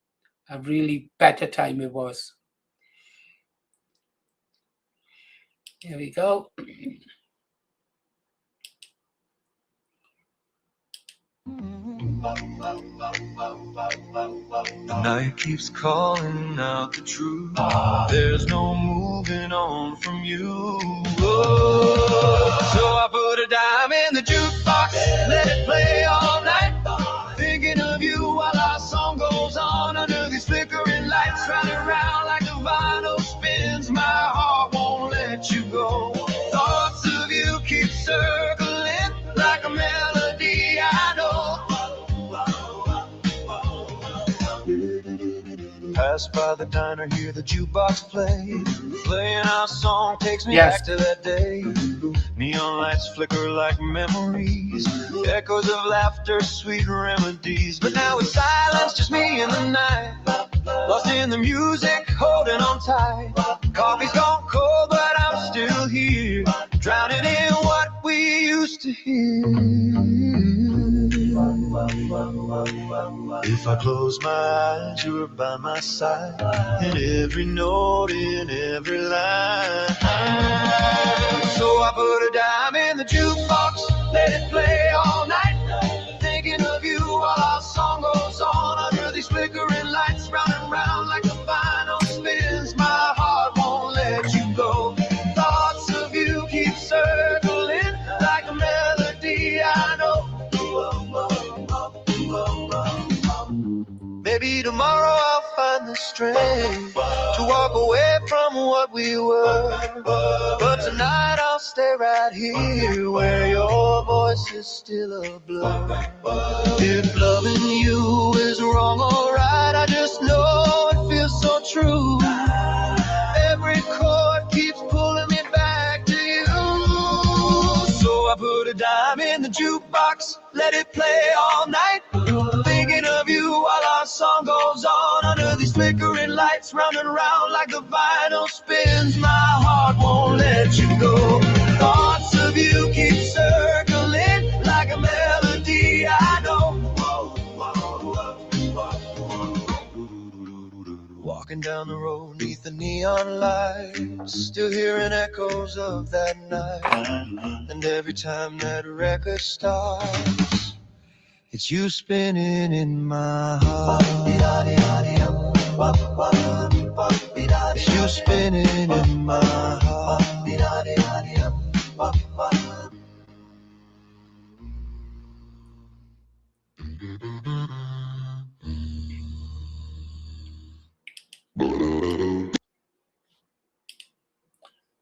a really better time it was. Here we go. The night keeps calling out the truth. There's no moving on from you. Oh, so I put a dime in the jukebox, let it play all night. Thinking of you while our song goes on under these flickering lights, running around like the vinyl spins. My heart won't let you go. Thoughts of you keep circling like a melody I know. Pass by the diner, hear the jukebox play. Playing our song takes me back to that day. Neon lights flicker like memories, echoes of laughter, sweet remedies. But now it's silence, just me and the night, lost in the music, holding on tight. Coffee's gone cold, but I'm still here, drowning in what we used to hear. If I close my eyes, you're by my side, in every note, in every line. So I put a dime in the jukebox, let it play all night. Thinking of you while our song goes on under these flickering lights, round and round like the vinyl spins. My heart won't let you go. Thoughts of you keep circling like a melody I know. Maybe tomorrow I'll find the strength to walk away from what we were. But tonight I'll stay right here where your voice is still a blur. If loving you is wrong or right, I just know it feels so true. Every chord keeps pulling me back to you. So I put a dime in the jukebox, let it play all night. Thinking of you while our song goes on under these flickering lights, round and round like the vinyl spins. My heart won't let you go. Thoughts of you keep circling like a melody I know. Walking down the road beneath the neon lights, still hearing echoes of that night. And every time that record starts, it's you spinning in my heart. It's you spinning in my heart.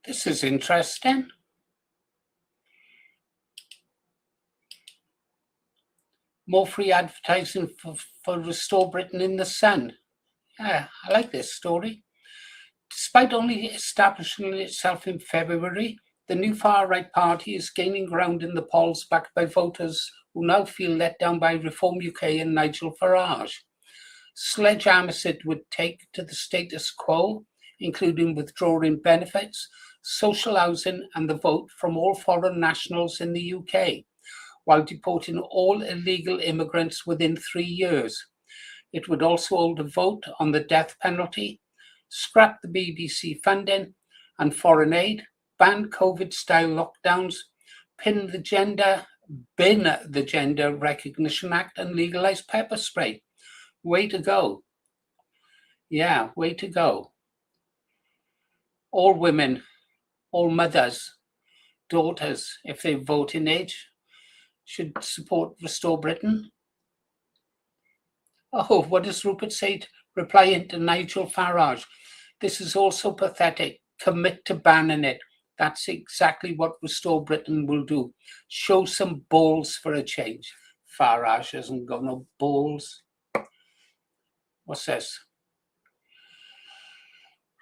This is interesting. More free advertising for Restore Britain in the Sun. Yeah, I like this story. Despite only establishing itself in February, the new far-right party is gaining ground in the polls backed by voters who now feel let down by Reform UK and Nigel Farage. Sledgehammers it would take to the status quo, including withdrawing benefits, social housing and the vote from all foreign nationals in the UK, while deporting all illegal immigrants within 3 years. It would also hold a vote on the death penalty, scrap the BBC funding and foreign aid, ban COVID-style lockdowns, bin the Gender Recognition Act and legalise pepper spray. Way to go. Yeah, way to go. All women, all mothers, daughters, if they vote in age, should support Restore Britain. Oh, what does Rupert say? Replying to Nigel Farage. This is also pathetic. Commit to banning it. That's exactly what Restore Britain will do. Show some balls for a change. Farage hasn't got no balls. What's this?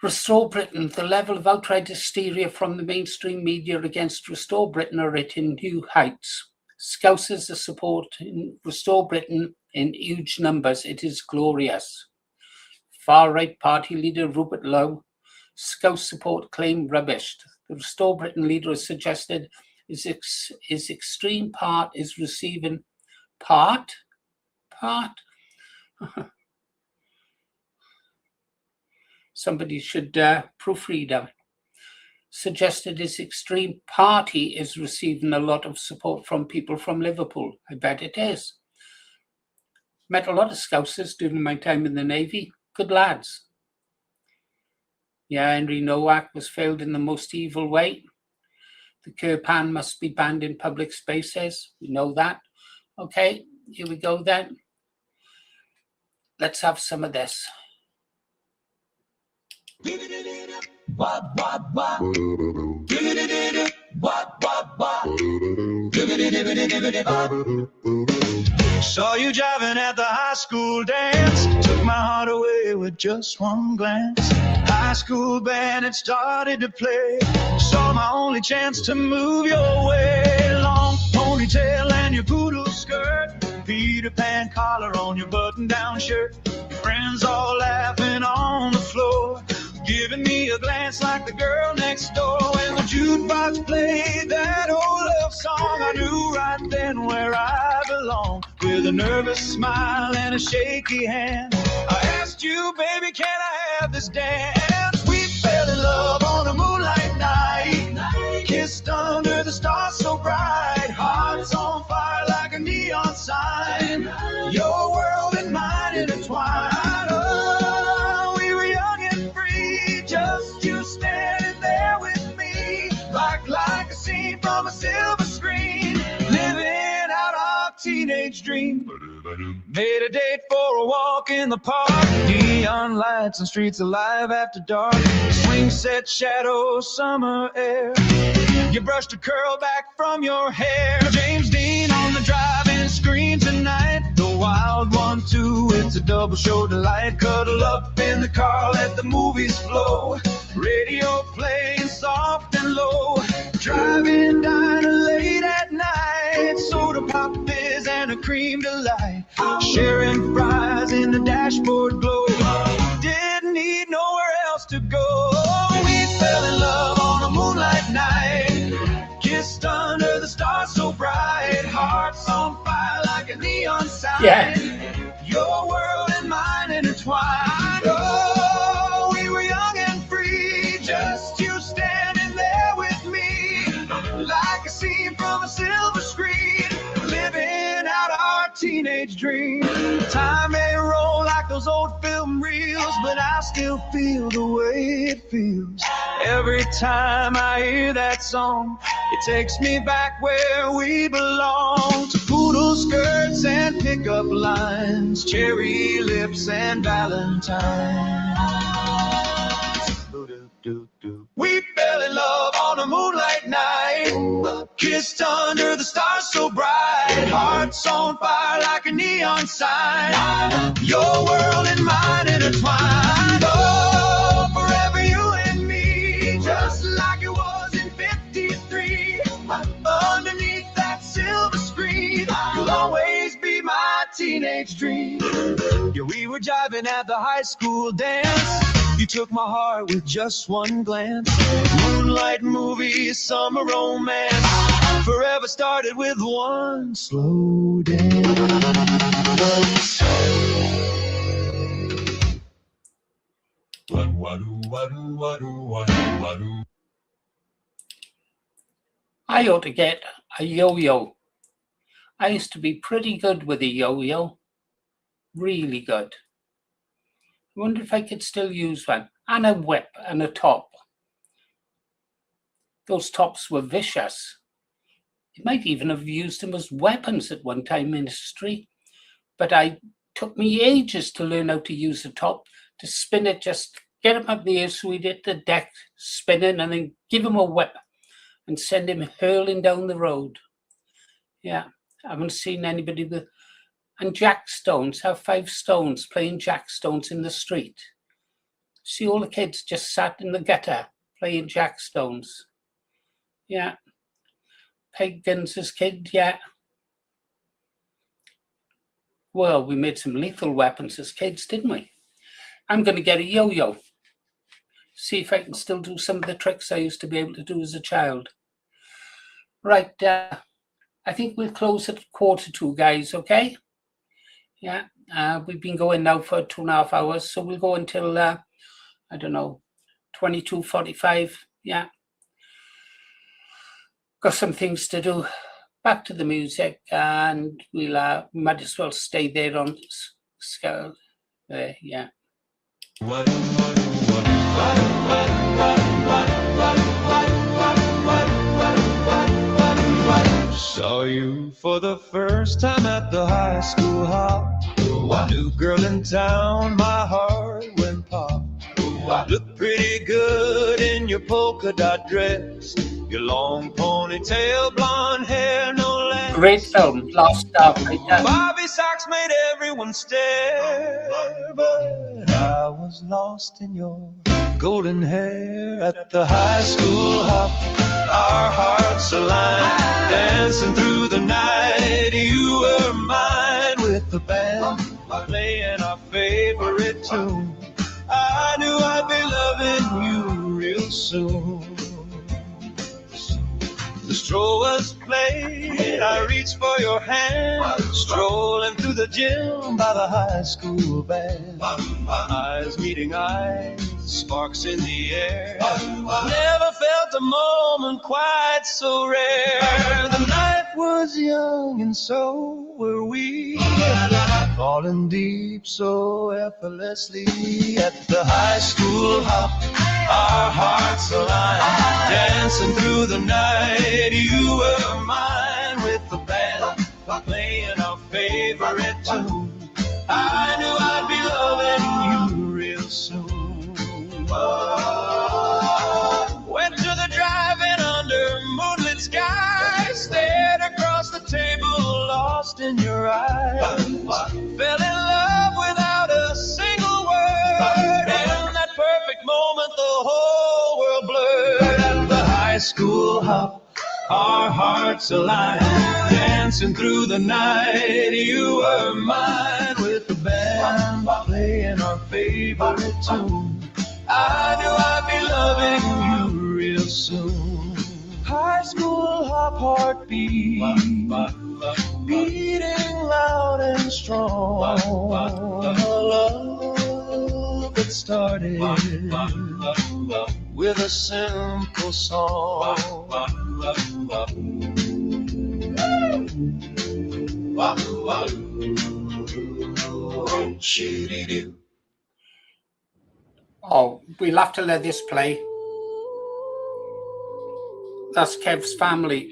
Restore Britain. The level of outright hysteria from the mainstream media against Restore Britain are hitting new heights. Scousers are supporting Restore Britain in huge numbers. It is glorious. Far-right party leader Rupert Lowe, Scouse support claim rubbished. The Restore Britain leader has suggested his extreme part is receiving part? Somebody should proofread them. Suggested his extreme party is receiving a lot of support from people from Liverpool. I bet it is. Met a lot of Scousers during my time in the Navy. Good lads. Yeah, Henry Nowak was failed in the most evil way. The Kirpan must be banned in public spaces. We know that. Okay, here we go then. Let's have some of this. Saw you jiving at the high school dance. Took my heart away with just one glance. High school band had started to play. Saw my only chance to move your way. Long ponytail and your poodle skirt. Peter Pan collar on your button-down shirt. Friends all laughing on the floor. Giving me a glance like the girl next door. When the jukebox played that old love song, I knew right then where I belong. With a nervous smile and a shaky hand, I asked you, baby, can I have this dance? We fell in love on a moonlight night. Kissed under the stars so bright. Hearts on fire like a neon sign. Your world and mine intertwined. From a silver screen, living out our teenage dream. Made a date for a walk in the park. Neon lights and streets alive after dark. Swing set, shadows, summer air. You brushed a curl back from your hair. James Dean on the drive-in screen tonight. The Wild One too, it's a double show delight. Cuddle up in the car, let the movies flow. Radio playing soft and low. Driving diner late at night. Soda pop fizz and a cream delight. Sharing fries in the dashboard glow. Didn't need nowhere else to go. We fell in love on a moonlight night. Kissed under the stars so bright. Hearts on fire like a neon sign. Yeah. Your world and mine intertwined. Oh, we were young and free. Just you standing there with me. Like a scene from a silver screen. Living out our teenage dream. Time may roll like those old film reels, but I still feel the way it feels. Every time I hear that song, it takes me back where we belong. To poodle skirts and pickup lines, cherry lips and valentines. We fell in love on a moonlight night. Kissed under the stars so bright. Hearts on fire like a neon sign. Your world and mine intertwined. Oh, forever you and me. Just like it was in 53. Underneath that silver screen. You'll always be my teenage dream. Yeah, we were jiving at the high school dance. You took my heart with just one glance. Moonlight movie, summer romance. Forever started with one slow dance. I ought to get a yo-yo. I used to be pretty good with a yo-yo. Really good. I wonder if I could still use one. And a whip and a top. Those tops were vicious. You might even have used them as weapons at one time in history. But it took me ages to learn how to use a top, to spin it, just get him up in the air so he'd hit the deck, spinning, and then give him a whip and send him hurling down the road. Yeah, I haven't seen anybody with... And jack stones, have 5 stones playing jack stones in the street. See all the kids just sat in the gutter playing jack stones. Yeah. Peg guns as kids, yeah. Well, we made some lethal weapons as kids, didn't we? I'm going to get a yo-yo. See if I can still do some of the tricks I used to be able to do as a child. Right, I think we'll close at 1:45, guys, okay? Yeah, we've been going now for 2.5 hours, so we'll go until, I don't know, 22:45, yeah. Got some things to do. Back to the music, and we'll might as well stay there on scale. Yeah. Saw you for the first time at the high school hop. New girl in town, my heart went pop. Look pretty good in your polka dot dress. Your long ponytail, blonde hair, no less. Great film, Lost Africa. Bobby socks made everyone stare, but I was lost in your golden hair at the high school hop. Our hearts aligned, dancing through the night. You were mine with the band playing our favorite tune. I knew I'd be loving you real soon. The stroll was played, I reached for your hand, strolling through the gym by the high school band. Eyes meeting eyes, sparks in the air. Never felt a moment quite so rare. The night was young and so were we, falling deep so effortlessly at the high school hop. Our hearts aligned, dancing through the night. You were mine with the band playing our favorite tune. I knew I'd be loving you real soon. Went to the drive-in under moonlit sky, stared across the table, lost in your eyes. Fell in love without a single word. In that perfect moment, the whole world blurred. At the high school hop, our hearts aligned, dancing through the night. You were mine with the band playing our favorite tune. I knew I'd be loving you real soon. High school hop heartbeat, beating loud and strong. A love that started with a simple song. Oh, we'll have to let this play. That's Kev's family.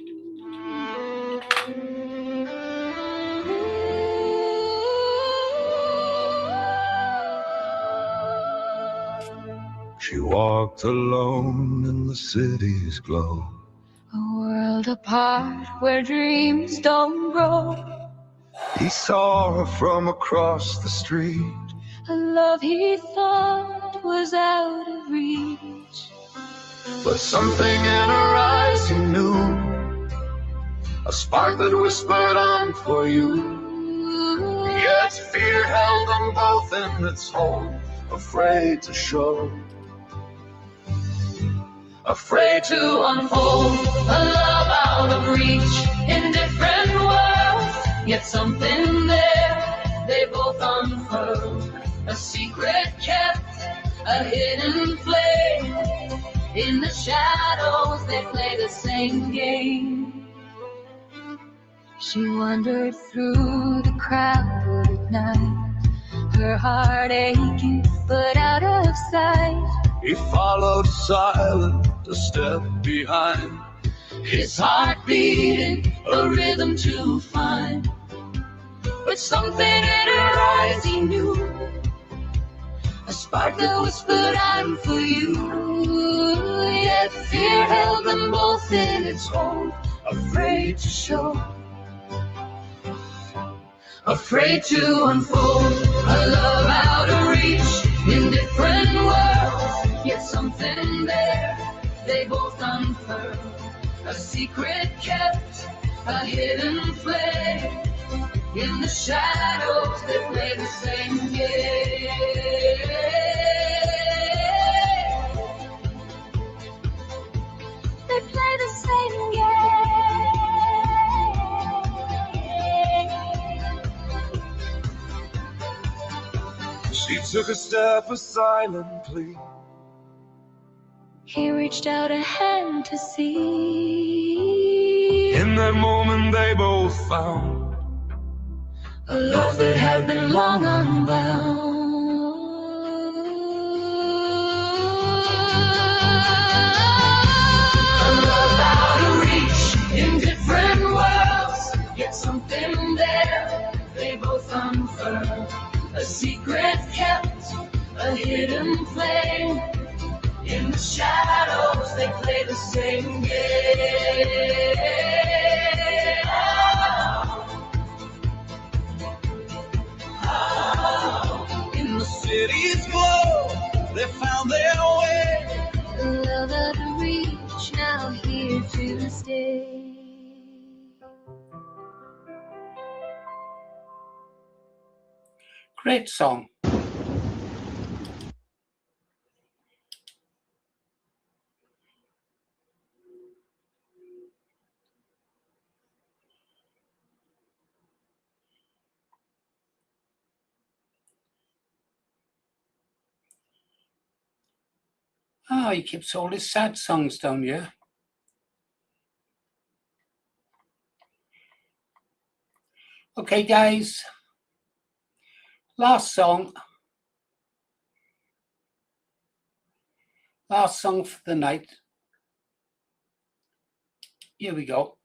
She walked alone in the city's glow. A world apart where dreams don't grow. He saw her from across the street. A love he thought was out of reach. But something in her eyes he knew, a spark that whispered, I'm for you. Yet fear held them both in its hold. afraid to show. Afraid to unfold a love out of reach in different worlds, yet something there they both unfurled. A secret kept, a hidden flame. In the shadows they play the same game. She wandered through the crowd at night, her heart aching but out of sight. He followed silent, a step behind, his heart beating, a rhythm to find. But something in her eyes he knew, a spark that whispered, I'm for you. Yet fear held them both in its hold, afraid to show. Afraid to unfold a love out of reach in different worlds, yet something there they both unfurled. A secret kept, a hidden flame. In the shadows they play the same game. They play the same game. She took a step, a silent plea. He reached out a hand to see. In that moment they both found a love that had been long unbound. A love out of reach in different worlds, yet something there they both unfurled. A secret kept, a hidden flame. In the shadows they play the same game. In the city's glow, they found their way. A love out of reach, now here to stay. Great song. Oh, he keeps all his sad songs down here. Okay, guys. Last song. Last song for the night. Here we go.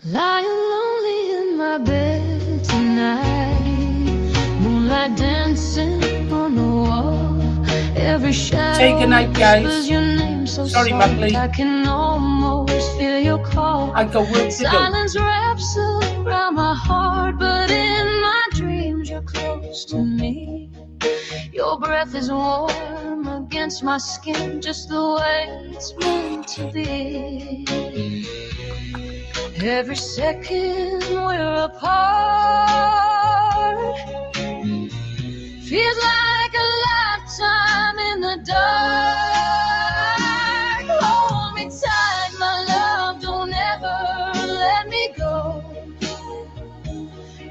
Lying lonely in my bed tonight, moonlight dancing on the wall. Every shadow Say goodnight, guys. whispers your name so Sorry, soft, Buckley. I can almost feel your call. I got work to do. Silence wraps around my heart, but in my dreams you're close to me. Your breath is warm against my skin, just the way it's meant to be. Every second we're apart feels like a lifetime in the dark. Hold me tight, my love, don't ever let me go.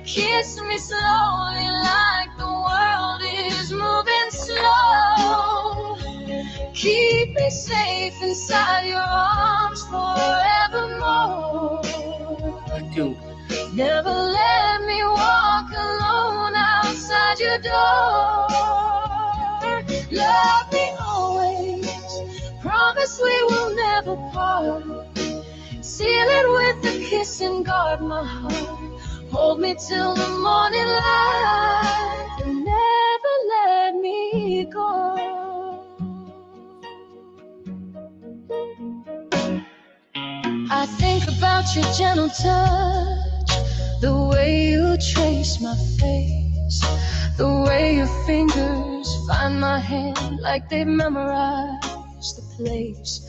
Kiss me slowly like the world is moving slow. Keep me safe inside your arms forevermore. I do. Never let me walk alone outside your door. Love me always, promise we will never part. Seal it with a kiss and guard my heart. Hold me till the morning light and never let me go. I think about your gentle touch, the way you trace my face, the way your fingers find my hand like they memorize the place.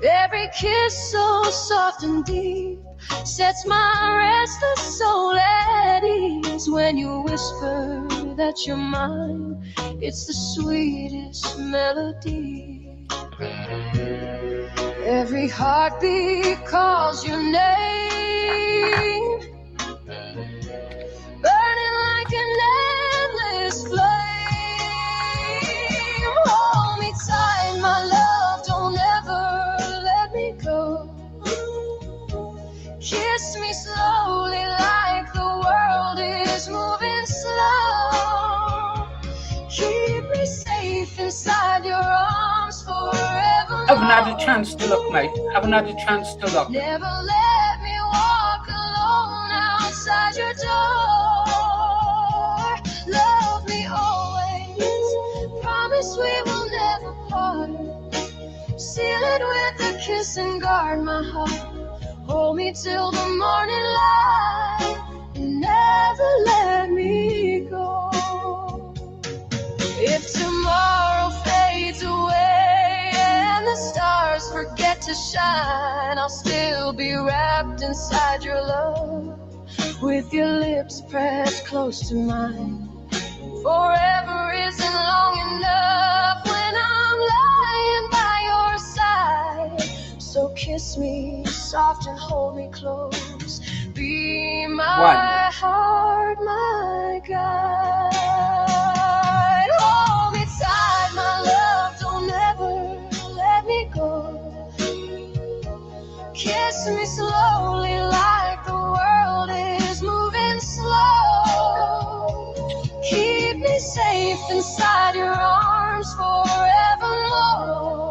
Every kiss so soft and deep, sets my restless soul at ease. When you whisper that you're mine, it's the sweetest melody. Every heartbeat calls your name, burning like an endless flame. Hold me tight, my love, don't ever let me go. Kiss me slowly like the world is moving slow. Keep me safe inside your arms forever. Haven't had a chance to look, mate. Haven't had a chance to look. Never let me walk alone outside your door. Love me always. Promise we will never part. Seal it with a kiss and guard my heart. Hold me till the morning light and never let me go. If tomorrow fades away and the stars forget to shine, I'll still be wrapped inside your love, with your lips pressed close to mine. Forever isn't long enough when I'm lying by your side. So kiss me soft and hold me close. Be my heart, my guide. Hold me tight, my love, don't ever let me go. Kiss me slowly like the world is moving slow. Keep me safe inside your arms forevermore.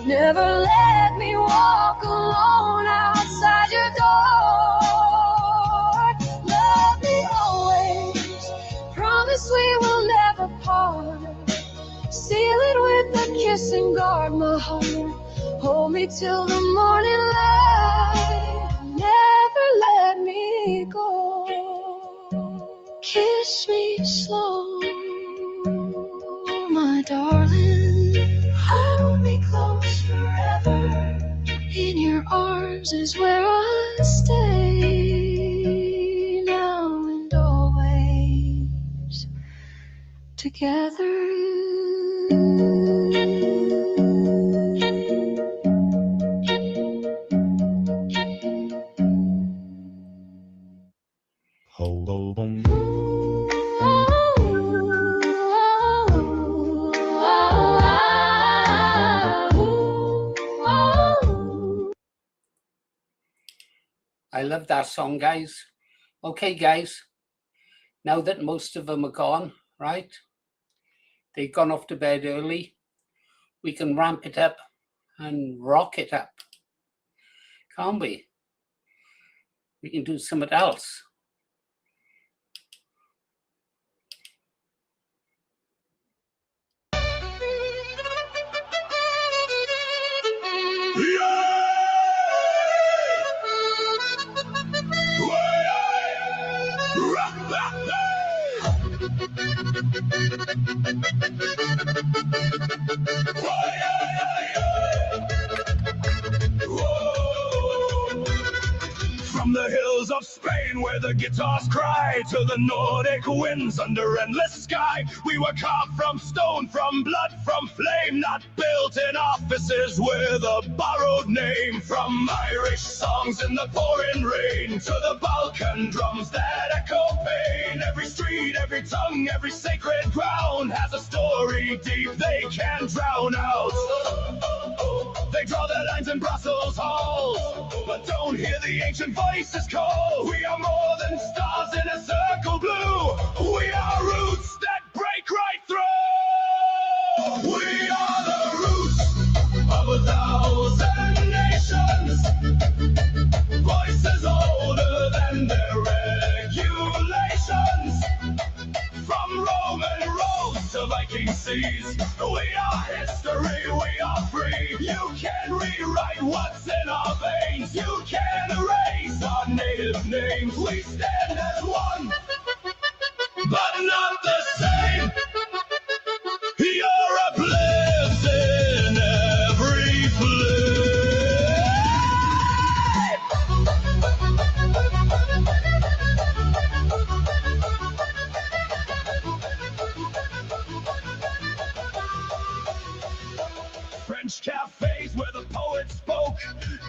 Never let me walk alone outside your door. Love me always. Promise we will never part. Seal it with a kiss and guard my heart. Hold me till the morning light. Never let me go. Kiss me slow, my darling. Hold me close forever. In your arms is where I stay, now and always together. I love that song, guys. Okay, guys. Now that most of them are gone, right? They've gone off to bed early. We can ramp it up and rock it up. Can't we? We can do something else. From the hills of Spain where the guitars cry to the Nordic winds under endless sky, we were carved from stone, from blood, from flame, not built in offices with a borrowed name. From Irish songs in the pouring rain to the Balkan drums that echo pain. Every street, every tongue, every sacred ground has a story deep they can't drown out. They draw their lines in Brussels halls, but don't hear the ancient voices call. We are more than stars in a circle blue. We are roots that break right through. We are the roots of 1,000 nations. Voices older than their regulations. From Roman roads to Viking seas, we are history, we are free. You can rewrite what's in our veins. You can erase our native names. We stand as one, but not the same. You're a bliss in every flame. French cafes where the poet spoke,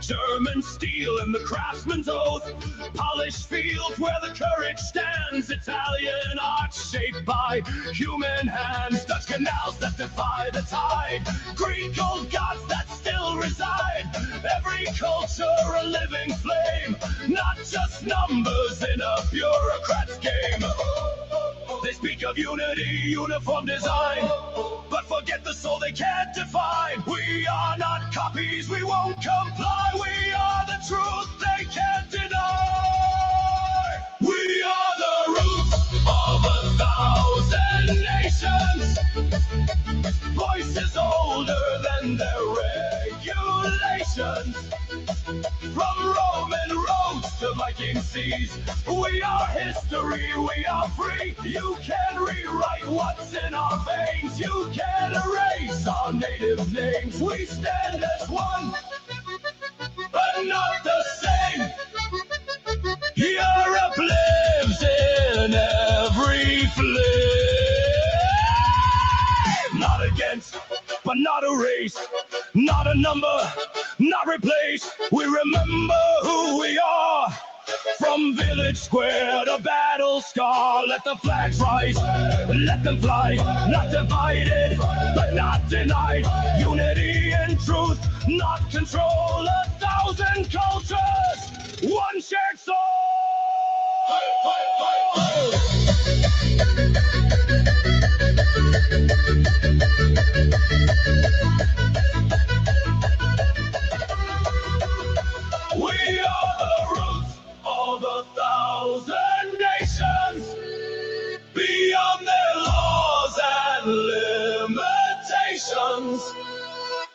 German steel and the craftsman's oath, polished fields where the courage stands, Italian art shaped by human hands, Dutch canals that defy the tide, Greek old gods that still reside, every culture a living flame, not just numbers in a bureaucrat's game. They speak of unity, uniform design, but forget the soul they can't define. We are not copies, we won't comply. We are the truth they can't deny. We are the roots of 1,000 nations. Voices older than their regulations. From Roman roads to Viking seas, we are history, we are free. You can rewrite what's in our veins. You can erase our native names. We stand as one, but not the same. Europe lives in every flame. Not against, but not erased. Not a number, not replaced. We remember who we are. From village square to battle scar, let the flags rise, let them fly, not divided, but not denied. Unity and truth, not control. 1,000 cultures, one shared soul. We are the roots of 1,000 nations, beyond their laws and limitations.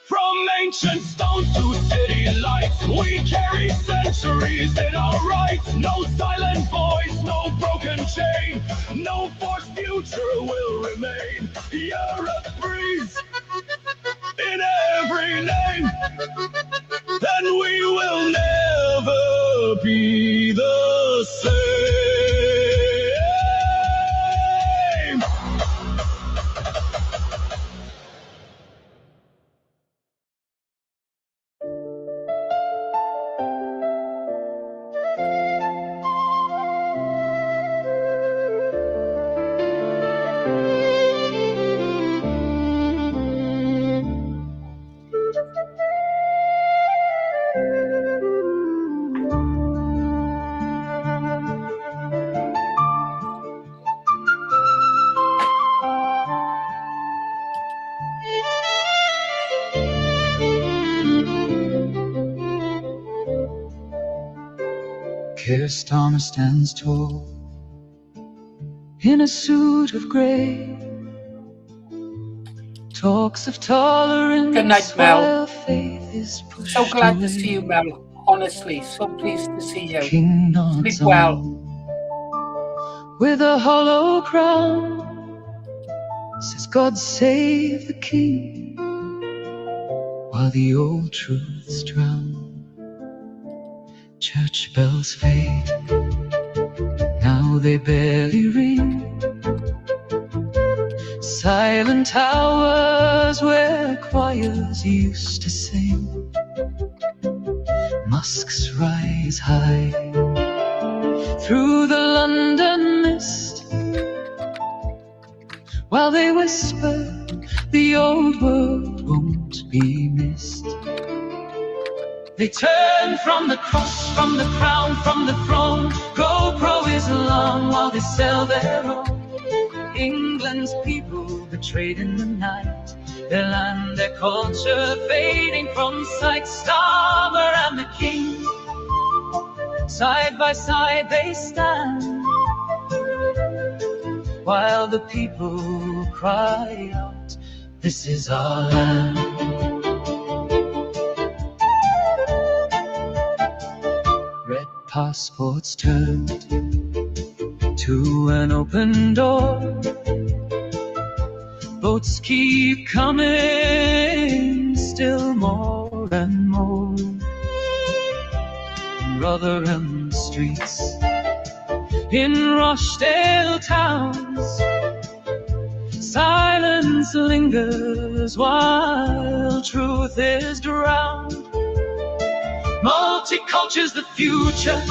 From ancient stones to city lights, we carry centuries in our rights. No silent voice, no broken chain, no forced future will remain. Europe breathes in every name, then we will never be the same. Keir Starmer stands tall in a suit of grey, talks of tolerance. Good night, Mel. Faith is pushed So glad away. to see you, Mel. Honestly, so pleased to see you. King nods Sleep well. on with a hollow crown, says God save the king, while the old truths drown. Church bells fade, now they barely ring. Silent hours where choirs used to sing. Musks rise high through the London mist, while they whisper the old world won't be missed. They turn from the cross, from the crown, from the throne. GoPro is along while they sell their own. England's people betrayed in the night, their land, their culture fading from sight. Starmer and the king, side by side they stand, while the people cry out, this is our land. Red passports turned to an open door. Boats keep coming, still more and more. Rotherham streets, in Rochdale towns, silence Violence lingers while truth is drowned. Multiculture's the future,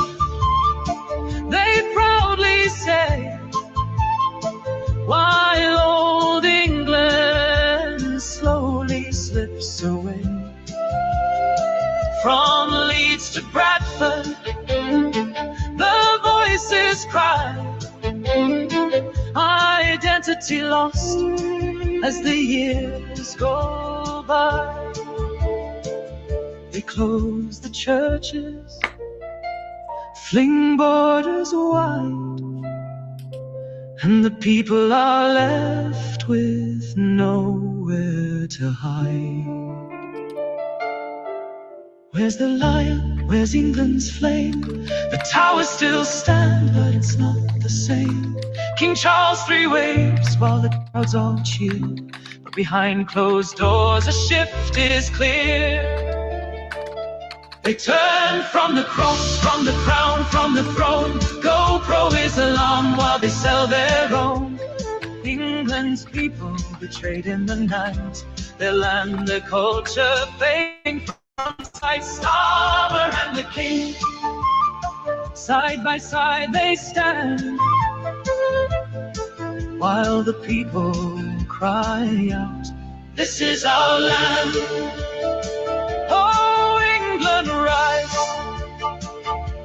they proudly say, while old England slowly slips away. From Leeds to Bradford, the voices cry, identity lost as the years go by. They close the churches, fling borders wide, and the people are left with nowhere to hide. Where's the lion? Where's England's flame? The towers still stand, but it's not the same. King Charles 3 waves while the crowds all cheer, but behind closed doors a shift is clear. They turn from the cross, from the crown, from the throne, go pro-Islam while they sell their own. England's people betrayed in the night, their land, their culture fading from sight. Starmer and the king, side by side they stand, while the people cry out, this is our land. Oh, England, rise,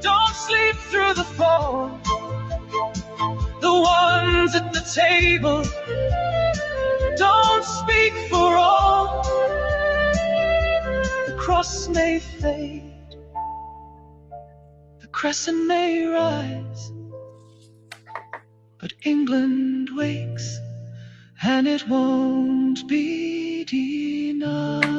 don't sleep through the fall. The ones at the table don't speak for all. The cross may fade, the crescent may rise, but England wakes, and it won't be denied.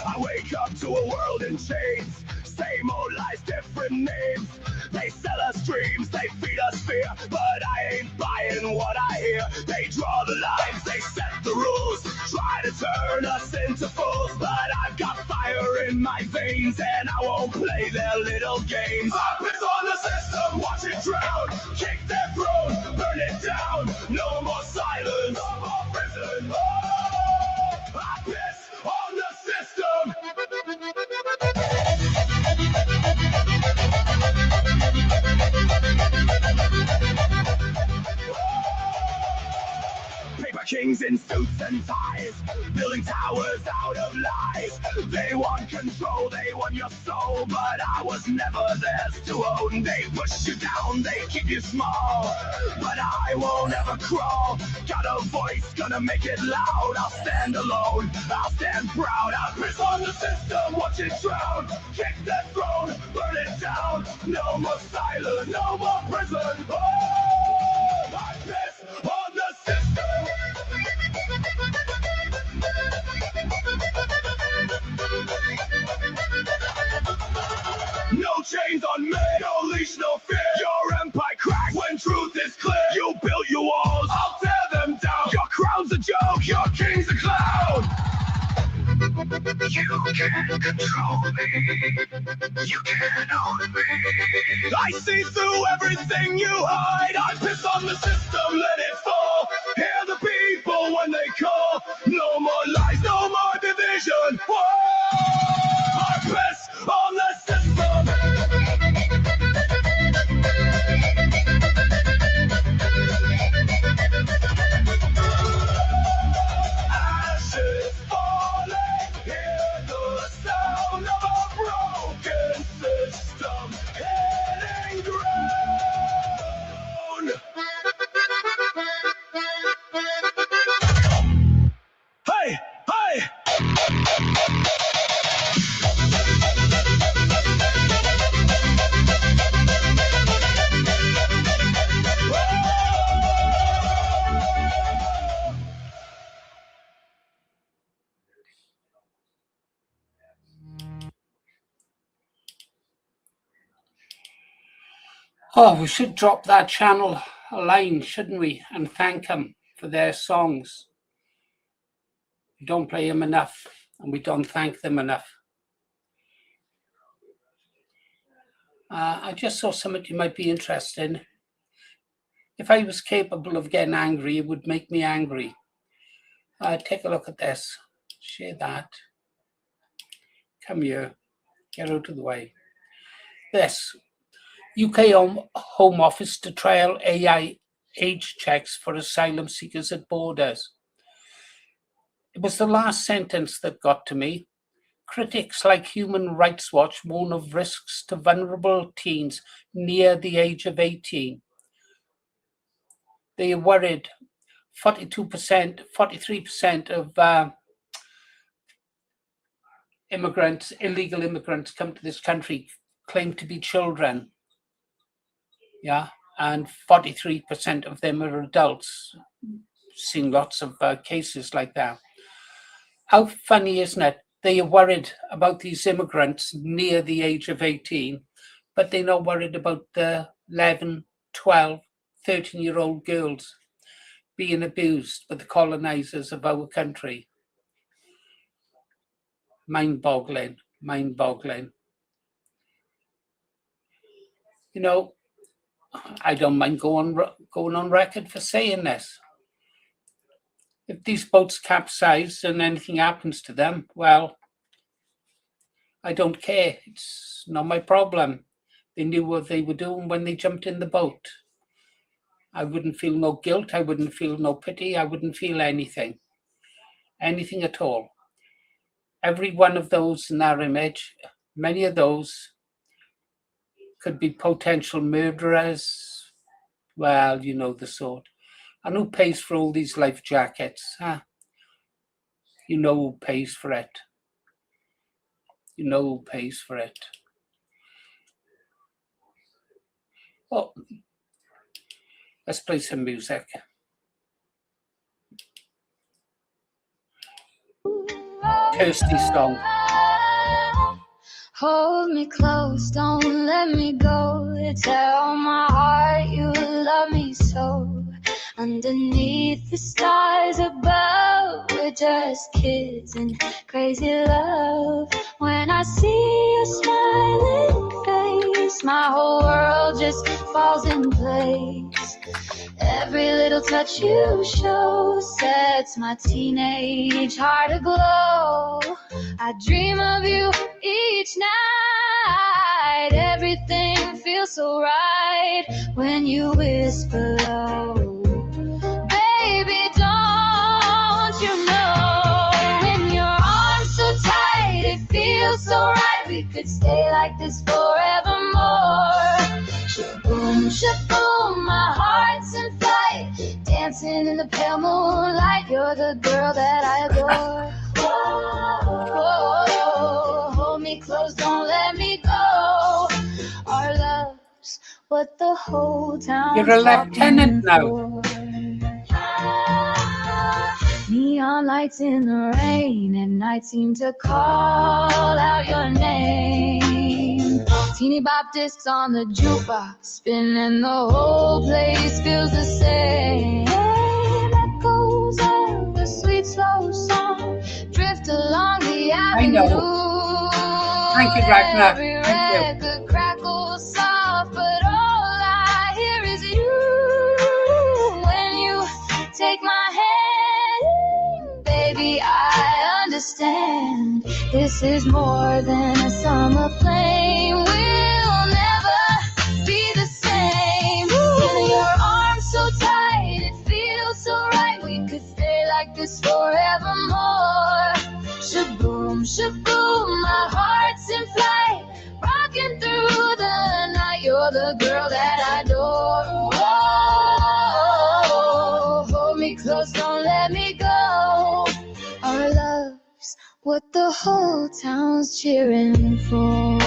I wake up to a world in chains. Same old lies, different names. They sell us dreams, they feed us fear, but I ain't buying what I hear. They draw the lines, they set the rules, try to turn us into fools, but I've got fire in my veins and I won't play their little games. I piss on the system, watch it drown, kick their throne, burn it down. No more silence, no more prison. Oh, I piss on the system. Paper kings in suits and ties, building towers out of lies. They want control, they want your soul, but I was never theirs to own. They push you down, they keep you small, but I won't ever crawl. Got a voice, gonna make it loud. I'll stand alone, I'll stand proud. I'll piss on the system, watch it drown, kick that throne, burn it down. No more silence, no more prison. Oh, I piss on the system. No chains on me, no leash, no fear. Your empire cracks when truth is clear. You built your walls, I'll tear them down. Your crown's a joke, your king's a clown. You can't control me, you can't own me. I see through everything you hide. I piss on the system, let it fall. Hear the people when they call. No more lies, no more division. Whoa! I piss on the system. Ashes falling, hear the sound. Oh, we should drop that channel a line, shouldn't we? And thank them for their songs. We don't play them enough, and we don't thank them enough. I just saw something you might be interested in. If I was capable of getting angry, it would make me angry. Take a look at this. Share that. Come here. Get out of the way. This. UK Home Office to trial AI age checks for asylum seekers at borders. It was the last sentence that got to me. Critics like Human Rights Watch warn of risks to vulnerable teens near the age of 18. They are worried 43% of immigrants, illegal immigrants come to this country, claim to be children. Yeah, and 43% of them are adults. Seen lots of cases like that. How funny, isn't it? They are worried about these immigrants near the age of 18, but they're not worried about the 11, 12, 13-year-old girls being abused by the colonizers of our country. Mind-boggling, mind-boggling. You know, I don't mind going on record for saying this. If these boats capsize and anything happens to them, well, I don't care. It's not my problem. They knew what they were doing when they jumped in the boat. I wouldn't feel no guilt. I wouldn't feel no pity. I wouldn't feel anything. Anything at all. Every one of those in that image, many of those could be potential murderers. Well, you know the sort. And who pays for all these life jackets? Huh? You know who pays for it. You know who pays for it. Oh, let's play some music. Kirsty song. Hold me close, don't let me go. Tell my heart you love me so. Underneath the stars above, we're just kids in crazy love. When I see your smiling face, my whole world just falls in place. Every little touch you show sets my teenage heart aglow. I dream of you each night. Everything feels so right when you whisper low. Baby, don't you know, when your arms so tight, it feels so right. We could stay like this forevermore. Shaboom, shaboom, my heart's in flight, dancing in the pale moonlight. You're the girl that I adore. Whoa, hold me close, don't let me go. Our love's what the whole town. You're a lieutenant now. Neon lights in the rain at night seem to call out your name. Teeny bop discs on the jukebox, spinning, the whole place feels the same. Echoes of the sweet slow song drift along the avenue. I know. Thank you, Ragnar. Every record crackles soft, but all I hear is you. When you take my hand, baby, I understand. This is more than a summer flame. We'll never be the same. In your arms so tight, it feels so right. We could stay like this forevermore. Shaboom, shaboom, my heart's in flight, rocking through the night. You're the girl that I adore. Whoa, hold me close, don't let me go. Our love's what the whole town's cheering for. We'll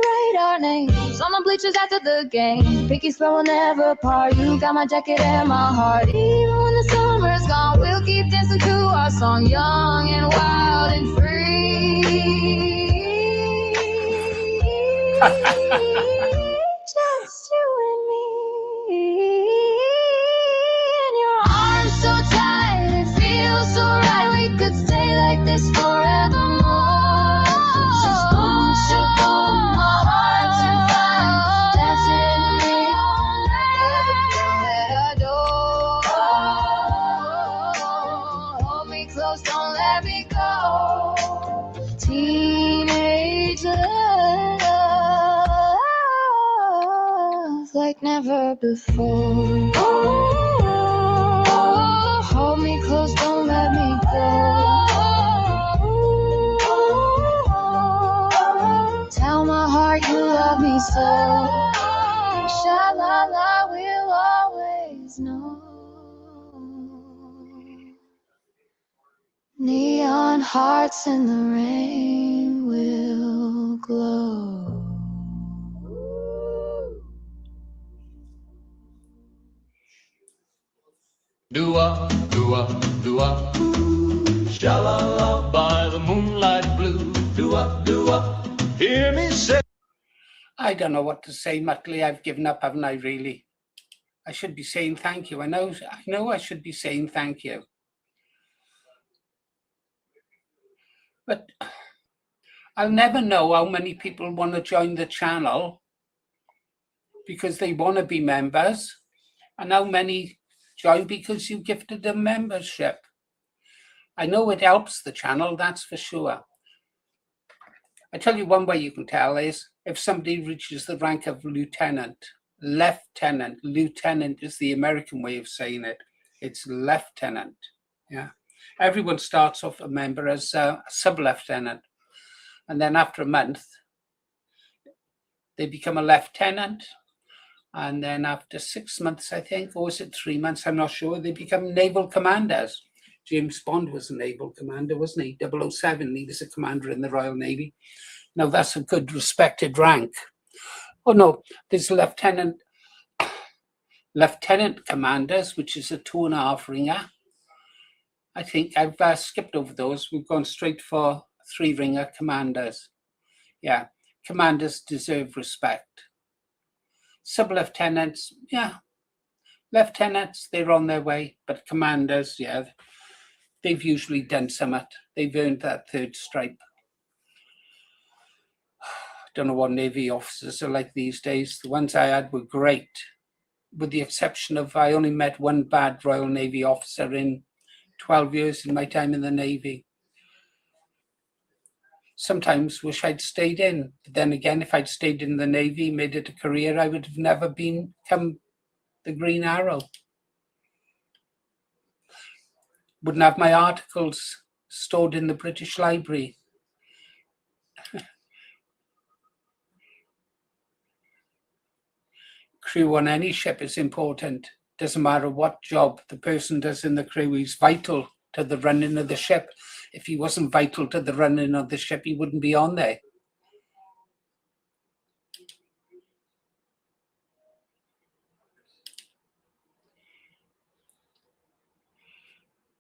write our names on the bleachers after the game. Picky slow and never part. You got my jacket and my heart. Even when the summer's gone, we'll keep dancing to our song, young and wild and free. Just you and me. And your arms so tight, it feels so right. We could stay like this forevermore. Just won't you hold my heart tonight, dancing with me all night. Every girl at our door, hold me close, don't let me go. Teenage love like never before. Hold me close, don't let me go. Tell my heart you love me so. Sha-la-la, we'll always know. Neon hearts in the rain will glow. Doo-wah, doo-wah, doo-wah. Sha-la-la by the moonlight blue. Doo-wah, doo-wah. Hear me say. I don't know what to say, Muttley. I've given up, haven't I, really? I should be saying thank you. I know I should be saying thank you. But I'll never know how many people want to join the channel because they want to be members, and how many join because you gifted them membership. I know it helps the channel, that's for sure. I tell you one way you can tell is if somebody reaches the rank of lieutenant. Lieutenant is the American way of saying it. It's lieutenant. Yeah. Everyone starts off a member as a sub-lieutenant. And then after a month, they become a lieutenant. And then after 6 months, I think, or was it 3 months? I'm not sure. They become naval commanders. James Bond was a naval commander, wasn't he? 007, he was a commander in the Royal Navy. Now that's a good respected rank. Oh no, there's lieutenant commanders, which is a 2.5 ringer. I think I've skipped over those. We've gone straight for 3 ringer commanders. Yeah, commanders deserve respect. Sub-lieutenants, yeah. Lieutenants, they're on their way, but commanders, yeah, they've usually done something. They've earned that 3rd stripe. Don't know what Navy officers are like these days. The ones I had were great, with the exception of I only met one bad Royal Navy officer in 12 years in my time in the Navy. Sometimes wish I'd stayed in. But then again, if I'd stayed in the Navy, made it a career, I would have never become the Green Arrow. Wouldn't have my articles stored in the British Library. Crew on any ship is important. Doesn't matter what job the person does in the crew, he's vital to the running of the ship. If he wasn't vital to the running of the ship, he wouldn't be on there.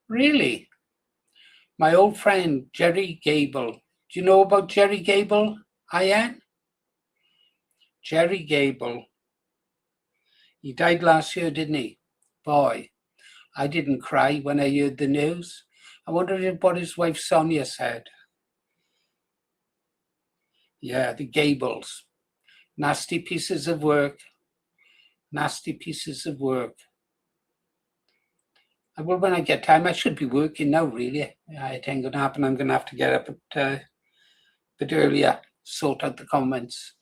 Really? My old friend, Jerry Gable. Do you know about Jerry Gable, Ian? Jerry Gable. He died last year, didn't he? Boy, I didn't cry when I heard the news. I wondered what his wife Sonia said. Yeah, the Gables. Nasty pieces of work. Nasty pieces of work. Well, when I get time, I should be working now, really. It ain't going to happen. I'm going to have to get up a bit earlier, sort out the comments.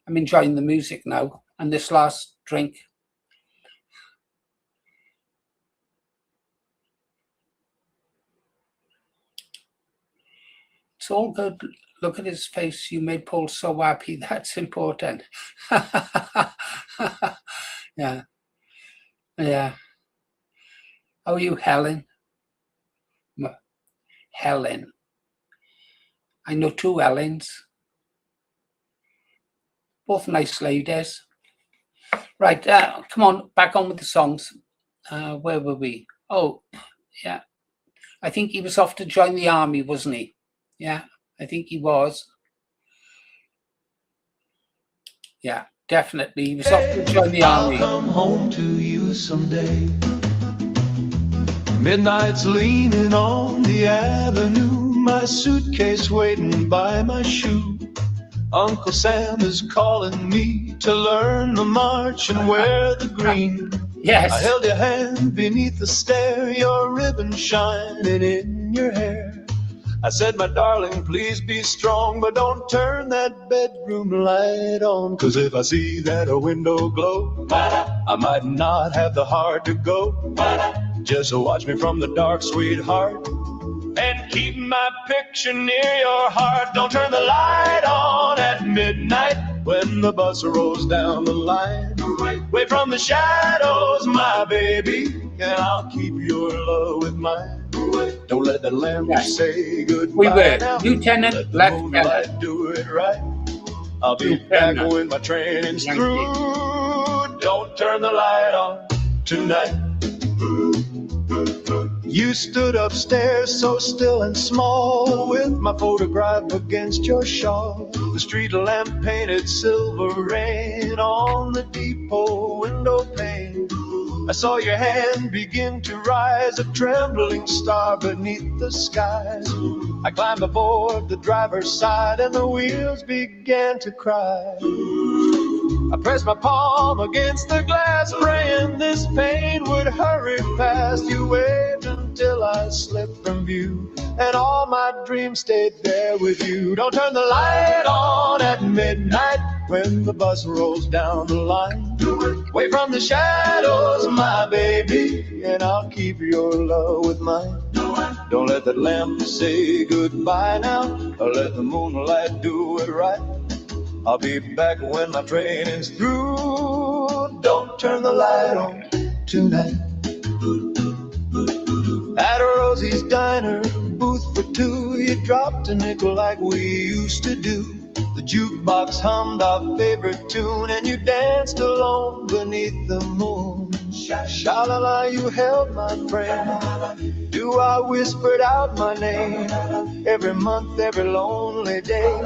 I'm enjoying the music now. And this last drink. It's all good. Look at his face. You made Paul so happy. That's important. Yeah. Yeah. How are you, Helen? Helen. I know 2 Helens. Both nice ladies. Right, come on, back on with the songs. Where were we? Oh, yeah. I think he was off to join the army, wasn't he? Yeah, I think he was. Yeah, definitely. He was off to join the army. I'll come home to you someday. Midnight's leaning on the avenue, my suitcase waiting by my shoe. Uncle Sam is calling me to learn the march and wear the green. Yes. I held your hand beneath the stair, your ribbon shining in your hair. I said, my darling, please be strong, but don't turn that bedroom light on. 'Cause if I see that a window glow, I might not have the heart to go. Just watch me from the dark, sweetheart, and keep my picture near your heart. Don't turn the light on at midnight when the bus rolls down the line. Away from the shadows, my baby, and I'll keep your love with mine. Don't let that lamp say goodbye. We were now. Lieutenant, Let the Lieutenant. moonlight do it right. I'll be back when my training's through. Don't turn the light on tonight. You stood upstairs so still and small, with my photograph against your shawl. The street lamp painted silver rain on the depot window pane. I saw your hand begin to rise, a trembling star beneath the skies. I climbed aboard the driver's side and the wheels began to cry. I pressed my palm against the glass, praying this pain would hurry past. You waved until I slipped from view, and all my dreams stayed there with you. Don't turn the light on at midnight when the bus rolls down the line. Away from the shadows, my baby, and I'll keep your love with mine. Don't let that lamp say goodbye now, or let the moonlight do it right. I'll be back when my training's through. Don't turn the light on tonight. At Rosie's Diner, booth for 2, you dropped a nickel like we used to do. The jukebox hummed our favorite tune, and you danced alone beneath the moon. Sha-la-la, you held my friend. Do I whispered out my name? Every month, every lonely day,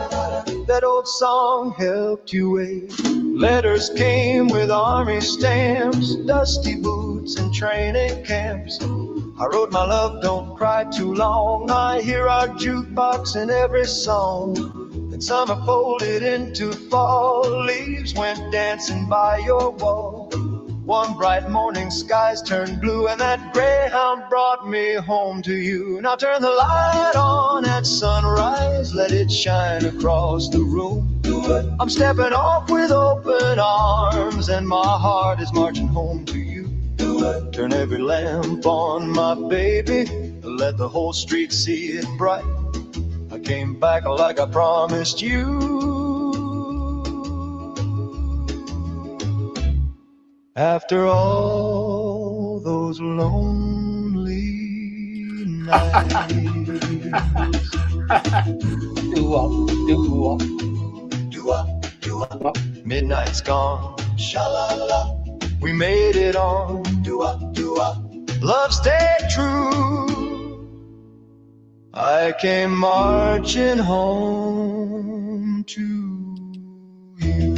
that old song helped you wait. Letters came with army stamps, dusty boots and training camps. I wrote, my love, don't cry too long. I hear our jukebox in every song. Then summer folded into fall, leaves went dancing by your wall. One bright morning, skies turned blue, and that Greyhound brought me home to you. Now turn the light on at sunrise, let it shine across the room. I'm stepping off with open arms, and my heart is marching home to you. Turn every lamp on, my baby, let the whole street see it bright. I came back like I promised you. After all those lonely nights. Do-wop. Midnight's gone. Sha-la-la. We made it on. Do-wop. Love stayed true. I came marching home to you.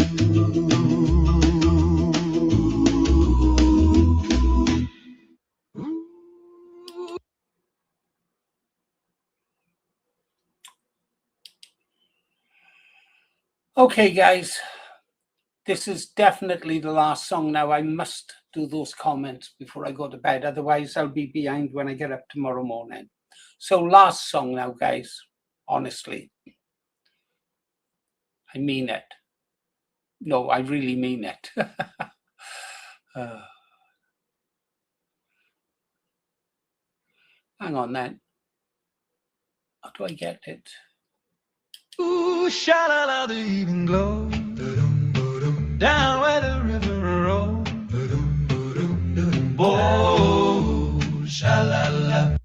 Okay, guys, this is definitely the last song now. I must do those comments before I go to bed. Otherwise, I'll be behind when I get up tomorrow morning. So last song now, guys, honestly. I mean it. No, I really mean it. Hang on then. How do I get it? Ooh, sha-la-la, the evening glow, down where the river rolls. Oh, sha-la-la.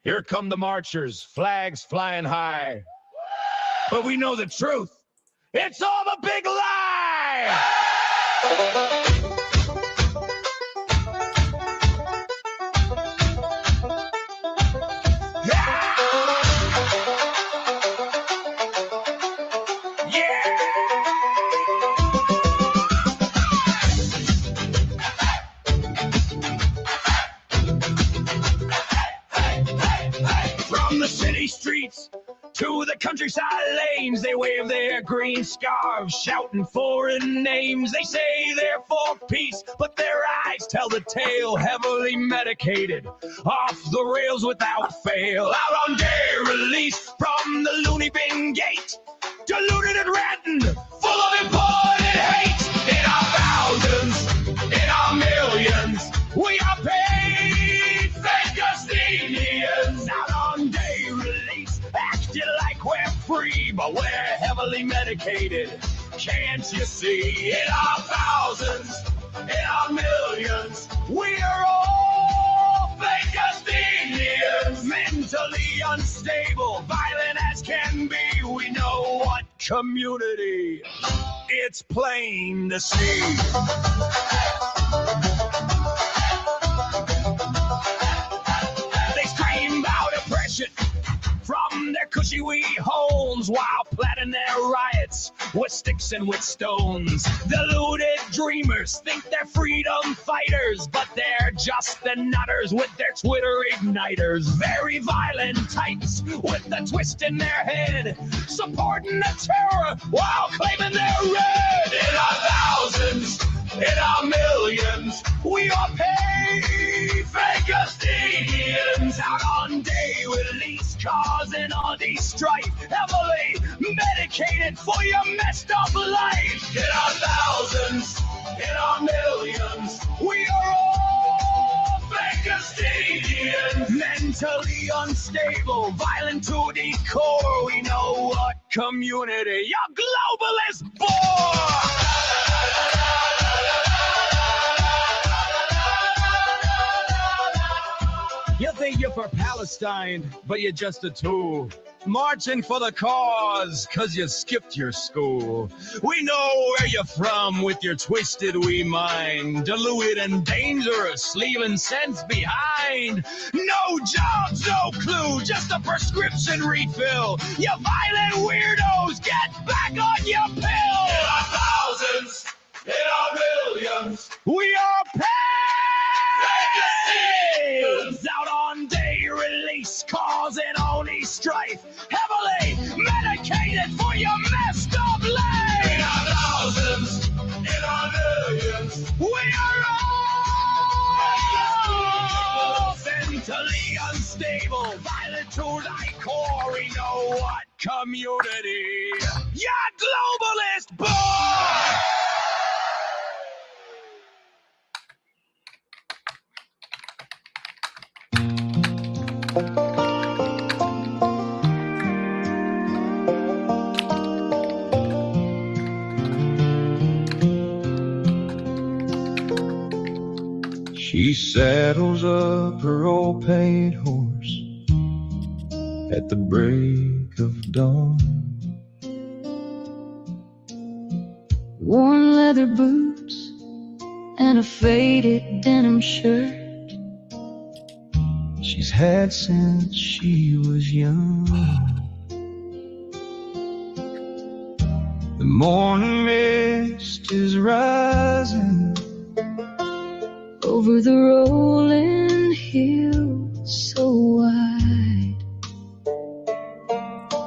Here come the marchers, flags flying high. But we know the truth. It's all a big lie! From the city streets to the countryside lanes, they wave their green scarves, shouting foreign names. They say they're for peace, but their eyes tell the tale. Heavily medicated, off the rails without fail. Out on day release from the loony bin gate, deluded and ranting, full of imported hate. In our thousands, in our millions, we are paid fake Athenians. Out on day release, acting like we're free, but we're heavily medicated. Can't you see? In our thousands, in our millions, we are all fake Athenians. Mentally unstable, violent as can be. We know what community it's plain to see. They scream about oppression from their cushy wee homes while planning their riots with sticks and with stones. Deluded dreamers think they're freedom fighters, but they're just the nutters with their Twitter igniters. Very violent types with the twist in their head, supporting the terror while claiming they're red. In our thousands, in our millions, we are paid fake Athenians. Out on day release, causing all these strife, heavily medicated for your messed up life. In our thousands, in our millions, we are all fake Athenians. Mentally unstable, violent to the core. We know what community your globalist bore. You think you're for Palestine, but you're just a tool. Marching for the cause, cause you skipped your school. We know where you're from with your twisted wee mind. Deluded and dangerous, leaving sense behind. No jobs, no clue, just a prescription refill. You violent weirdos, get back on your pill. In our thousands, in our millions, we are paid. Out on day release, causing only strife, heavily medicated for your messed up life. In our thousands, in our millions, we are all mentally unstable, violent to thy core. We know what community your globalist boy. She saddles up her old paid horse at the break of dawn. Worn leather boots and a faded denim shirt. She's had since she was young. The morning mist is rising over the rolling hills so wide.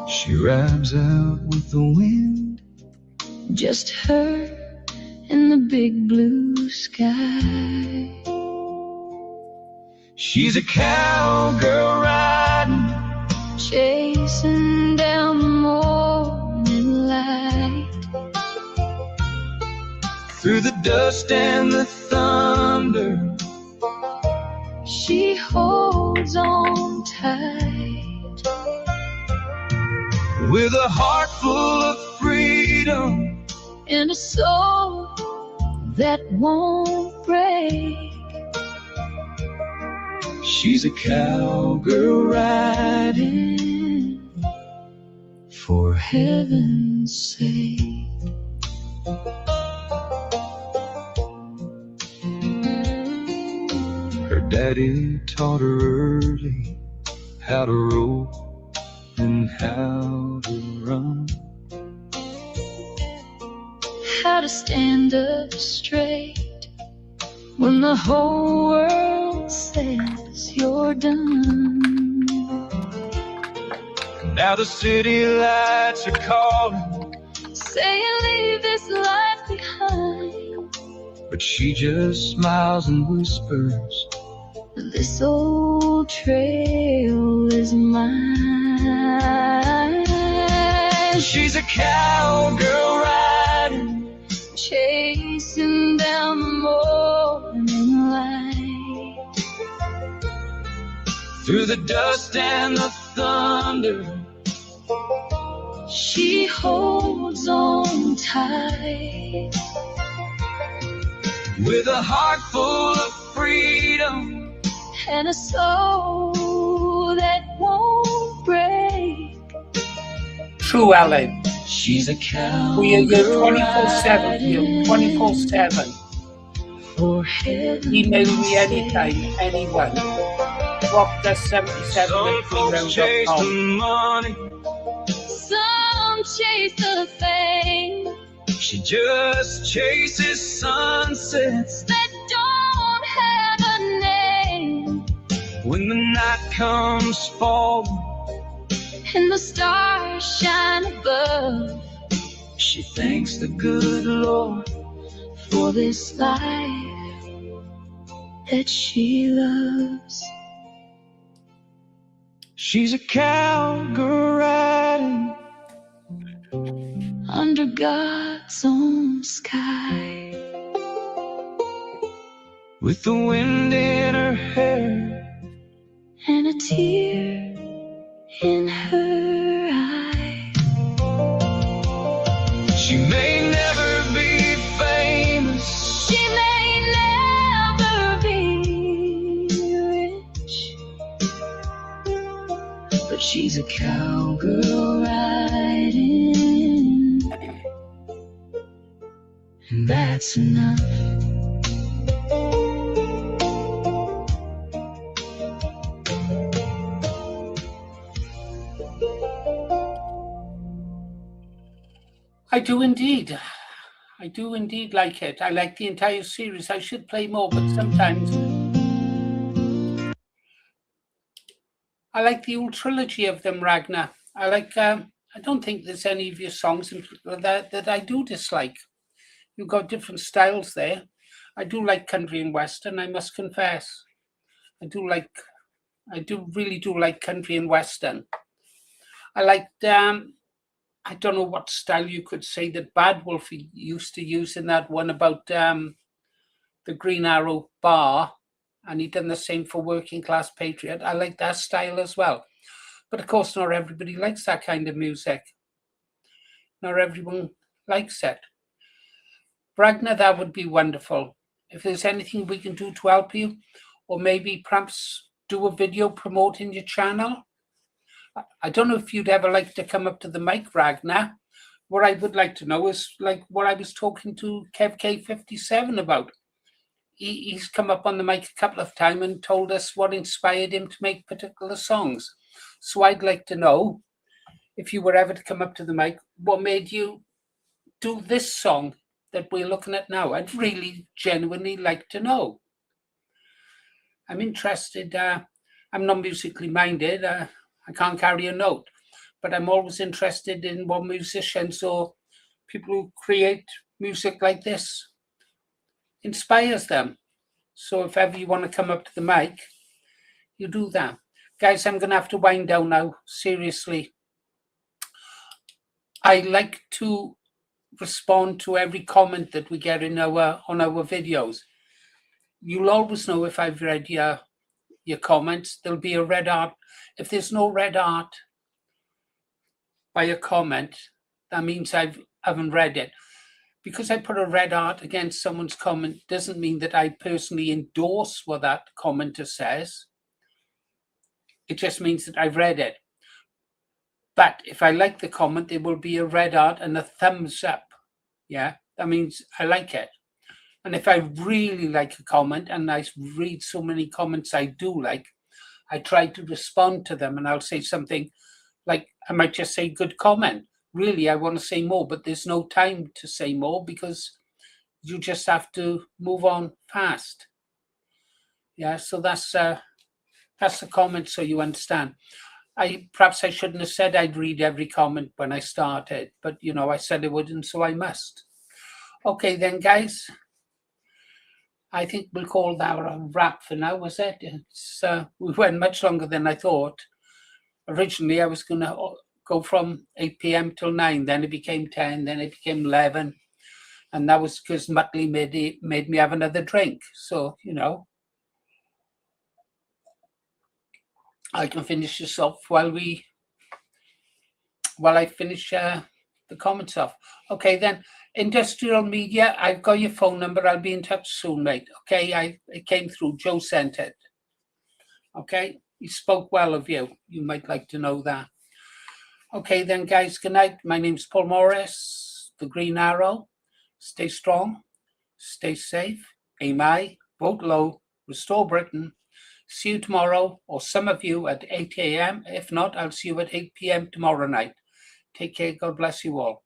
She rides out with the wind, just her and the big blue sky. She's a cowgirl riding, chasing down the morning light. Through the dust and the thunder, she holds on tight. With a heart full of freedom and a soul that won't break. She's a cowgirl riding for heaven's sake. Her daddy taught her early how to roll and how to run, how to stand up straight when the whole world says you're done. Now the city lights are calling, saying leave this life behind, but she just smiles and whispers, this old trail is mine. She's a cowgirl riding, chasing down the morning light, through the dust and the thunder. She holds on tight, with a heart full of freedom and a soul that won't break. True, Alan. She's a cowgirl. We are here 24/7, here 24/7. Email me anytime, anyone. ROTGA77@gmail.com. Some chase the fame. She just chases sunsets that don't have a name. When the night comes falling and the stars shine above, she thanks the good Lord for this life that she loves. She's a cowgirl riding under God's own sky, with the wind in her hair and a tear in her eye. She may never be famous, she may never be rich, but she's a cowgirl riding, and that's enough. I do indeed. I do indeed like it. I like the entire series. I should play more, but sometimes I like the whole trilogy of them, Ragnar. I like. I don't think there's any of your songs that I do dislike. You've got different styles there. I do like country and western, I must confess. I really do like country and western. I liked, I don't know what style you could say that Bad Wolf used to use in that one about the Green Arrow bar, and he done the same for Working Class Patriot. I like that style as well. But of course, not everybody likes that kind of music. Not everyone likes it. Ragnar, that would be wonderful. If there's anything we can do to help you, or maybe perhaps do a video promoting your channel. I don't know if you'd ever like to come up to the mic, Ragnar. What I would like to know is like what I was talking to Kev K57 about. He's come up on the mic a couple of times and told us what inspired him to make particular songs. So I'd like to know, if you were ever to come up to the mic, what made you do this song that we're looking at now? I'd really genuinely like to know. I'm interested. I'm not musically minded. I can't carry a note, but I'm always interested in what musicians or people who create music like this inspires them. So if ever you want to come up to the mic, you do that. Guys, I'm going to have to wind down now, seriously. I like to respond to every comment that we get on our videos. You'll always know if I've read your comments. There'll be a red heart. If there's no red heart by a comment, that means I haven't read it. Because I put a red heart against someone's comment doesn't mean that I personally endorse what that commenter says. it just means that I've read it. But if I like the comment, there will be a red heart and a thumbs up. Yeah, that means I like it. And if I really like a comment, and I read so many comments I do like, I try to respond to them, and I'll say something like, I might just say, good comment. Really, I want to say more, but there's no time to say more because you just have to move on fast. Yeah, so that's the comment, so you understand. Perhaps I shouldn't have said I'd read every comment when I started, but you know, I said I wouldn't, so I must. Okay then, guys. I think we'll call that a wrap for now, was it? It's, we went much longer than I thought. Originally, I was going to go from 8 p.m. till 9, then it became 10, then it became 11. And that was because Muttley made me have another drink. So, you know, I can finish this off while I finish the comments off. Okay, then. Industrial Media, I've got your phone number. I'll be in touch soon, mate. Okay, it came through. Joe sent it. Okay, he spoke well of you. You might like to know that. Okay, then, guys, good night. My name's Paul Morris, the Green Arrow. Stay strong, stay safe, aim high, vote low, restore Britain. See you tomorrow, or some of you at 8 a.m. If not, I'll see you at 8 p.m. tomorrow night. Take care. God bless you all.